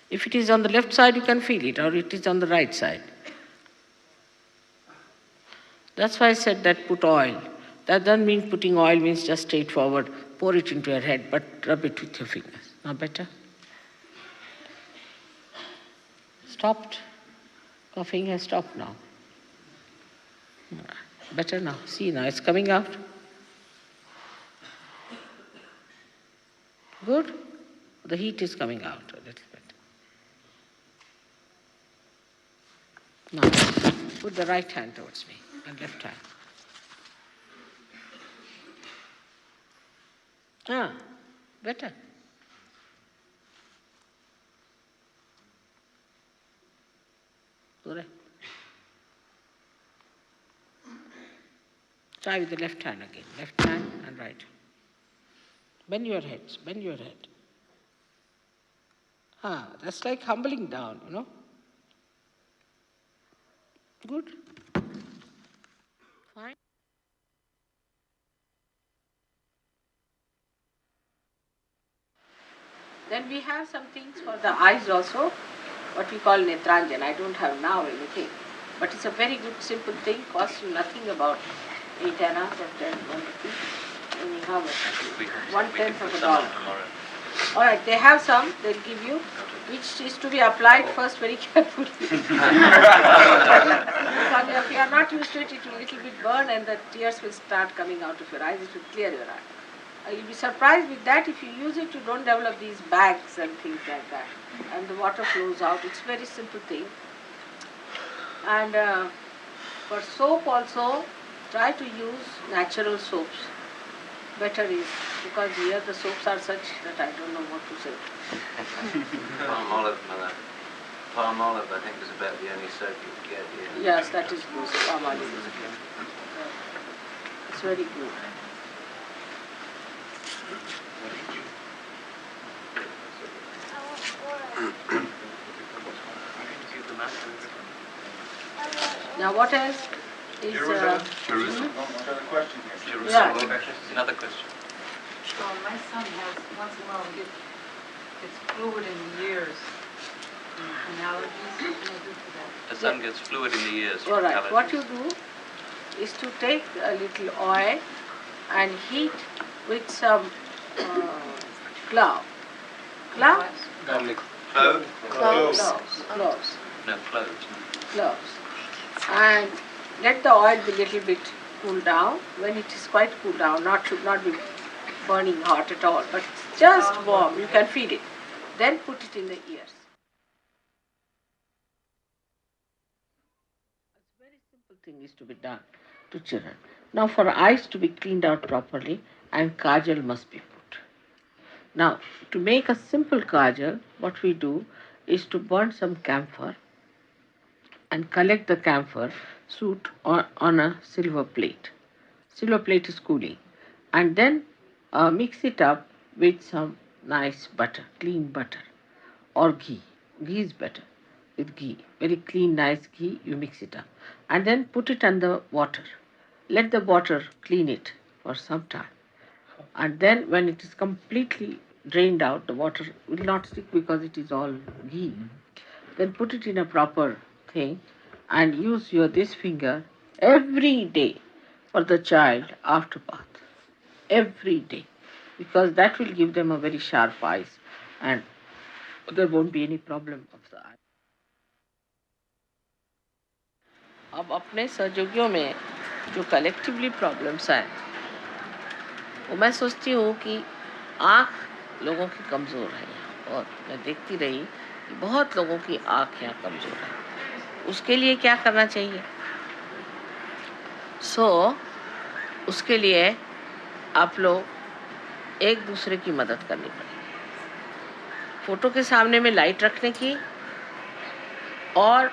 If it is on the left side, you can feel it, or it is on the right side. That's why I said that put oil. That doesn't mean putting oil means just straightforward, pour it into your head, but rub it with your fingers. Now better? Stopped. Coughing has stopped now. Better now. See, now it's coming out. Good? The heat is coming out a little bit. Now, put the right hand towards me and left hand. Better. Correct. Try with the left hand again. Left hand and right. Bend your heads. Bend your head. That's like humbling down, you know. Good. Fine. Then we have some things for the eyes also, what we call netranjan. I don't have now anything, but it's a very good simple thing, costs you nothing, about 8 annas or 10, 1 rupee. And you have 1/10 of a dollar. All right, they have some, they'll give you, which is to be applied first very carefully. Because if you are not used to it, it will a little bit burn and the tears will start coming out of your eyes. It will clear your eye. You'll be surprised with that. If you use it, you don't develop these bags and things like that. And the water flows out. It's a very simple thing. And for soap also, try to use natural soaps. Better is, because here the soaps are such that I don't know what to say. Palm olive, Mother. Palm olive, I think, is about the only soap you can get here. Yes, that is good. Palm olive is good. It's very good. Now what else is... Jerusalem. Yeah. Another question. My son has, once in a while, gets fluid in the ears. And allergies, what can I do for that? The son gets fluid in the ears. All right. What you do is to take a little oil and heat with some clove. Clove? Garlic. Clove? Cloves. No, cloves. Cloves. And let the oil be little bit cool down. When it is quite cool down, should not be burning hot at all, but just warm, you can feel it. Then put it in the ears. A very simple thing is to be done to children. Now for eyes to be cleaned out properly, and kajal must be put. Now to make a simple kajal, what we do is to burn some camphor and collect the camphor soot on a silver plate. Silver plate is cooling. And then mix it up with some nice butter, clean butter, or ghee. Ghee is better. With ghee, very clean, nice ghee, you mix it up. And then put it under water. Let the water clean it for some time. And then when it is completely drained out, the water will not stick because it is all ghee. Then put it in a proper thing and use your this finger every day for the child after bath. Every day. Because that will give them a very sharp eyes and there won't be any problem of the eye. अब अपने सहयोगियों में जो collectively problems हैं वो मैं सोचती हूँ कि आँख लोगों की कमज़ोर है और मैं देखती रही कि बहुत लोगों की आँख यहाँ कमज़ोर है। उसके लिए क्या करना चाहिए? उसके लिए आप लोग एक दूसरे की मदद करनी पड़ेगी। फोटो के सामने में लाइट रखने की और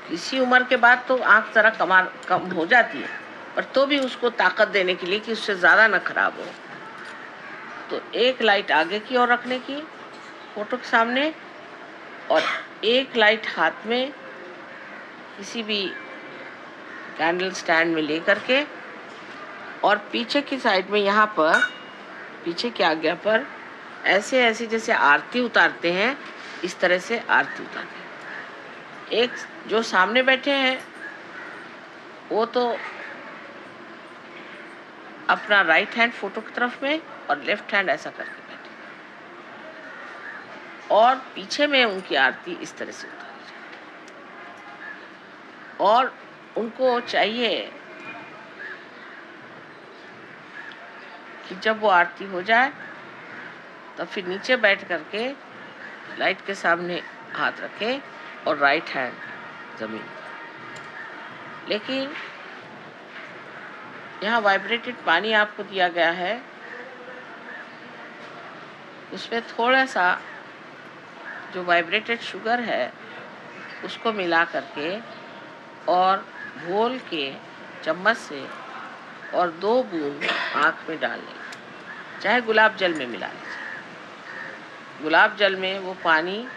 किसी उम्र के बाद तो आँख ज़रा कम हो जाती है पर तो भी उसको ताकत देने के लिए कि उससे ज़्यादा न खराब हो तो एक लाइट आगे की ओर रखने की फोटो के सामने और एक लाइट हाथ में किसी भी कैंडल स्टैंड में ले करके और पीछे की साइड में यहाँ पर पीछे की आज्ञा पर ऐसे ऐसे जैसे आरती उतारते हैं इस तरह से आरती उतारते हैं। एक जो सामने बैठे हैं वो तो अपना राइट हैंड फोटो की तरफ में और लेफ्ट हैंड ऐसा करके बैठे और पीछे में उनकी आरती इस तरह से उतारी जाए और उनको चाहिए कि जब वो आरती हो जाए तो फिर नीचे बैठ करके लाइट के सामने हाथ रखें और राइट हैंड जमीन पर। लेकिन यहाँ वाइब्रेटेड पानी आपको दिया गया है उसमें थोड़ा सा जो वाइब्रेटेड शुगर है उसको मिला करके और घोल के चम्मच से और 2 बूंद आँख में डाल लें चाहे गुलाब जल में मिला लीजिए। गुलाब जल में वो पानी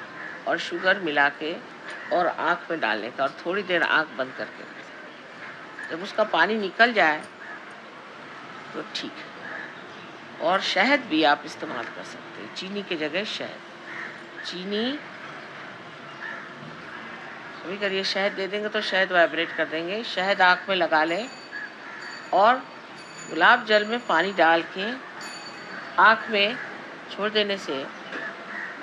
और शुगर मिला के और आँख में डालने का और थोड़ी देर आँख बंद करके जब उसका पानी निकल जाए तो ठीक है। और शहद भी आप इस्तेमाल कर सकते हैं चीनी की जगह शहद। चीनी कभी करिए शहद दे देंगे तो शहद वाइब्रेट कर देंगे। शहद आँख में लगा लें और गुलाब जल में पानी डाल के आँख में छोड़ देने से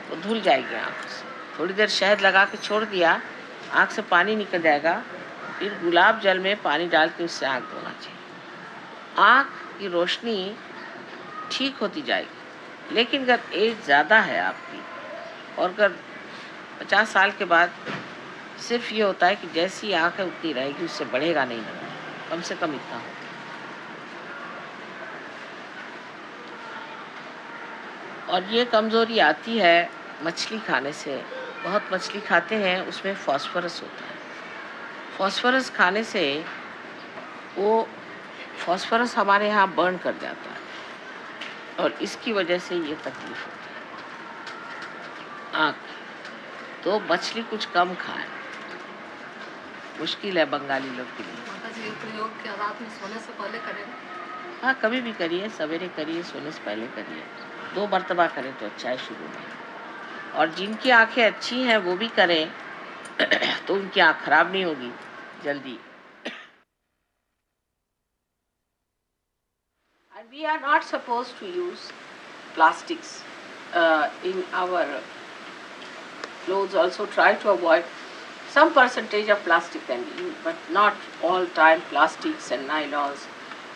वो धुल जाएगी आँख से। थोड़ी देर शहद लगा के छोड़ दिया आँख से पानी निकल जाएगा फिर गुलाब जल में पानी डाल के उससे आँख धोना चाहिए। आँख की रोशनी ठीक होती जाएगी। लेकिन अगर एज ज़्यादा है आपकी और अगर 50 साल के बाद सिर्फ ये होता है कि जैसी आँख है उतनी रहेगी उससे बढ़ेगा नहीं नंबर कम से कम इतना हो। और ये कमज़ोरी आती है मछली खाने से। बहुत मछली खाते हैं उसमें फास्फोरस होता है। फास्फोरस खाने से वो फास्फोरस हमारे यहाँ बर्न कर जाता है और इसकी वजह से ये तकलीफ होती है आँख। तो मछली कुछ कम खाएं। मुश्किल है बंगाली लोग के लिए। माताजी प्रयोग क्या रात में सोने से पहले करें? हाँ कभी भी करिए सवेरे करिए सोने से पहले करिए 2 मरतबा करें तो अच्छा है शुरू में। और जिनकी आंखें अच्छी हैं वो भी करें तो उनकी आँख खराब नहीं होगी जल्दी। And we are not supposed to use plastics in our clothes. Also try to avoid some percentage of plastic can be used, but not all time plastics and nylons.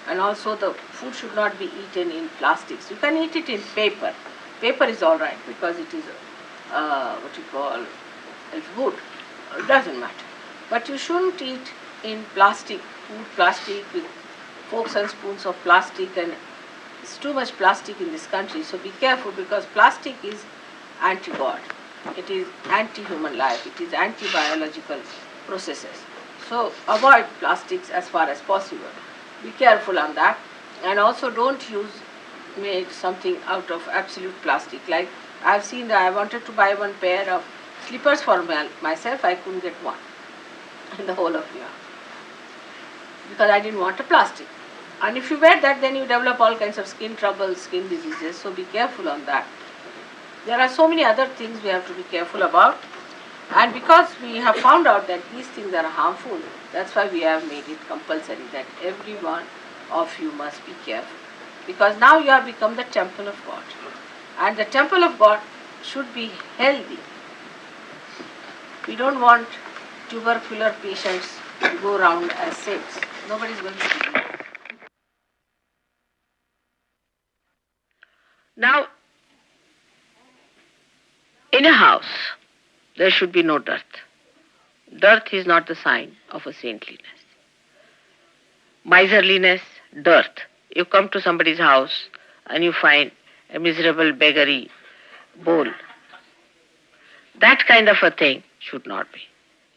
And also the food should not be eaten in plastics. You can eat it in paper. Paper is all right because it is what you call it's wood. It doesn't matter. But you shouldn't eat in plastic, food plastic with forks and spoons of plastic, and it's too much plastic in this country. So be careful because plastic is anti-God. It is anti-human life. It is anti-biological processes. So avoid plastics as far as possible. Be careful on that. And also don't make something out of absolute plastic. Like I've seen that I wanted to buy 1 pair of slippers for myself. I couldn't get one in the whole of New York because I didn't want a plastic. And if you wear that, then you develop all kinds of skin troubles, skin diseases. So be careful on that. There are so many other things we have to be careful about. And because we have found out that these things are harmful, that's why we have made it compulsory that every one of you must be careful. Because now you have become the temple of God. And the temple of God should be healthy. We don't want tubercular patients to go around as saints. Nobody is going to do that. Now, in a house, there should be no dearth. Dearth is not the sign of a saintliness. Miserliness, dearth. You come to somebody's house and you find a miserable beggary bowl. That kind of a thing should not be.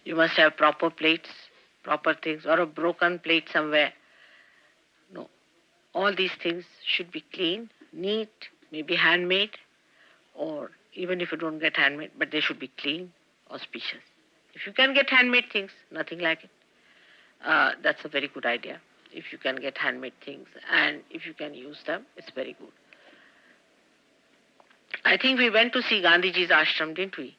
You must have proper plates, proper things, or a broken plate somewhere. No. All these things should be clean, neat, maybe handmade, or even if you don't get handmade, but they should be clean, auspicious. If you can get handmade things, nothing like it. That's a very good idea. If you can get handmade things and if you can use them, it's very good. I think we went to see Gandhiji's ashram, didn't we?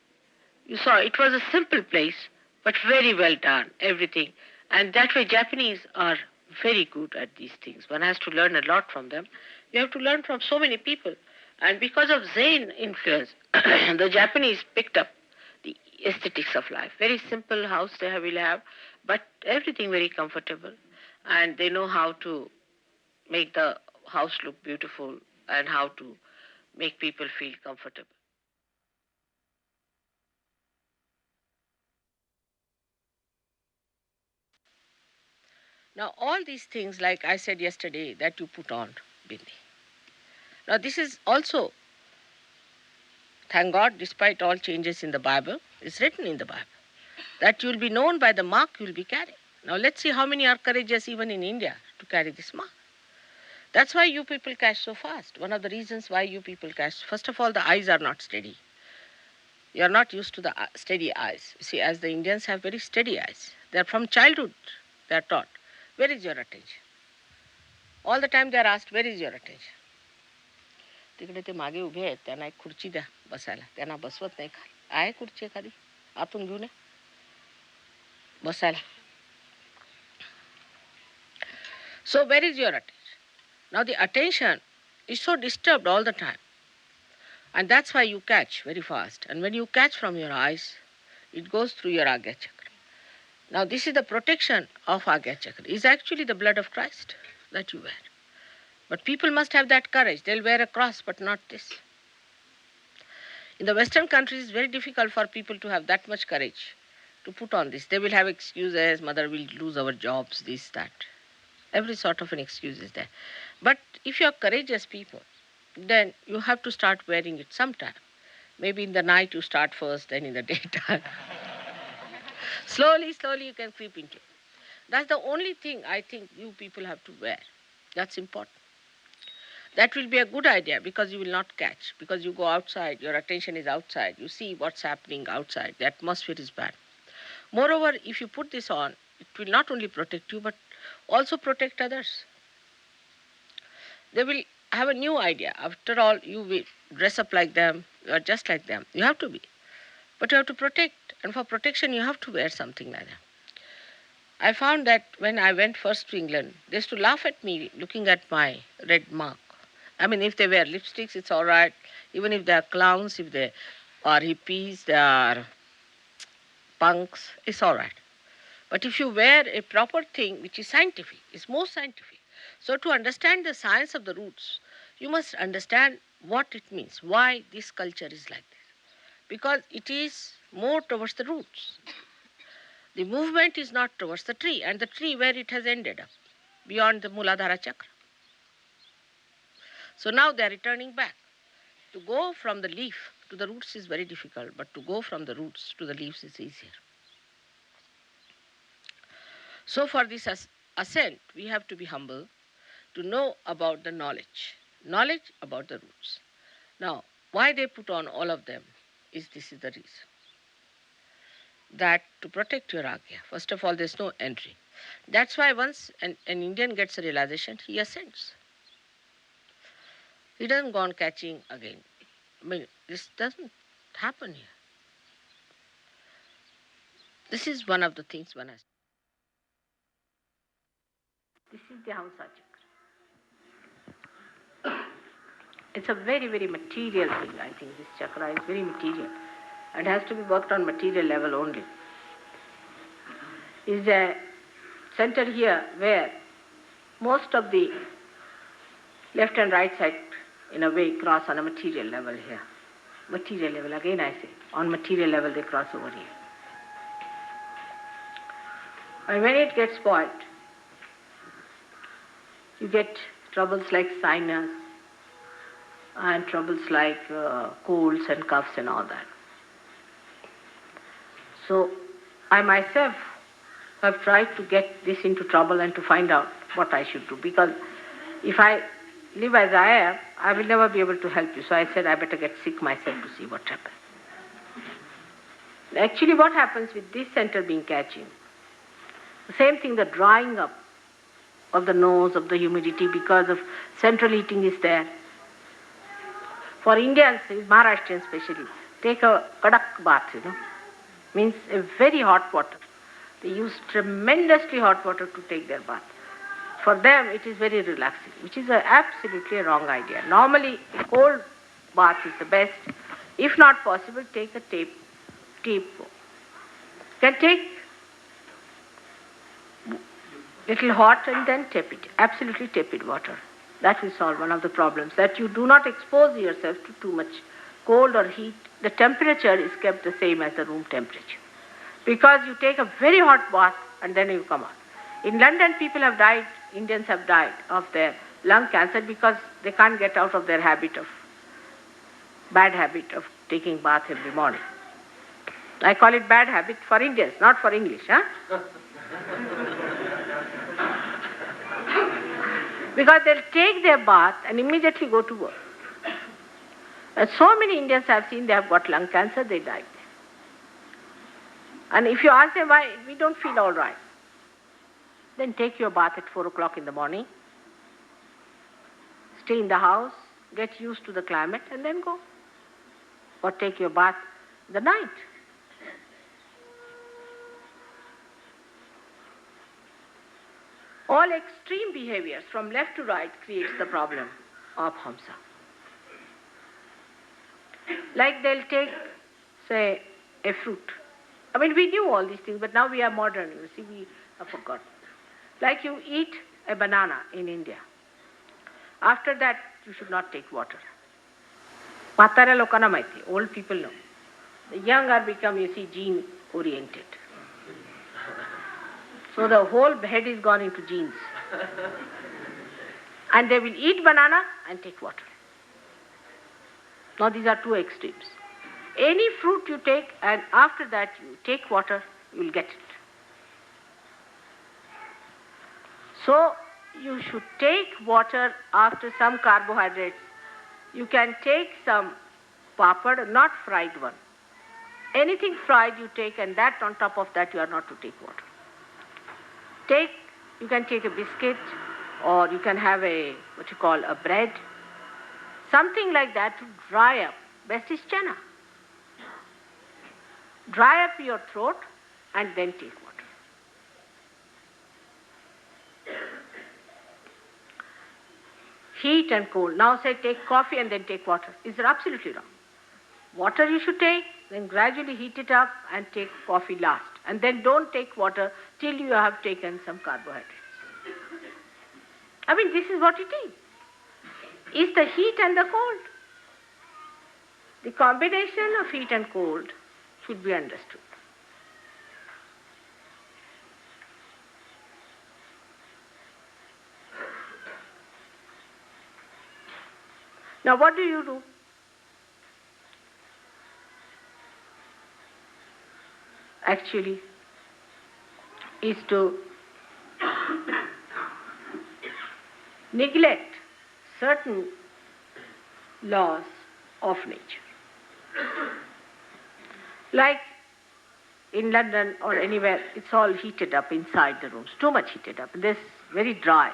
You saw it was a simple place, but very well done, everything. And that way Japanese are very good at these things. One has to learn a lot from them. You have to learn from so many people. And because of Zen influence, the Japanese picked up the aesthetics of life. Very simple house will have, but everything very comfortable. And they know how to make the house look beautiful and how to make people feel comfortable. Now, all these things, like I said yesterday, that you put on bindi. Now, this is also, thank God, despite all changes in the Bible, it's written in the Bible, that you will be known by the mark you will be carrying. Now, let's see how many are courageous even in India to carry this mark. That's why you people catch so fast. One of the reasons why you people catch, first of all, the eyes are not steady. You are not used to the steady eyes. You see, as the Indians have very steady eyes. They are from childhood, they are taught. Where is your attention? All the time they are asked, where is your attention? तिकडे ते मागे उभे आहेत त्यांना एक खुर्ची द्या बसायला त्यांना बसवत नाही खाली आहे खुर्ची एखादी आतून घेऊन बसायला. So where is your attention? Now the attention is so disturbed all the time. And that's why you catch very fast. And when you catch from your eyes, it goes through your Agya Chakra. Now this is the protection of Agya Chakra. It's actually the blood of Christ that you wear. But people must have that courage. They'll wear a cross, but not this. In the Western countries, it's very difficult for people to have that much courage to put on this. They will have excuses, mother will lose our jobs, this, that. Every sort of an excuse is there. But if you are courageous people, then you have to start wearing it sometime. Maybe in the night you start first, then in the daytime. Slowly, slowly you can creep into it. That's the only thing I think you people have to wear. That's important. That will be a good idea because you will not catch. Because you go outside, your attention is outside. You see what's happening outside. The atmosphere is bad. Moreover, if you put this on, it will not only protect you, but also protect others. They will have a new idea. After all, you will dress up like them. You are just like them. You have to be. But you have to protect. And for protection, you have to wear something like that. I found that when I went first to England, they used to laugh at me looking at my red mark. I mean, if they wear lipsticks, it's all right. Even if they are clowns, if they are hippies, they are punks, it's all right. But if you wear a proper thing, which is scientific, it's more scientific. So to understand the science of the roots, you must understand what it means, why this culture is like this. Because it is more towards the roots. The movement is not towards the tree, and the tree where it has ended up, beyond the Muladhara Chakra. So now they are returning back. To go from the leaf to the roots is very difficult, but to go from the roots to the leaves is easier. So for this ascent, we have to be humble to know about the knowledge about the roots. Now, why they put on all of them is this is the reason. That to protect your Agya, first of all, there's no entry. That's why once an Indian gets a realization, he ascends. He doesn't go on catching again. I mean, this doesn't happen here. This is one of the things one has. This is the Hamsa chakra. It's a very, very material thing, I think. This chakra is very material and has to be worked on material level only. Is a center here where most of the left and right side, in a way, cross on a material level here. Material level, again I say, on material level they cross over here. And when it gets spoiled, you get troubles like sinus and troubles like colds and coughs and all that. So I myself have tried to get this into trouble and to find out what I should do, because if I live as I am, I will never be able to help you. So I said I better get sick myself to see what happens. Actually what happens with this center being catching, the same thing, the drying up of the nose, of the humidity because of central heating is there. For Indians, Maharashtrians especially, take a kadak bath, means a very hot water. They use tremendously hot water to take their bath. For them, it is very relaxing, which is absolutely a wrong idea. Normally, a cold bath is the best. If not possible, take a tape. You can take little hot and then tepid, absolutely tepid water. That will solve one of the problems, that you do not expose yourself to too much cold or heat. The temperature is kept the same as the room temperature. Because you take a very hot bath and then you come out. In London, people have died, Indians have died of their lung cancer because they can't get out of their bad habit of taking bath every morning. I call it bad habit for Indians, not for English. Because they'll take their bath and immediately go to work. And so many Indians I've seen, they have got lung cancer, they died. And if you ask them why, we don't feel all right. Then take your bath at 4 o'clock in the morning, stay in the house, get used to the climate, and then go. Or take your bath in the night. All extreme behaviors from left to right creates the problem of Hamsa. Like they'll take, say, a fruit. I mean, we knew all these things, but now we are modern, you see, we have forgotten. Like you eat a banana in India. After that, you should not take water. Matara lokana maiti, old people know. The young are become, you see, gene-oriented. So the whole head is gone into genes. And they will eat banana and take water. Now these are two extremes. Any fruit you take and after that you take water, you will get it. So you should take water after some carbohydrates. You can take some papad, not fried one. Anything fried you take, and that on top of that you are not to take water. You can take a biscuit, or you can have a bread. Something like that to dry up. Best is chana. Dry up your throat and then take water. Heat and cold. Now say take coffee and then take water. Is absolutely wrong. Water you should take, then gradually heat it up and take coffee last. And then don't take water till you have taken some carbohydrates. I mean, this is what it is. It's the heat and the cold. The combination of heat and cold should be understood. Now what do you do? Actually, is to neglect certain laws of nature. Like in London or anywhere, it's all heated up inside the rooms, too much heated up. This very dry.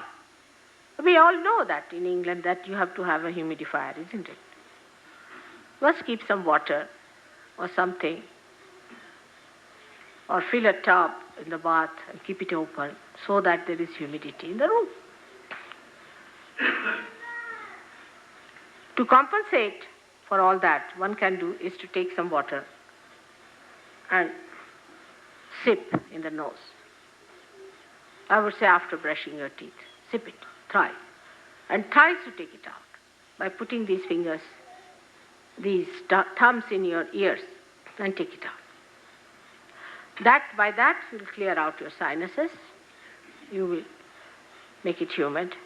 We all know that in England that you have to have a humidifier, isn't it? You must keep some water or something or fill a tub in the bath and keep it open so that there is humidity in the room. To compensate for all that, one can do is to take some water and sip in the nose. I would say after brushing your teeth, sip it thrice, and tries to take it out by putting these fingers, these thumbs in your ears, and take it out. By that you will clear out your sinuses, you will make it humid.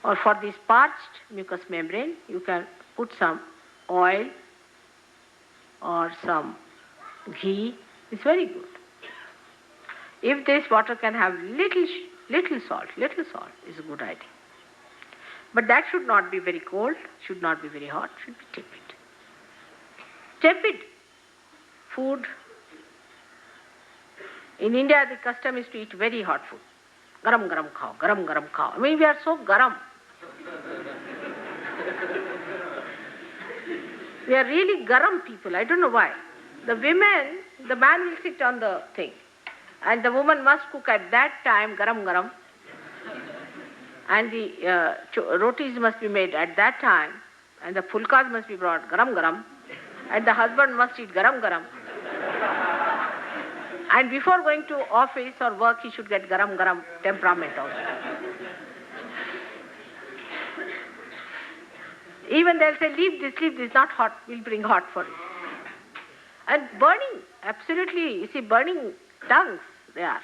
Or for this parched mucous membrane, you can put some oil or some ghee. It's very good. If this water can have little salt is a good idea. But that should not be very cold, should not be very hot, should be tepid. Tepid food. In India, the custom is to eat very hot food. Garam garam khao, garam garam khao. I mean, we are so garam. We are really garam people. I don't know why. The man will sit on the thing, and the woman must cook at that time garam garam, and the rotis must be made at that time, and the pulkas must be brought garam garam, and the husband must eat garam garam. And before going to office or work, he should get garam garam temperament also. Even they'll say, leave this, not hot, we'll bring hot for you. And burning, absolutely, you see, burning tongues, they are.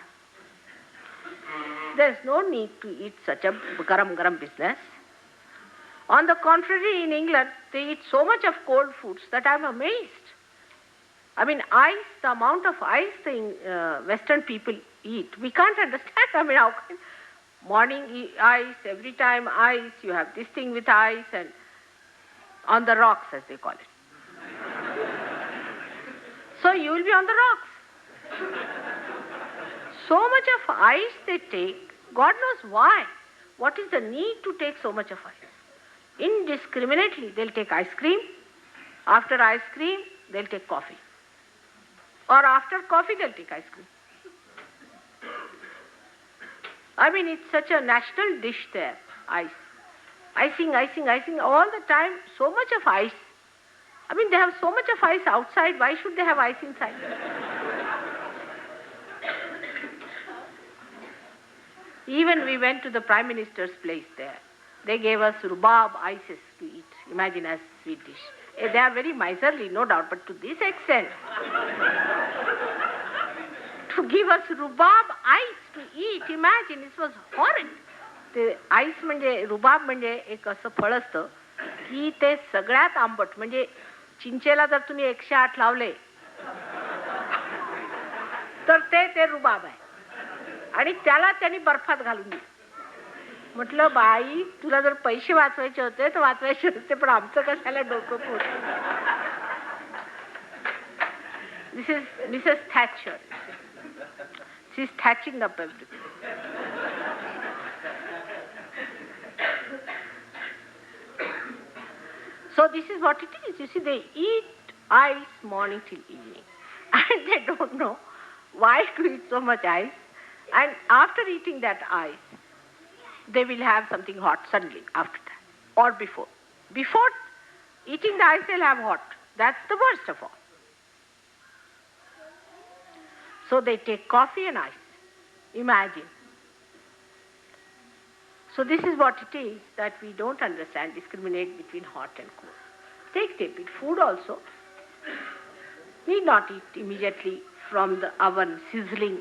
There's no need to eat such a garam garam business. On the contrary, in England, they eat so much of cold foods that I'm amazed. I mean, ice, the amount of ice the Western people eat, we can't understand. I mean, how can morning ice, every time ice, you have this thing with ice and on the rocks, as they call it. So you will be on the rocks. So much of ice they take, God knows why. What is the need to take so much of ice? Indiscriminately, they'll take ice cream. After ice cream, they'll take coffee. Or after coffee, they'll take ice cream. I mean, it's such a national dish there, ice. Icing, all the time, so much of ice. I mean, they have so much of ice outside, why should they have ice inside? Even we went to the Prime Minister's place there. They gave us rhubarb ices to eat. Imagine as sweet dish. They are very miserly, no doubt, but to this extent. To give us rhubarb ice to eat, imagine, this was horrid. ते ice म्हणजे रुबाब म्हणजे एक असं फळ असतं की ते सगळ्यात आंबट म्हणजे चिंचेला जर तुम्ही 108 लावले तर ते रुबाब आहे आणि त्याला त्यांनी बर्फात घालून दिलं. म्हटलं बाई तुला जर पैसे वाचवायचे होते तर वाचवायचे होते पण आमचं कशाला डोकं फोड. This is Mrs. Thatcher. She is thatching up everything. So this is what it is. You see, they eat ice morning till evening. And they don't know why to eat so much ice. And after eating that ice, they will have something hot suddenly after that. Or before. Before eating the ice, they'll have hot. That's the worst of all. So they take coffee and ice. Imagine. So this is what it is that we don't understand, discriminate between hot and cold. Take tepid food also. Need not eat immediately from the oven, sizzling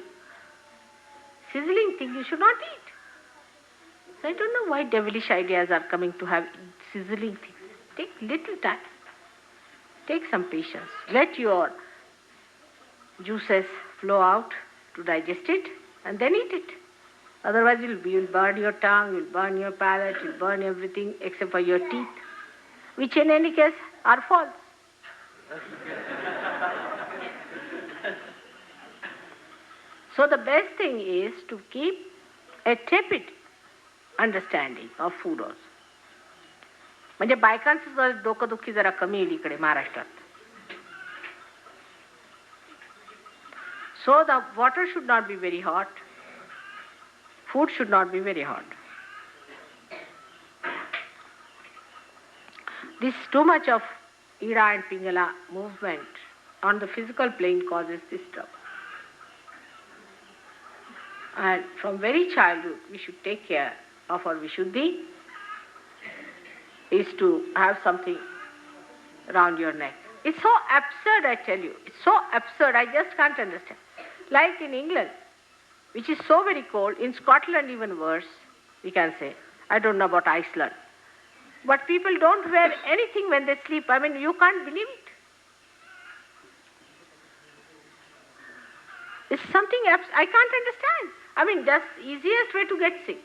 thing you should not eat. So I don't know why devilish ideas are coming to have sizzling things. Take little time. Take some patience. Let your juices flow out to digest it and then eat it. Otherwise you will burn your tongue, you will burn your palate, you will burn everything except for your teeth, which in any case are false. So the best thing is to keep a tepid understanding of food also. म्हणजे बायकांचं जर डोकंदुखी जरा कमी येईल इकडे महाराष्ट्रात. So the water should not be very hot. Food should not be very hot. This too much of Ida and Pingala movement on the physical plane causes this trouble. And from very childhood, we should take care of our Vishuddhi, is to have something around your neck. It's so absurd, I tell you. It's so absurd, I just can't understand. Like in England, which is so very cold, in Scotland even worse, we can say. I don't know about Iceland. But people don't wear anything when they sleep. I mean, you can't believe it. It's something I can't understand. I mean, that's the easiest way to get sick.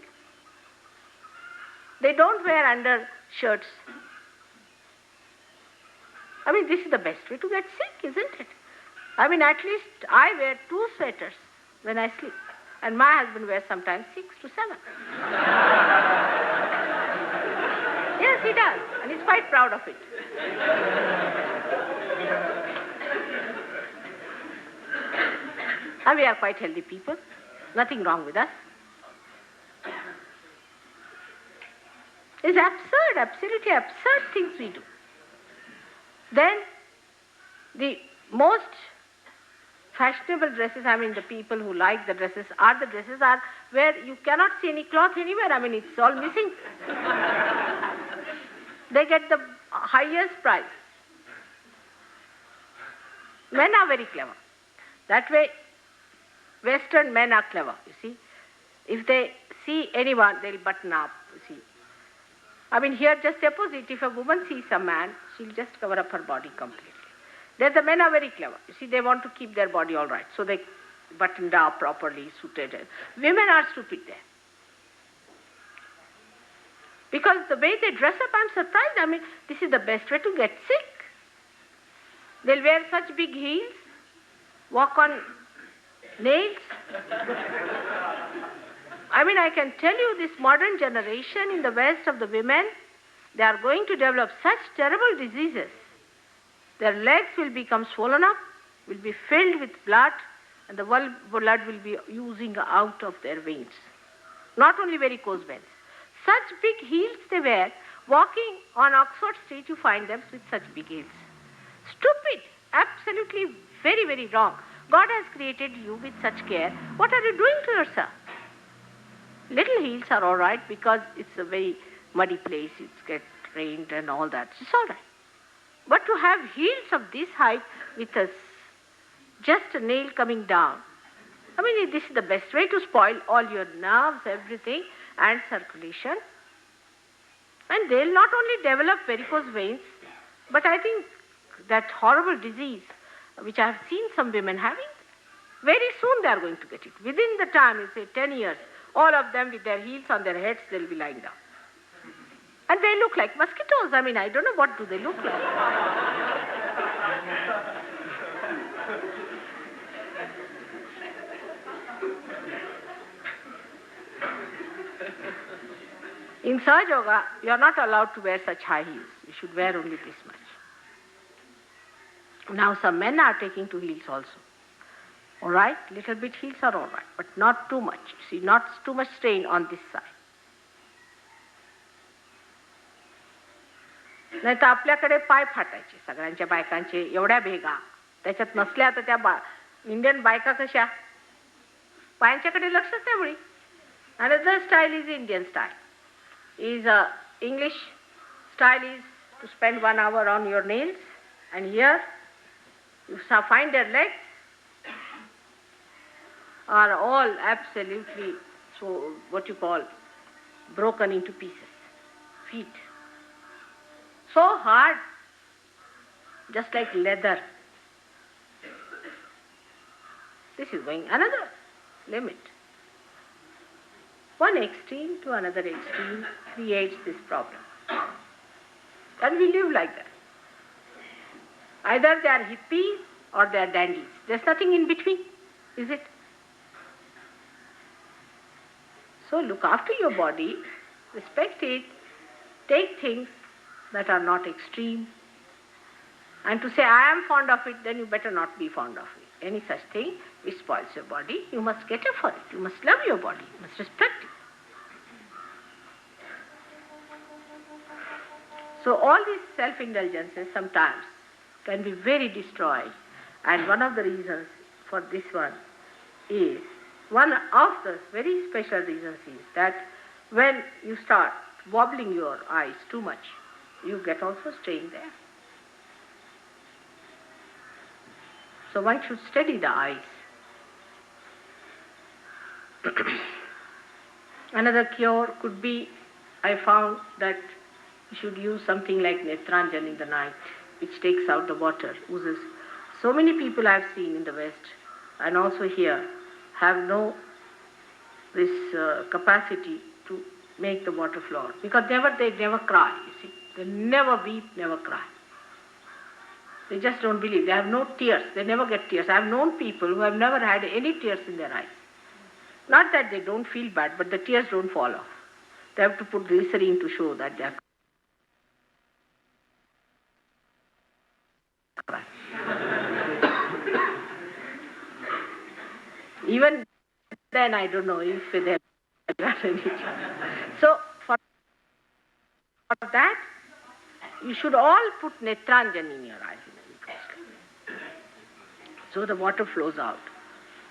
They don't wear undershirts. I mean, this is the best way to get sick, isn't it? I mean, at least I wear 2 sweaters when I sleep. And my husband wears sometimes 6 to 7. Yes, he does. And he's quite proud of it. And we are quite healthy people. Nothing wrong with us. It's absurd, absolutely absurd things we do. Then the most fashionable dresses, I mean the people who like the dresses are where you cannot see any cloth anywhere. I mean it's all missing. They get the highest price. Men are very clever. That way Western men are clever, you see. If they see anyone, they'll button up, you see. I mean, here just opposite, if a woman sees a man, she'll just cover up her body completely. There the men are very clever. You see, they want to keep their body all right, so they buttoned up properly, suited. Women are stupid there. Because the way they dress up, I'm surprised. I mean, this is the best way to get sick. They'll wear such big heels, walk on nails. I mean, I can tell you this modern generation in the West of the women, they are going to develop such terrible diseases. Their legs will become swollen up, will be filled with blood, and the blood will be oozing out of their veins. Not only varicose veins. Such big heels they wear. Walking on Oxford Street, you find them with such big heels. Stupid. Absolutely very, very wrong. God has created you with such care. What are you doing to yourself? Little heels are all right because it's a very muddy place. It's get rained and all that. It's all right. But to have heels of this height with just a nail coming down, I mean, this is the best way to spoil all your nerves, everything, and circulation. And they'll not only develop varicose veins, but I think that horrible disease, which I have seen some women having, very soon they are going to get it. Within the time, say 10 years, all of them with their heels on their heads, they'll be lying down. And they look like mosquitoes. I mean, I don't know what do they look like. In Sahaja Yoga, you are not allowed to wear such high heels. You should wear only this much. Now some men are taking to heels also. All right, little bit heels are all right, but not too much. See, not too much strain on this side. नाही तर आपल्याकडे पाय फाटायचे सगळ्यांच्या बायकांचे एवढ्या भेगा त्याच्यात नसल्या तर त्या इंडियन बायका कशा पायांच्याकडे लक्षच नाही मुळी Another style is Indian style. English style is to spend 1 hour on your nails, and here you find their legs are all absolutely so what you call broken into pieces. Feet. So hard, just like leather. This is going another limit. One extreme to another extreme creates this problem. And we live like that. Either they are hippies or they are dandies. There's nothing in between, is it? So look after your body, respect it, take things that are not extreme. And to say, I am fond of it, then you better not be fond of it. any such thing which spoils your body. You must cater for it. You must love your body. You must respect it. So all these self-indulgences sometimes can be very destroyed, and one of the reasons for this one is, one of the very special reasons is that when you start wobbling your eyes too much, you get also strain there. So one should steady the eyes. Another cure could be, I found that you should use something like Netranjan in the night, which takes out the water, oozes. So many people I have seen in the West and also here have no this capacity to make the water flow because they never cry. You see, they never weep, never cry. They just don't believe. They have no tears. They never get tears. I have known people who have never had any tears in their eyes. Not that they don't feel bad, but the tears don't fall off. They have to put glycerine to show that they are crying. Even then, I don't know if they have any tears. So, for that, you should all put Netranjan in your eyes. So the water flows out.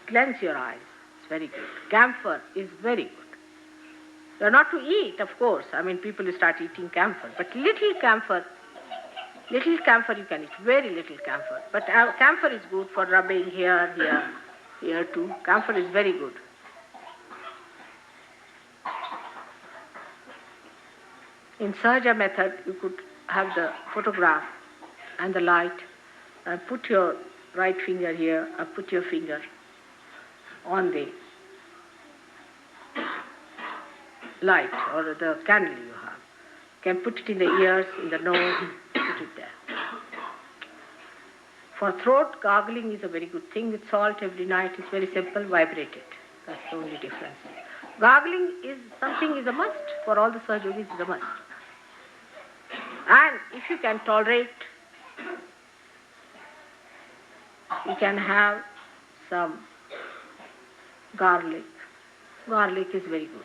Cleanse your eyes. It's very good. Camphor is very good. You're not to eat, of course. I mean, people start eating camphor. But little camphor you can eat. Very little camphor. But camphor is good for rubbing here too. Camphor is very good. In Sahaja method, you could have the photograph and the light and put your right finger here or put your finger on the light or the candle you have. You can put it in the ears, in the nose, put it there. For throat, gargling is a very good thing with salt every night. It's very simple, vibrate it. That's the only difference. Gargling is a must. For all the Sahajogis, is a must. And if you can tolerate, you can have some garlic. Garlic is very good.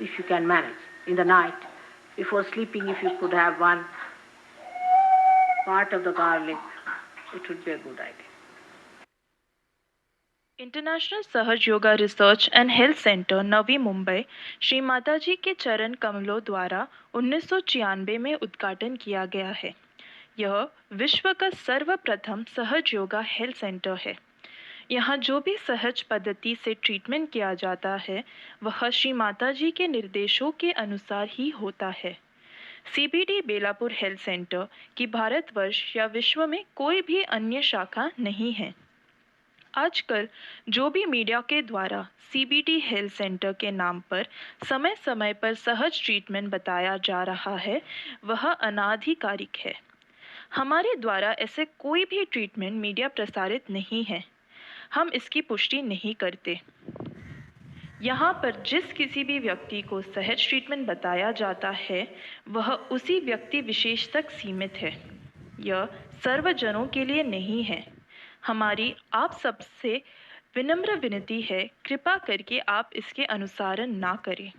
If you can manage. In the night, before sleeping, if you could have one part of the garlic, it would be a good idea. International Sahaja Yoga research and health centre Navi Mumbai Shri Mataji के चरण कमलों द्वारा 1996 में उद्घाटन किया गया है। यह विश्व का सर्वप्रथम सहज योगा हेल्थ सेंटर है। यहाँ जो भी सहज पद्धति से ट्रीटमेंट किया जाता है वह श्री माताजी के निर्देशों के अनुसार ही होता है। CBD बेलापुर हेल्थ सेंटर की भारतवर्ष या विश्व में कोई भी अन्य शाखा नहीं है। आजकल जो भी मीडिया के द्वारा CBD हेल्थ सेंटर के नाम पर समय समय पर सहज ट्रीटमेंट बताया जा रहा है वह अनाधिकारिक है। हमारे द्वारा ऐसे कोई भी ट्रीटमेंट मीडिया प्रसारित नहीं है। हम इसकी पुष्टि नहीं करते। यहाँ पर जिस किसी भी व्यक्ति को सहज ट्रीटमेंट बताया जाता है वह उसी व्यक्ति विशेष तक सीमित है। यह सर्वजनों के लिए नहीं है। हमारी आप सबसे विनम्र विनती है, कृपा करके आप इसके अनुसरण ना करें।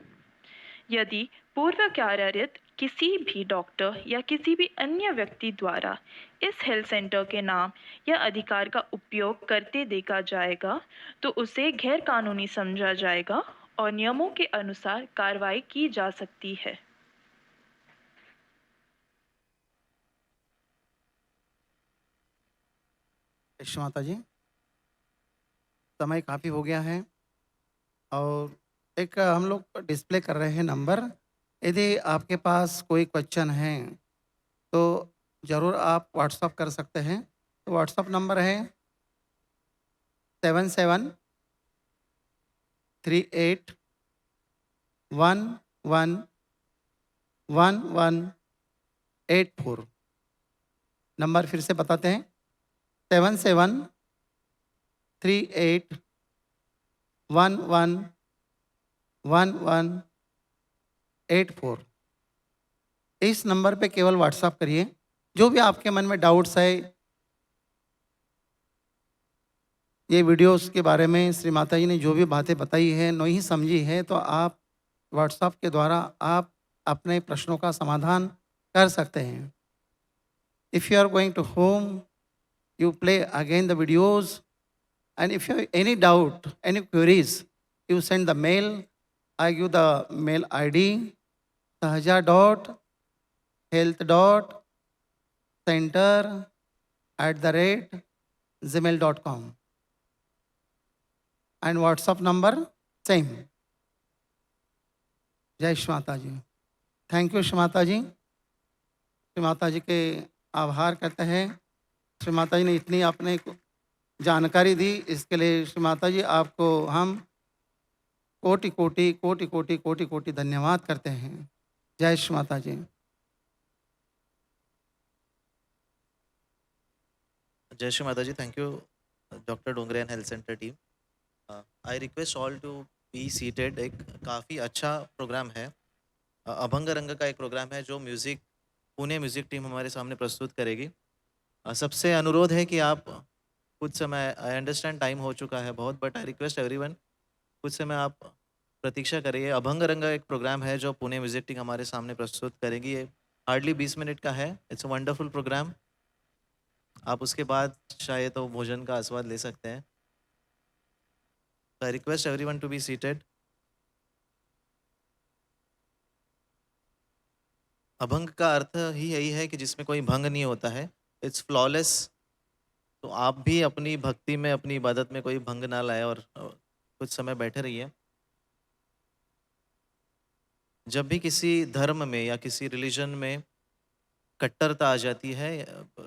यदि पूर्व कार्यरत किसी भी डॉक्टर या किसी भी अन्य व्यक्ति द्वारा इस हेल्थ सेंटर के नाम या अधिकार का उपयोग करते देखा जाएगा तो उसे गैर कानूनी समझा जाएगा और नियमों के अनुसार कार्रवाई की जा सकती है। माता जी, समय काफ़ी हो गया है और एक हम लोग डिस्प्ले कर रहे हैं नंबर। यदि आपके पास कोई क्वेश्चन है तो ज़रूर आप व्हाट्सअप कर सकते हैं। तो व्हाट्सअप नंबर है 7738111184। नंबर फिर से बताते हैं 7738111184। इस नंबर पे केवल व्हाट्सअप करिए। जो भी आपके मन में डाउट्स है ये वीडियोस के बारे में श्री माता जी ने जो भी बातें बताई है नहीं समझी है तो आप व्हाट्सएप के द्वारा आप अपने प्रश्नों का समाधान कर सकते हैं. If you are going to home, you play again the videos, and if you have any doubt, any queries, you send the mail. I give the mail ID sahaja.health.center@gmail.com and WhatsApp number same. जय Shri Mata ji. Thank you Shri Mata ji. Shri Mata जी के आभार करते हैं. श्री माता जी ने इतनी आपने जानकारी दी, इसके लिए श्री माता जी आपको हम कोटि कोटि कोटि कोटि कोटि कोटि धन्यवाद करते हैं. जय श्री माता जी. जय Shri Mata ji. Thank you doctor Dongre and health centre team. I request all to be seated. एक काफ़ी अच्छा प्रोग्राम है. अभंग रंग का एक प्रोग्राम है जो म्यूज़िक पुणे म्यूज़िक टीम हमारे सामने प्रस्तुत करेगी. सबसे अनुरोध है कि आप कुछ समय, आई अंडरस्टैंड टाइम हो चुका है बहुत, बट आई रिक्वेस्ट एवरीवन कुछ समय आप प्रतीक्षा करिए. अभंग रंग एक प्रोग्राम है जो पुणे म्यूज़िक टीम हमारे सामने प्रस्तुत करेगी. ये हार्डली 20 मिनट का है. It's a wonderful programme. आप उसके बाद शायद तो भोजन का आस्वाद ले सकते हैं. I request everyone to be seated. अभंग का अर्थ ही यही है कि जिसमें कोई भंग नहीं होता है. It's flawless. तो आप भी अपनी भक्ति में, अपनी इबादत में कोई भंग ना लाए और कुछ समय बैठे रहिए. जब भी किसी धर्म में या किसी रिलीजन में कट्टरता आ जाती है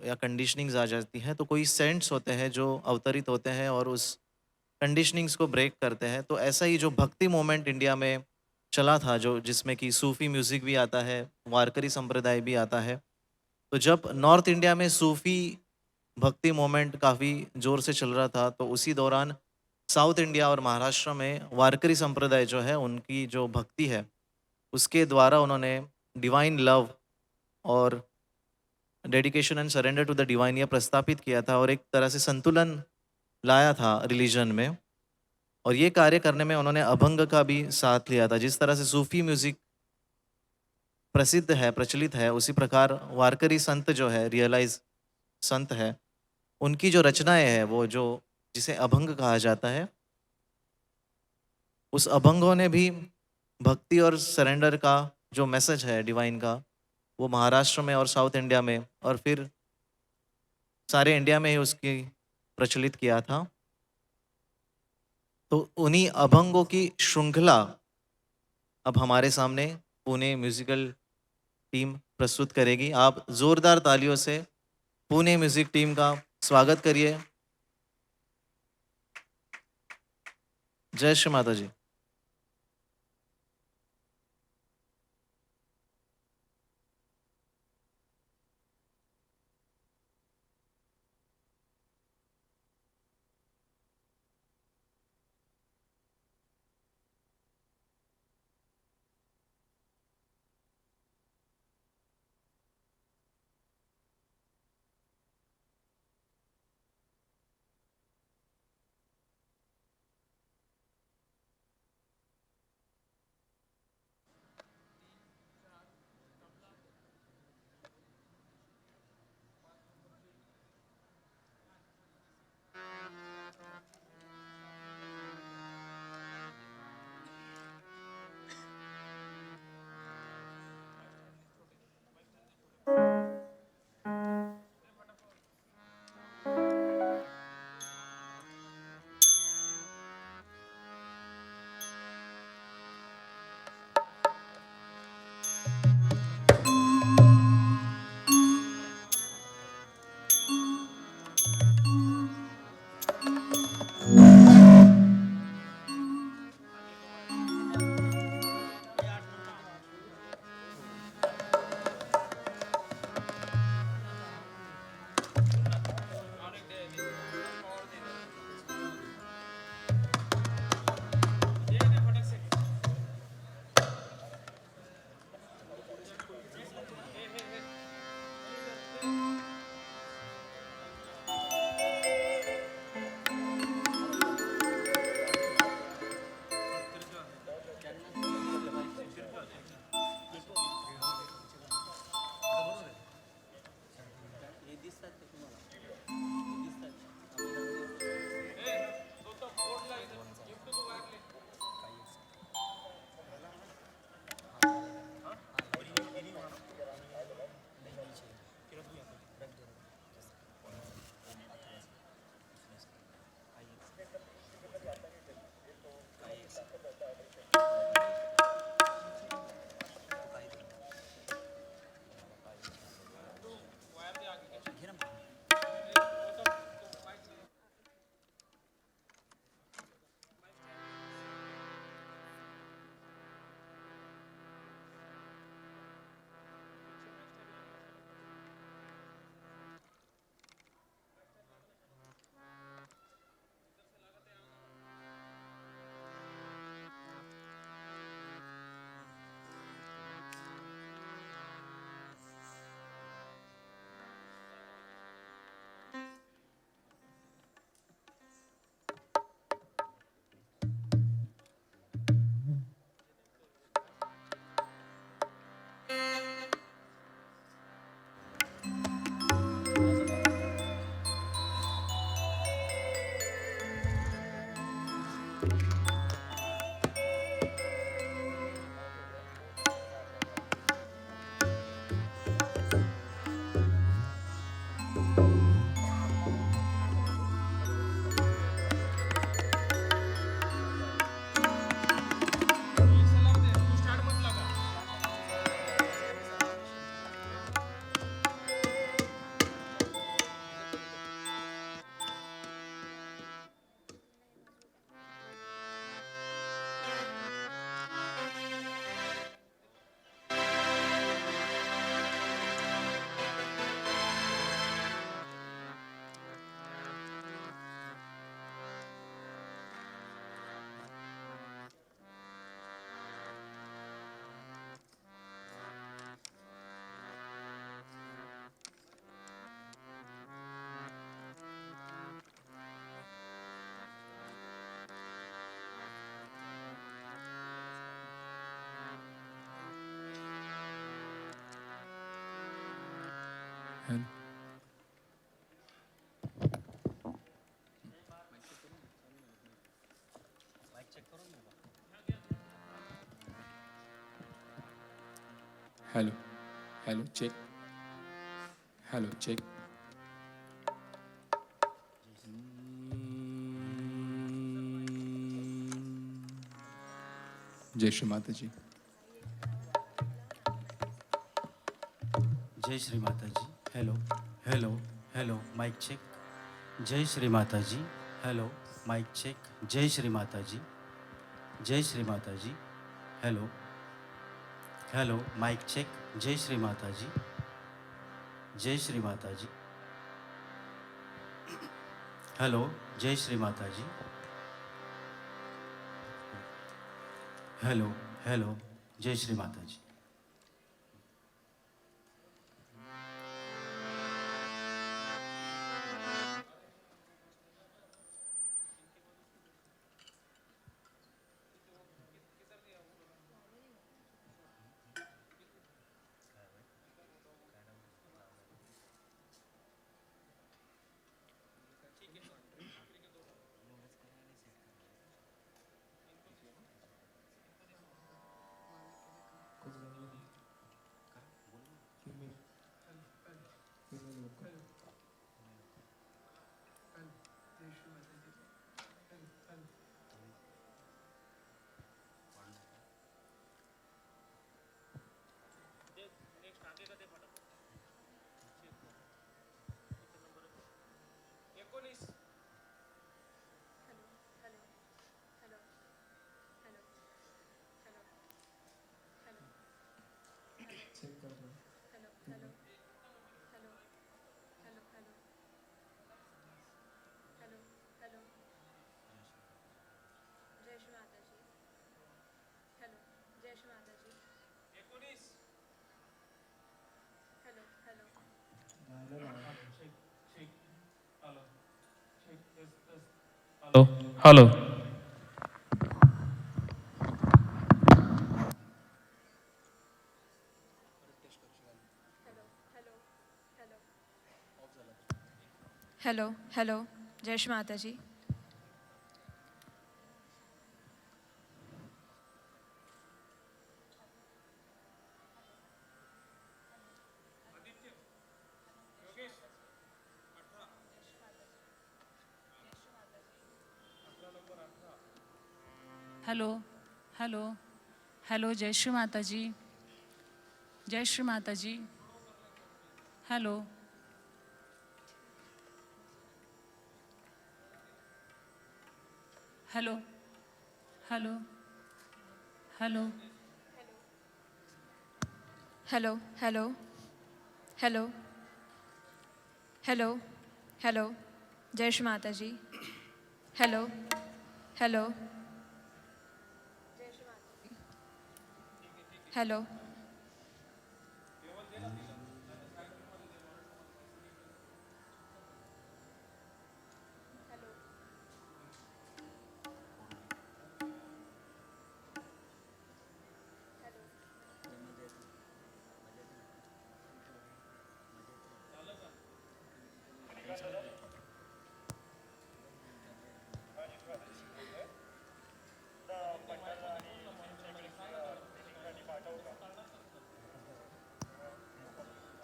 या कंडीशनिंग्स आ जाती हैं, तो कोई सेंट्स होते हैं जो अवतरित होते हैं और उस कंडीशनिंग्स को ब्रेक करते हैं. तो ऐसा ही जो भक्ति मोमेंट इंडिया में चला था, जो जिसमें कि सूफ़ी म्यूज़िक भी आता है, वारकरी संप्रदाय भी आता है. तो जब नॉर्थ इंडिया में सूफ़ी भक्ति मोमेंट काफ़ी ज़ोर से चल रहा था, तो उसी दौरान साउथ इंडिया और महाराष्ट्र में वारकरी संप्रदाय जो है, उनकी जो भक्ति है, उसके द्वारा उन्होंने डिवाइन लव और dedication and surrender to the divine ये प्रस्तापित किया था और एक तरह से संतुलन लाया था रिलीजन में. और ये कार्य करने में उन्होंने अभंग का भी साथ लिया था. जिस तरह से सूफ़ी म्यूज़िक प्रसिद्ध है, प्रचलित है, उसी प्रकार वारकरी संत जो है, रियलाइज संत है, उनकी जो रचनाएं हैं, वो जो जिसे अभंग कहा जाता है, उस अभंगों ने भी भक्ति और सरेंडर का जो मैसेज है डिवाइन का, वो महाराष्ट्र में और साउथ इंडिया में और फिर सारे इंडिया में ही उसकी प्रचलित किया था. तो उन्हीं अभंगों की श्रृंखला अब हमारे सामने पुणे म्यूजिकल टीम प्रस्तुत करेगी. आप जोरदार तालियों से पुणे म्यूजिक टीम का स्वागत करिए. Jai Shri Mata ji. Hello hello hello check hello check Jai Shri Mata ji जय Shri Mata ji hello hello hello mike check Jai Shri Mata ji hello mike check Jai Shri Mata ji जय Shri Mata ji hello hello mike check Jai Shri Mata ji जय Shri Mata ji hello Jai Shri Mata ji hello hello Jai Shri Mata ji hello hello hello hello Jai Shri Mata ji hello hello hello Jai Shri Mata ji जय Shri Mata ji hello hello hello hello hello hello hello hello hello Jai Shri Mata ji hello hello hello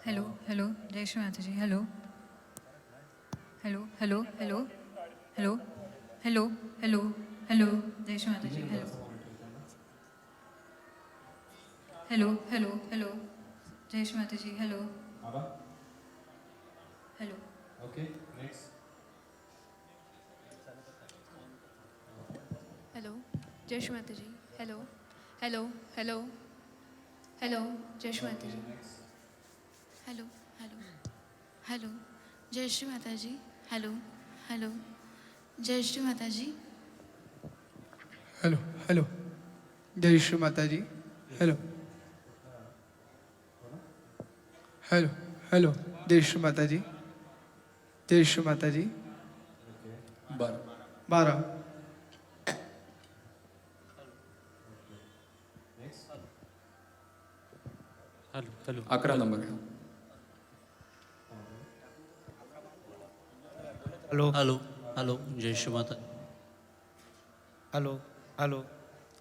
hello hello Jai Shri Mata ji hello hello hello hello hello hello hello hello Jai Shri Mata ji hello hello hello hello Jai Shri Mata ji hello hello okay next hello Jai Shri Mata ji hello hello hello hello Jai Shri Mata ji hello hello hello Jai Shri Mata ji hello hello Jai Shri Mata ji hello hello Jai Shri Mata ji hello hello hello Jai Shri Mata ji जय Shri Mata ji 12 hello hello 11 number है hello hello hello जय Shri Mata hello hello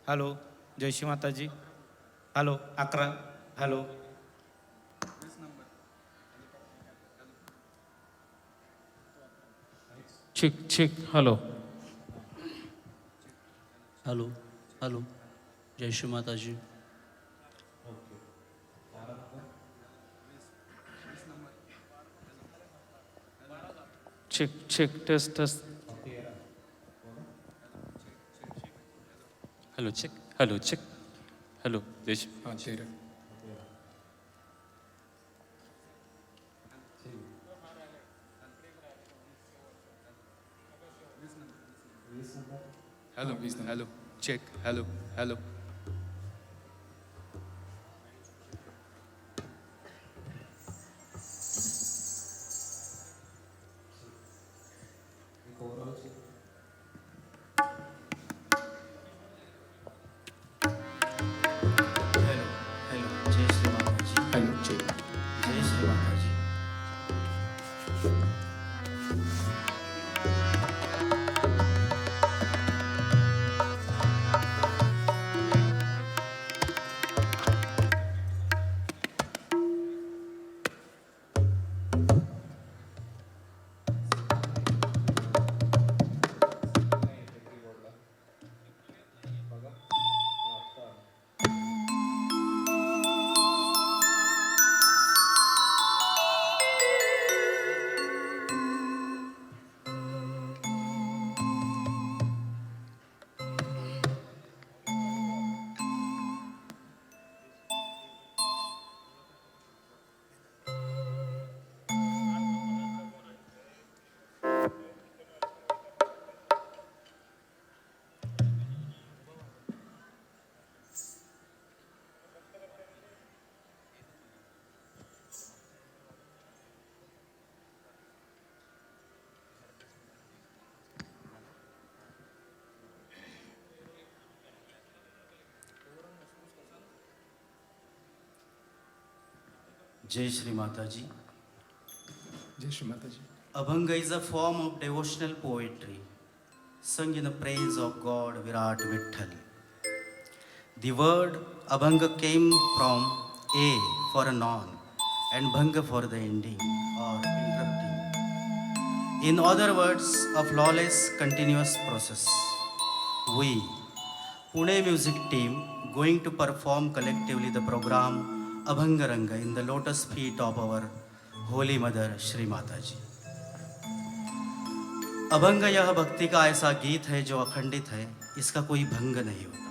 hello जय Shri Mataji hello 11 hello check check hello hello hello जय Shri Mataji check check test test hello check hello check hello देश हां 13 hello 20 hello check hello hello hello hello जय Shri Mataji hello check Jai Shri माताजी जय श्री माताजी जय श्री माताजी Abhanga is a form of devotional poetry sung in the praise of God Virat Vitthal. The word Abhanga came from A for a noun and Bhanga for the ending or interrupting. In other words, a flawless continuous process. We, Pune music team, going to perform collectively the program Abhanga Ranga in the lotus feet of our Holy Mother Shri Mataji. Abhang यह भक्ति का ऐसा गीत है जो अखंडित है, इसका कोई भंग नहीं होता,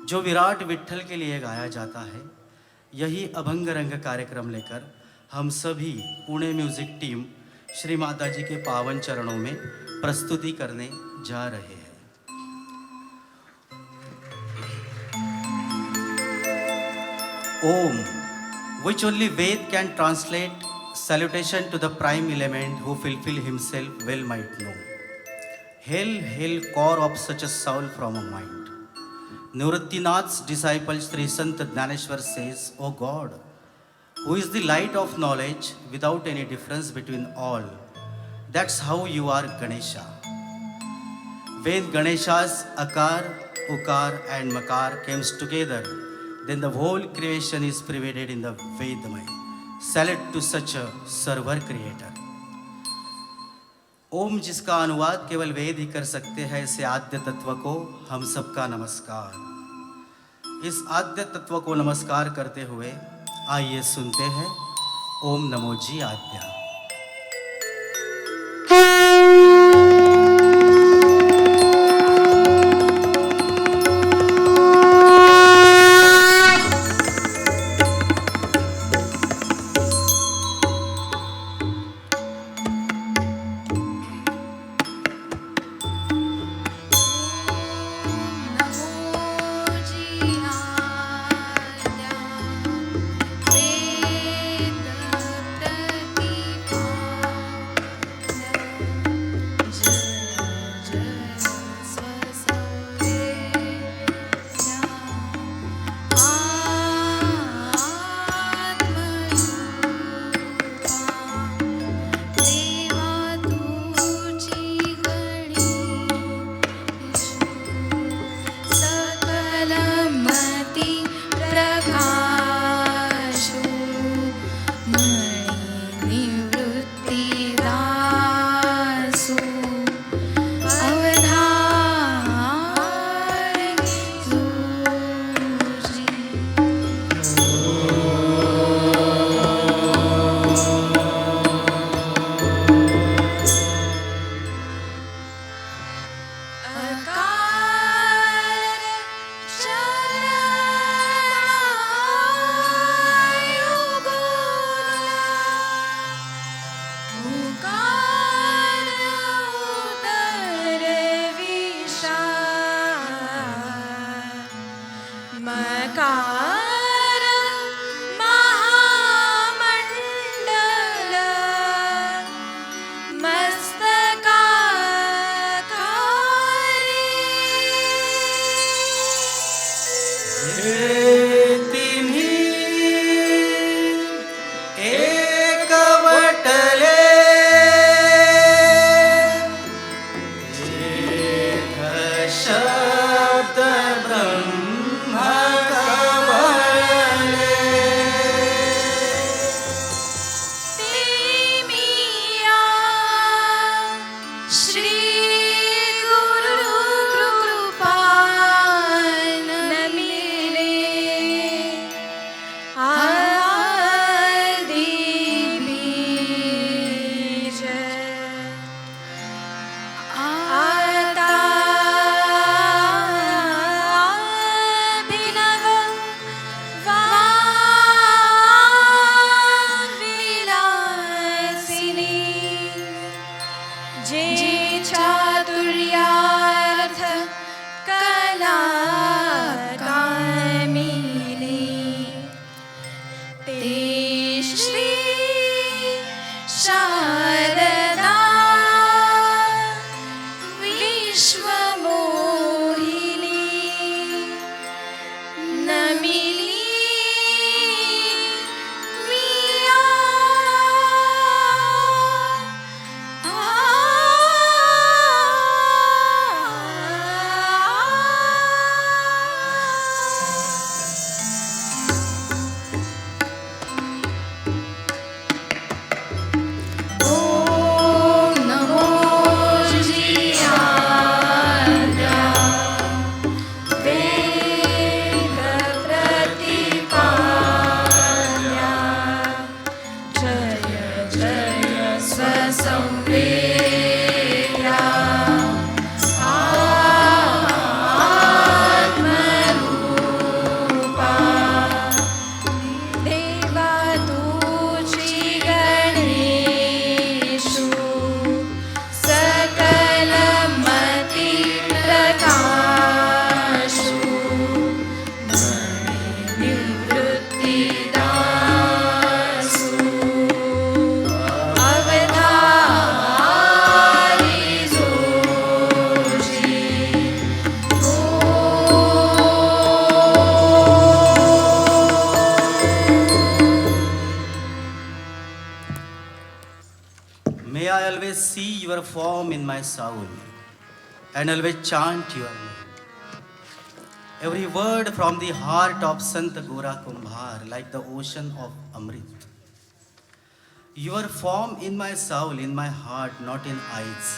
जो विराट विट्ठल के लिए गाया जाता है। यही अभंग रंग कार्यक्रम लेकर हम सभी पुणे म्यूजिक टीम श्री माता जी के पावन चरणों में प्रस्तुति करने जा रहे हैं। Om, which only Ved can translate, salutation to the prime element who fulfill himself well might know. Hail, hail, core of such a soul from a mind. Nivrittinath's disciple Sri Sant Dnyaneshwar says, O God, who is the light of knowledge without any difference between all, that's how you are Ganesha. When Ganesha's Akar, Ukar and Makar comes together, then the whole creation is pervaded in the Vedamay. Salute to such a server creator. ओम जिसका अनुवाद केवल वेद ही कर सकते हैं, ऐसे आद्य तत्व को हम सबका नमस्कार। इस आद्य तत्व को नमस्कार करते हुए आइए सुनते हैं ओम नमो जी आद्या। वेद प्रति श्री गुरु कृपा नमिले आदि बीज आता अभिनव वाविलासिनी जे चातुर्यार्थ कला कामिनी ते श्री शारदा विश्वमोहिनी नमिली मिया ओम नमो जियाद्रा वेद प्रतिपाद्या जय जय स्वसंवेद्या आत्मरूपा देवा तुझी गणेशु सकलमति प्रकाशु निवृत्तिदासु अवधारी Joshi May I always see your form in my soul and always chant your name. Every word from the heart of Sant Gora Kumbhar like the ocean of Amrit. Your form in my soul, in my heart, not in eyes.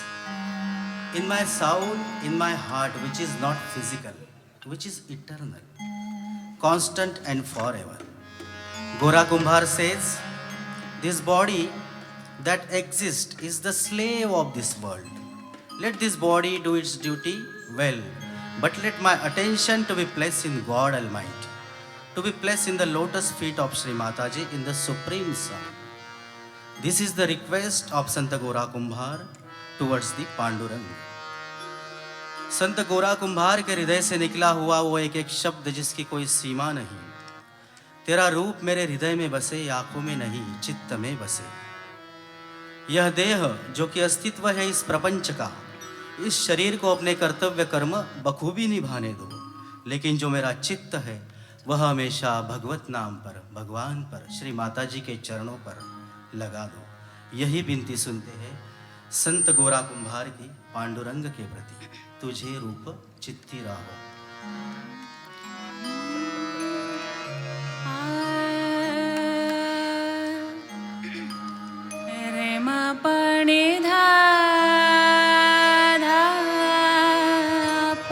In my soul, in my heart, which is not physical, which is eternal, constant and forever. Gora Kumbhar says, this body that exists is the slave of this world. Let this body do its duty well, but let my attention to be placed in God Almighty, to be placed in the lotus feet of Sri Mataji in the Supreme Song. This is the request of Sant Gora Kumbhar towards the Pandurang. संत गोरा कुंभार के हृदय से निकला हुआ वो एक एक शब्द जिसकी कोई सीमा नहीं। तेरा रूप मेरे हृदय में बसे, आंखों में नहीं चित्त में बसे। यह देह जो कि अस्तित्व है इस प्रपंच का, इस शरीर को अपने कर्तव्य कर्म बखूबी निभाने दो, लेकिन जो मेरा चित्त है वह हमेशा भगवत नाम पर, भगवान पर, श्री माता जी के चरणों पर लगा दो। यही विनती सुनते हैं संत गोरा कुंभार की पांडुरंग के प्रति। तुझे रूप चित्ती राहो। रे मा पणे धा धा प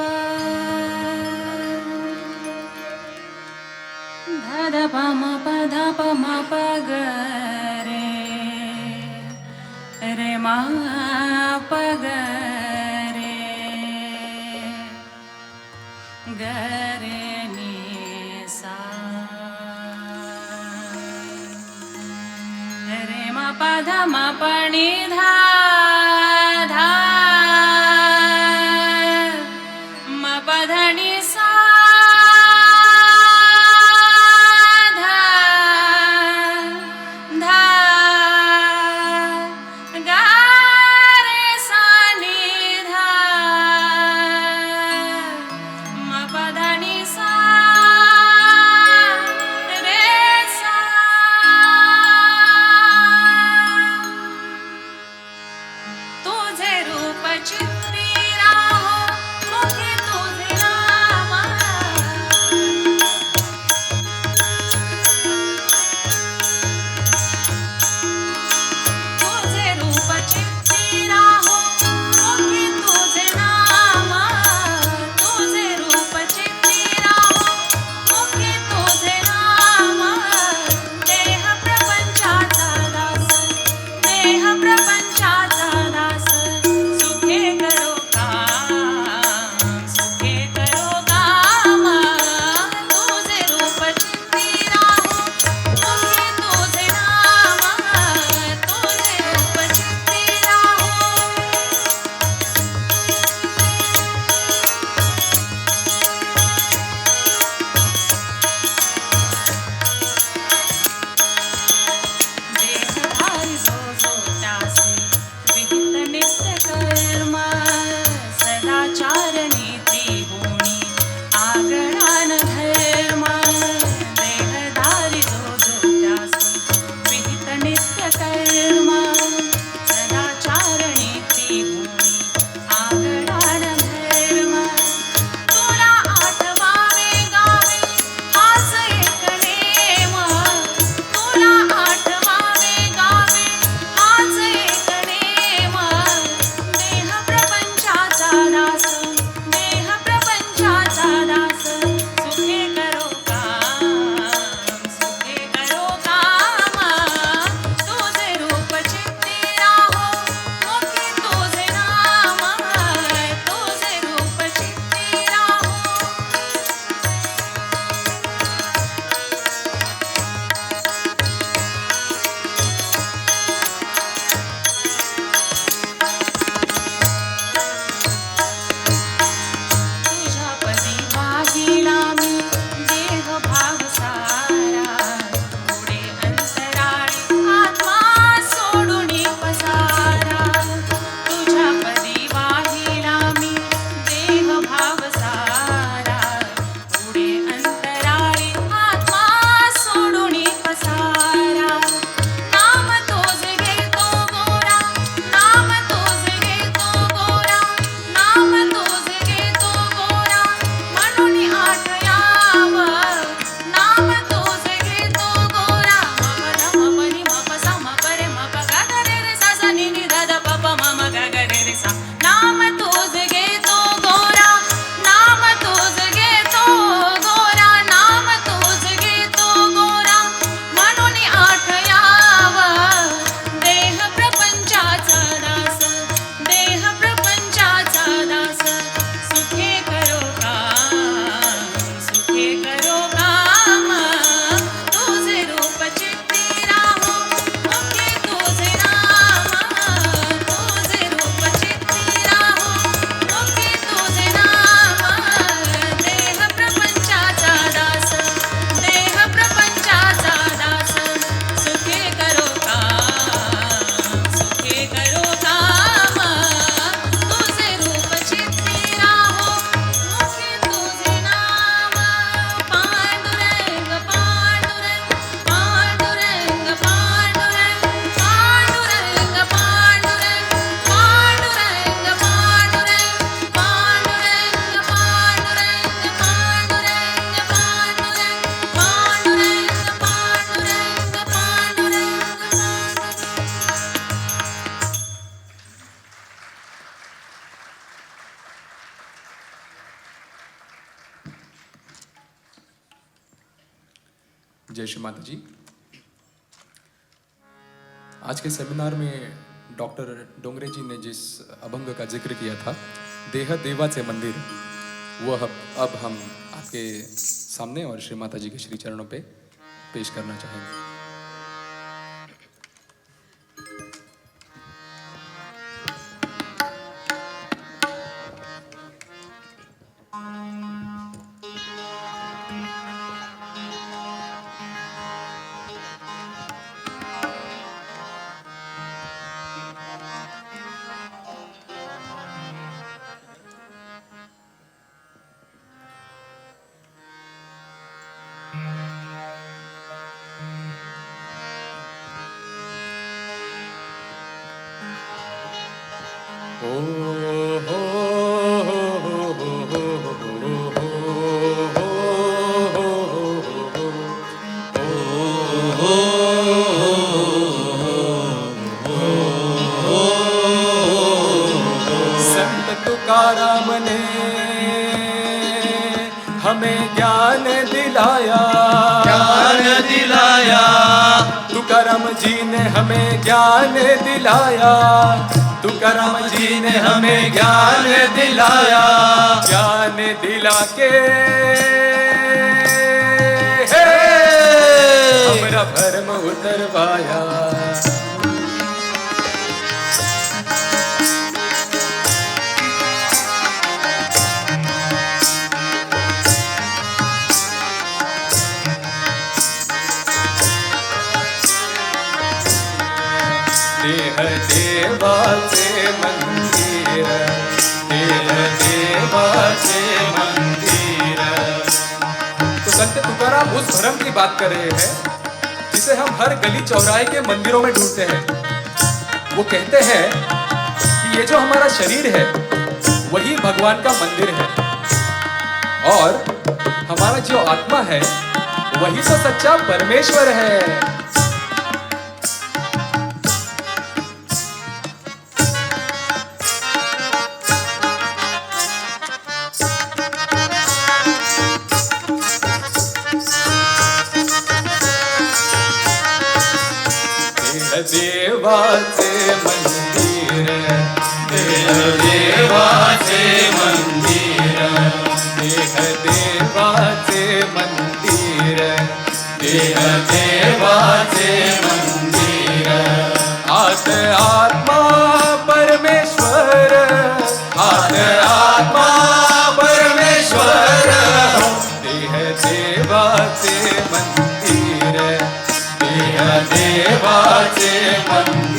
धा धा प म प धा प म प ग रे मा प ग ग रे नि सा रे मा प धा म प नि धा धा म प ध नि सा धा धा ग रे सा नि धा म प ध नि सा रे सा तुझे रूप चित्ती राहो मुखे तुझे नाम तुझे रूप चित्ती राहो जय श्री माता जी। आज के सेमिनार में डॉक्टर डोंगरे जी ने जिस अभंग का जिक्र किया था, देह देवाचे मंदिर, वह अब हम आपके सामने और श्री माता जी के श्री चरणों पे पेश करना चाहेंगे। हमें ज्ञान दिलाया, तुकाराम जी ने हमें ज्ञान दिलाया, तुकाराम जी ने हमें ज्ञान दिलाया, ज्ञान दिला के हमारा भरम उतरवाया। देह देवाचे मंदिर, देह देवाचे मंदिर। तो संत तुकाराम उस भ्रम की बात कर रहे हैं जिसे हम हर गली चौराहे के मंदिरों में ढूंढते हैं। वो कहते हैं कि ये जो हमारा शरीर है वही भगवान का मंदिर है, और हमारा जो आत्मा है वही तो सच्चा परमेश्वर है। देवाचे मंदिर, देह देवाचे मंदिर, देह देवाचे मंदिर, देह देवाचे मंदिर। आत आत्मा परमेश्वर, आत आत्मा परमेश्वर, देह देवाचे मंदिर, देह देवाचे मंदिर।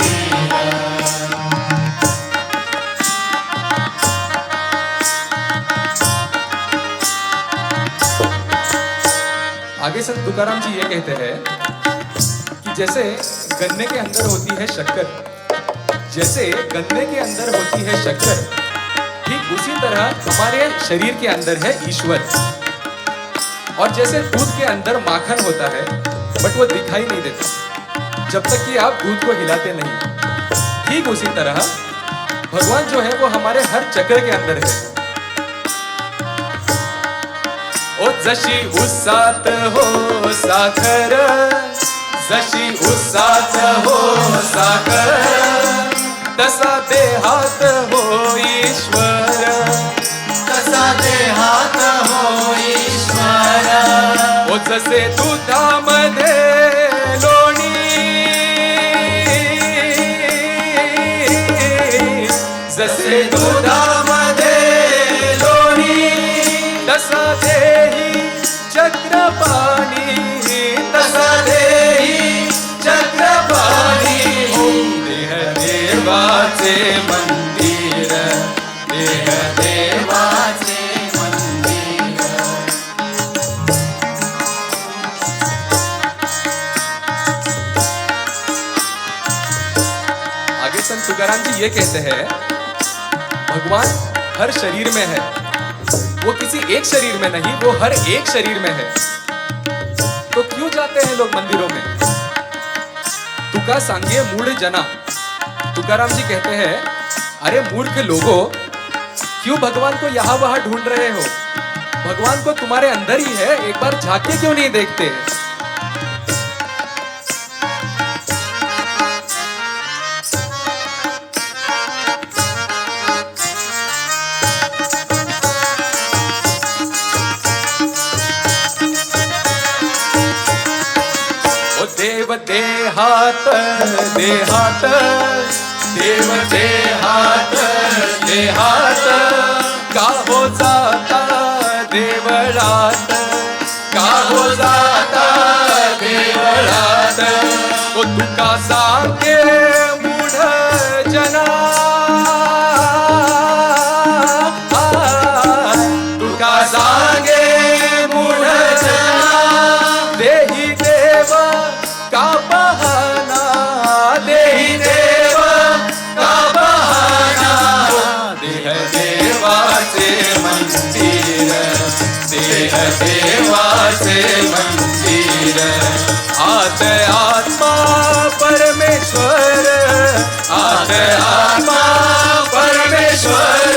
आगे संत तुकाराम जी ये कहते हैं कि जैसे गन्ने के अंदर होती है शक्कर, जैसे गन्ने के अंदर होती है शक्कर, ठीक उसी तरह हमारे शरीर के अंदर है ईश्वर। और जैसे दूध के अंदर माखन होता है बट वो दिखाई नहीं देता जब तक कि आप दूध को हिलाते नहीं, ठीक उसी तरह भगवान जो है वो हमारे हर चक्र के अंदर है। ओ जशी उसात हो साखर, जशी उसात हो साखर, तसा देहात हो ईश्वर, तसा देहात हो ईश्वर। ओ जसे दुधामध्ये लोणी, जसे दुधामध्ये लोणी, तसा देही चक्रपाणी, तसा देही चक्रपाणी। देह देवाचे मंदिर, देह देवाचे मंदिर। आगे संत तुकाराम जी ये कहते हैं भगवान हर शरीर में है, वो किसी एक शरीर में नहीं, वो हर एक शरीर में है। तो क्यों जाते हैं लोग मंदिरों में? तुका सांगे मूढ़ जना। तुकाराम जी कहते हैं अरे मूर्ख लोगों, क्यों भगवान को यहाँ वहां ढूंढ रहे हो? भगवान को तुम्हारे अंदर ही है, एक बार झांक के क्यों नहीं देखते? हात दे हात देव दे हात दे हात का हो जाता देवळात का हो जाता देवळात ओ तुका सांगे मूढ जना तुका सांगे मूढ जना देही देव का बहाना देही देव का बहाना देह देवाचे मंदिर देह देवाचे मंदिर आत आत्मा परमेश्वर आत आत्मा परमेश्वर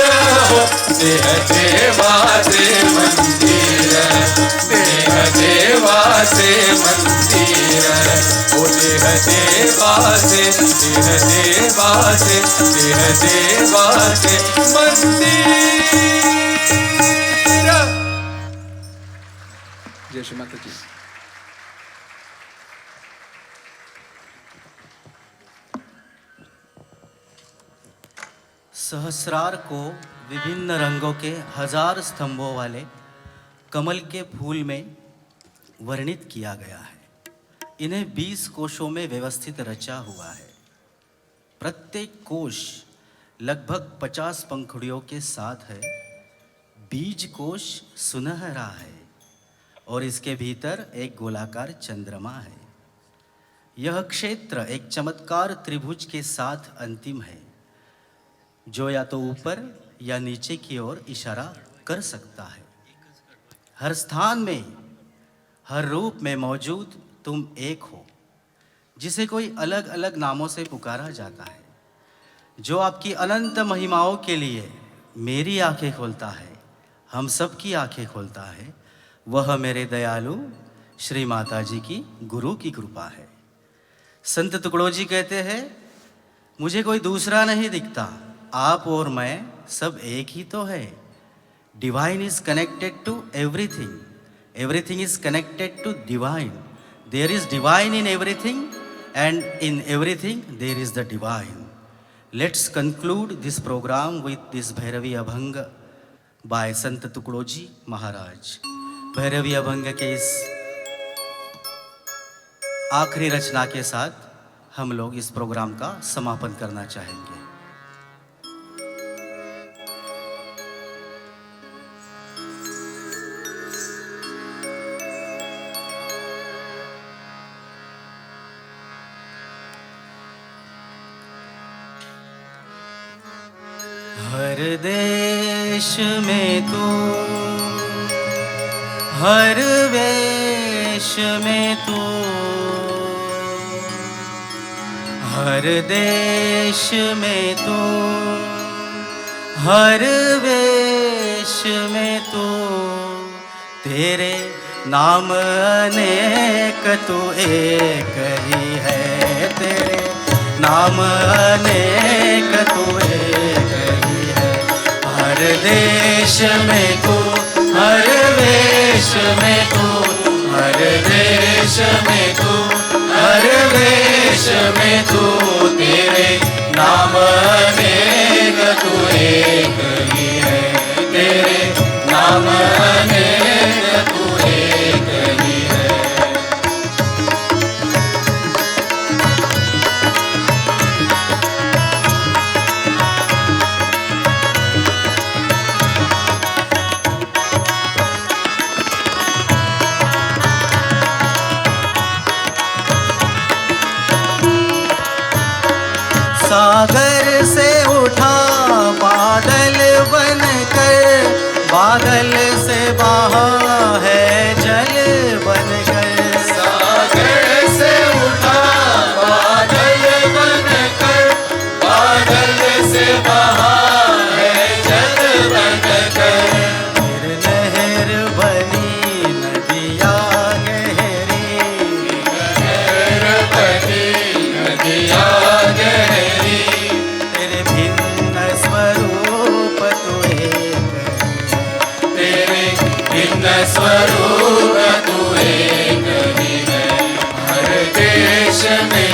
हो देह देवाचे मंदिर देह देवाचे मंदिर ओ देह देवाचे देह देवाचे देह देवाचे मंदिर। जय श्री माता जी। सहस्रार को विभिन्न रंगों के 1000 स्तंभों वाले कमल के फूल में वर्णित किया गया है। इन्हें 20 कोशों में व्यवस्थित रचा हुआ है। प्रत्येक कोश लगभग 50 पंखुड़ियों के साथ है। बीज कोश सुनहरा है और इसके भीतर एक गोलाकार चंद्रमा है। यह क्षेत्र एक चमत्कार त्रिभुज के साथ अंतिम है, जो या तो ऊपर या नीचे की ओर इशारा कर सकता है। हर स्थान में, हर रूप में मौजूद तुम एक हो, जिसे कोई अलग अलग नामों से पुकारा जाता है, जो आपकी अनंत महिमाओं के लिए मेरी आंखें खोलता है, हम सब की आंखें खोलता है। वह मेरे दयालु श्री माता जी की गुरु की कृपा है। संत तुकड़ो जी कहते हैं, मुझे कोई दूसरा नहीं दिखता, आप और मैं सब एक ही तो है। Divine is connected to everything, everything is connected to divine. There is divine in everything and in everything there is the divine. Let's conclude this programme with this Bhairavi abhang by Sant Tukdo जी महाराज। भैरवी अभंग के इस आखिरी रचना के साथ हम लोग इस प्रोग्राम का समापन करना चाहेंगे। हर देश में तू, हर वेश में तू, हर देश में तू, हर वेश में तू, तेरे नाम अनेक तू एक ही है, तेरे नाम अनेक तू एक ही है। हर देश में तू, हर वेश में तू, हर देश में तू, हर वेश में तू, तेरे नाम अनेक तू एक ही है, तेरे नाम अनेक तू एक ही है। सागर से उठा बादल बनकर, बादल से बहा है जल बनकर। सागर से उठा बादल बनकर, बादल से बहा है जल बनकर। फिर लहर बनी नदिया गहरी, लहर बनी नदिया गहरी, तेरे भिन्न स्वरूप तू एक, तेरे भिन्न स्वरूप तू एक ही है। हर देश में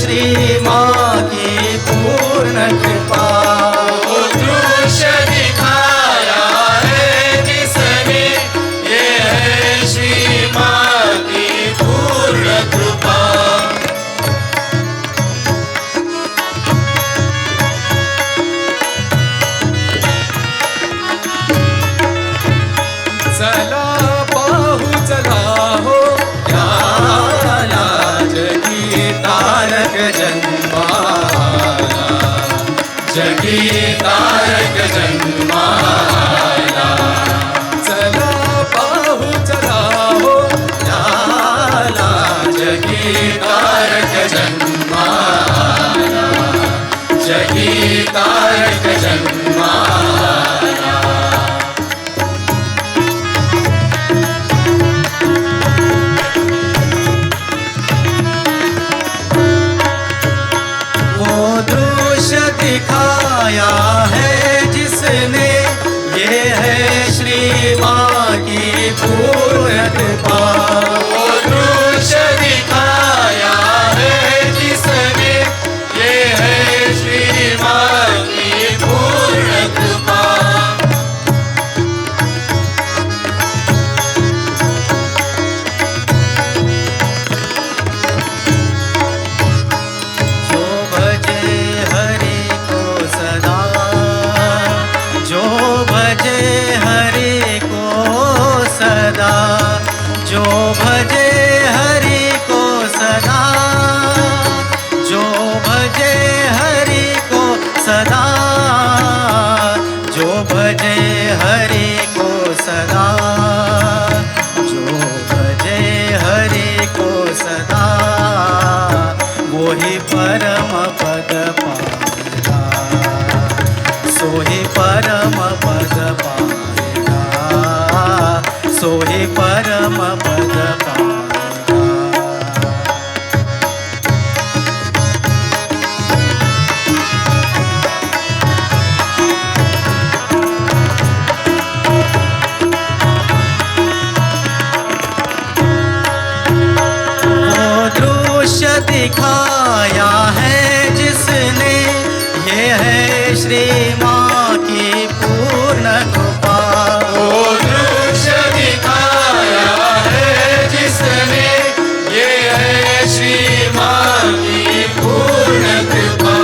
श्री माँ की पूर्ण कृपा। वो दृश्य दिखाया है जिसने, ये है श्री माँ की पूर्ण कृपा। चला पाहू चला हो याला जगी तारक जन्माला, जगी तारक जन्माला। चला पाहू चला हो याला जगी तारक जन्माला, जगी तारक जन्माला। दिखाया है जिसने, ये है श्री माँ की पूर्ण कृपा। वो दृश्य दिखाया है जिसने, ये है श्री माँ की पूर्ण कृपा। जो भजे हरि को सदा, जो भजे हरि को सदा, जो भजे हरि को सदा, जो भजे हरि को सदा, जो भजे हरि को सदा, जो भजे हरि को सदा, वो ही परम पद पाएगा, सोही परम पद पाएगा, सोही परम पद पाएगा। वो दृश्य दिखाया है जिसने, ये है श्री माँ की पूर्ण कृपा। वो दृश्य दिखाया है जिसने, ये है श्री माँ की पूर्ण कृपा।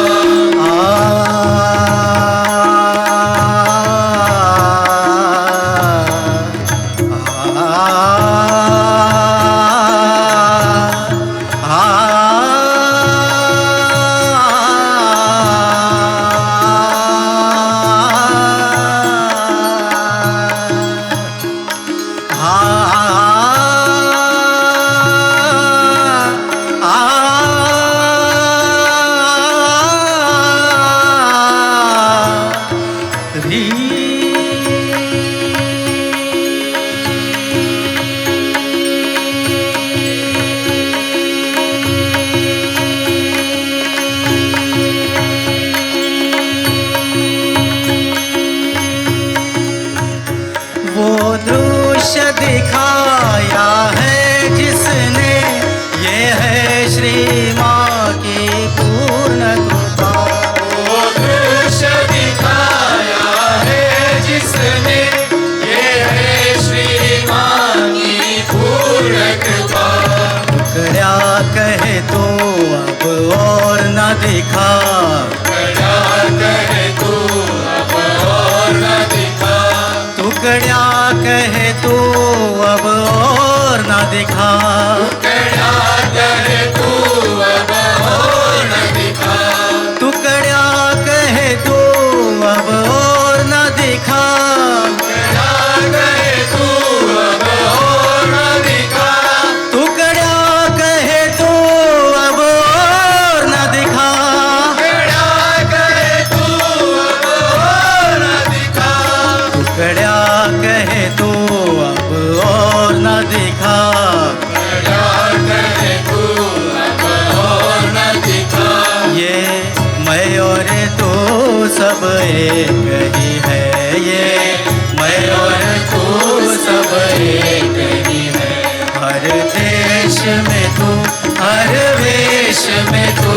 वो दृश्य दिखाया है जिसने, ये है श्री माँ की पूर्ण कृपा। वो दृश्य दिखाया है जिसने, ये है श्री माँ की पूर्ण कृपा। टुकड़ा कहे तो अब और न दिखा, टुकड़ा कहे तो अब और न दिखा, टुकड़ा कहे तो अब और न दिखा, टुकड़ा कहे तो अब और न दिखा, टुकड़ा कहे तो अब और न दिखा, टुकड़ा कहे तो अब और न दिखा, टुकड़ा कहे तो अब और न दिखा, टुकड़ा कहे तो अब और न दिखा, टुकड़ा कहे तो अब और न दिखा, टुकड़ा कहे तो अब और न दिखा। ये मैं और तू सब एक ही है, ये मैं और तू सब एक ही है। हर देश में तू, हर वेश में तू,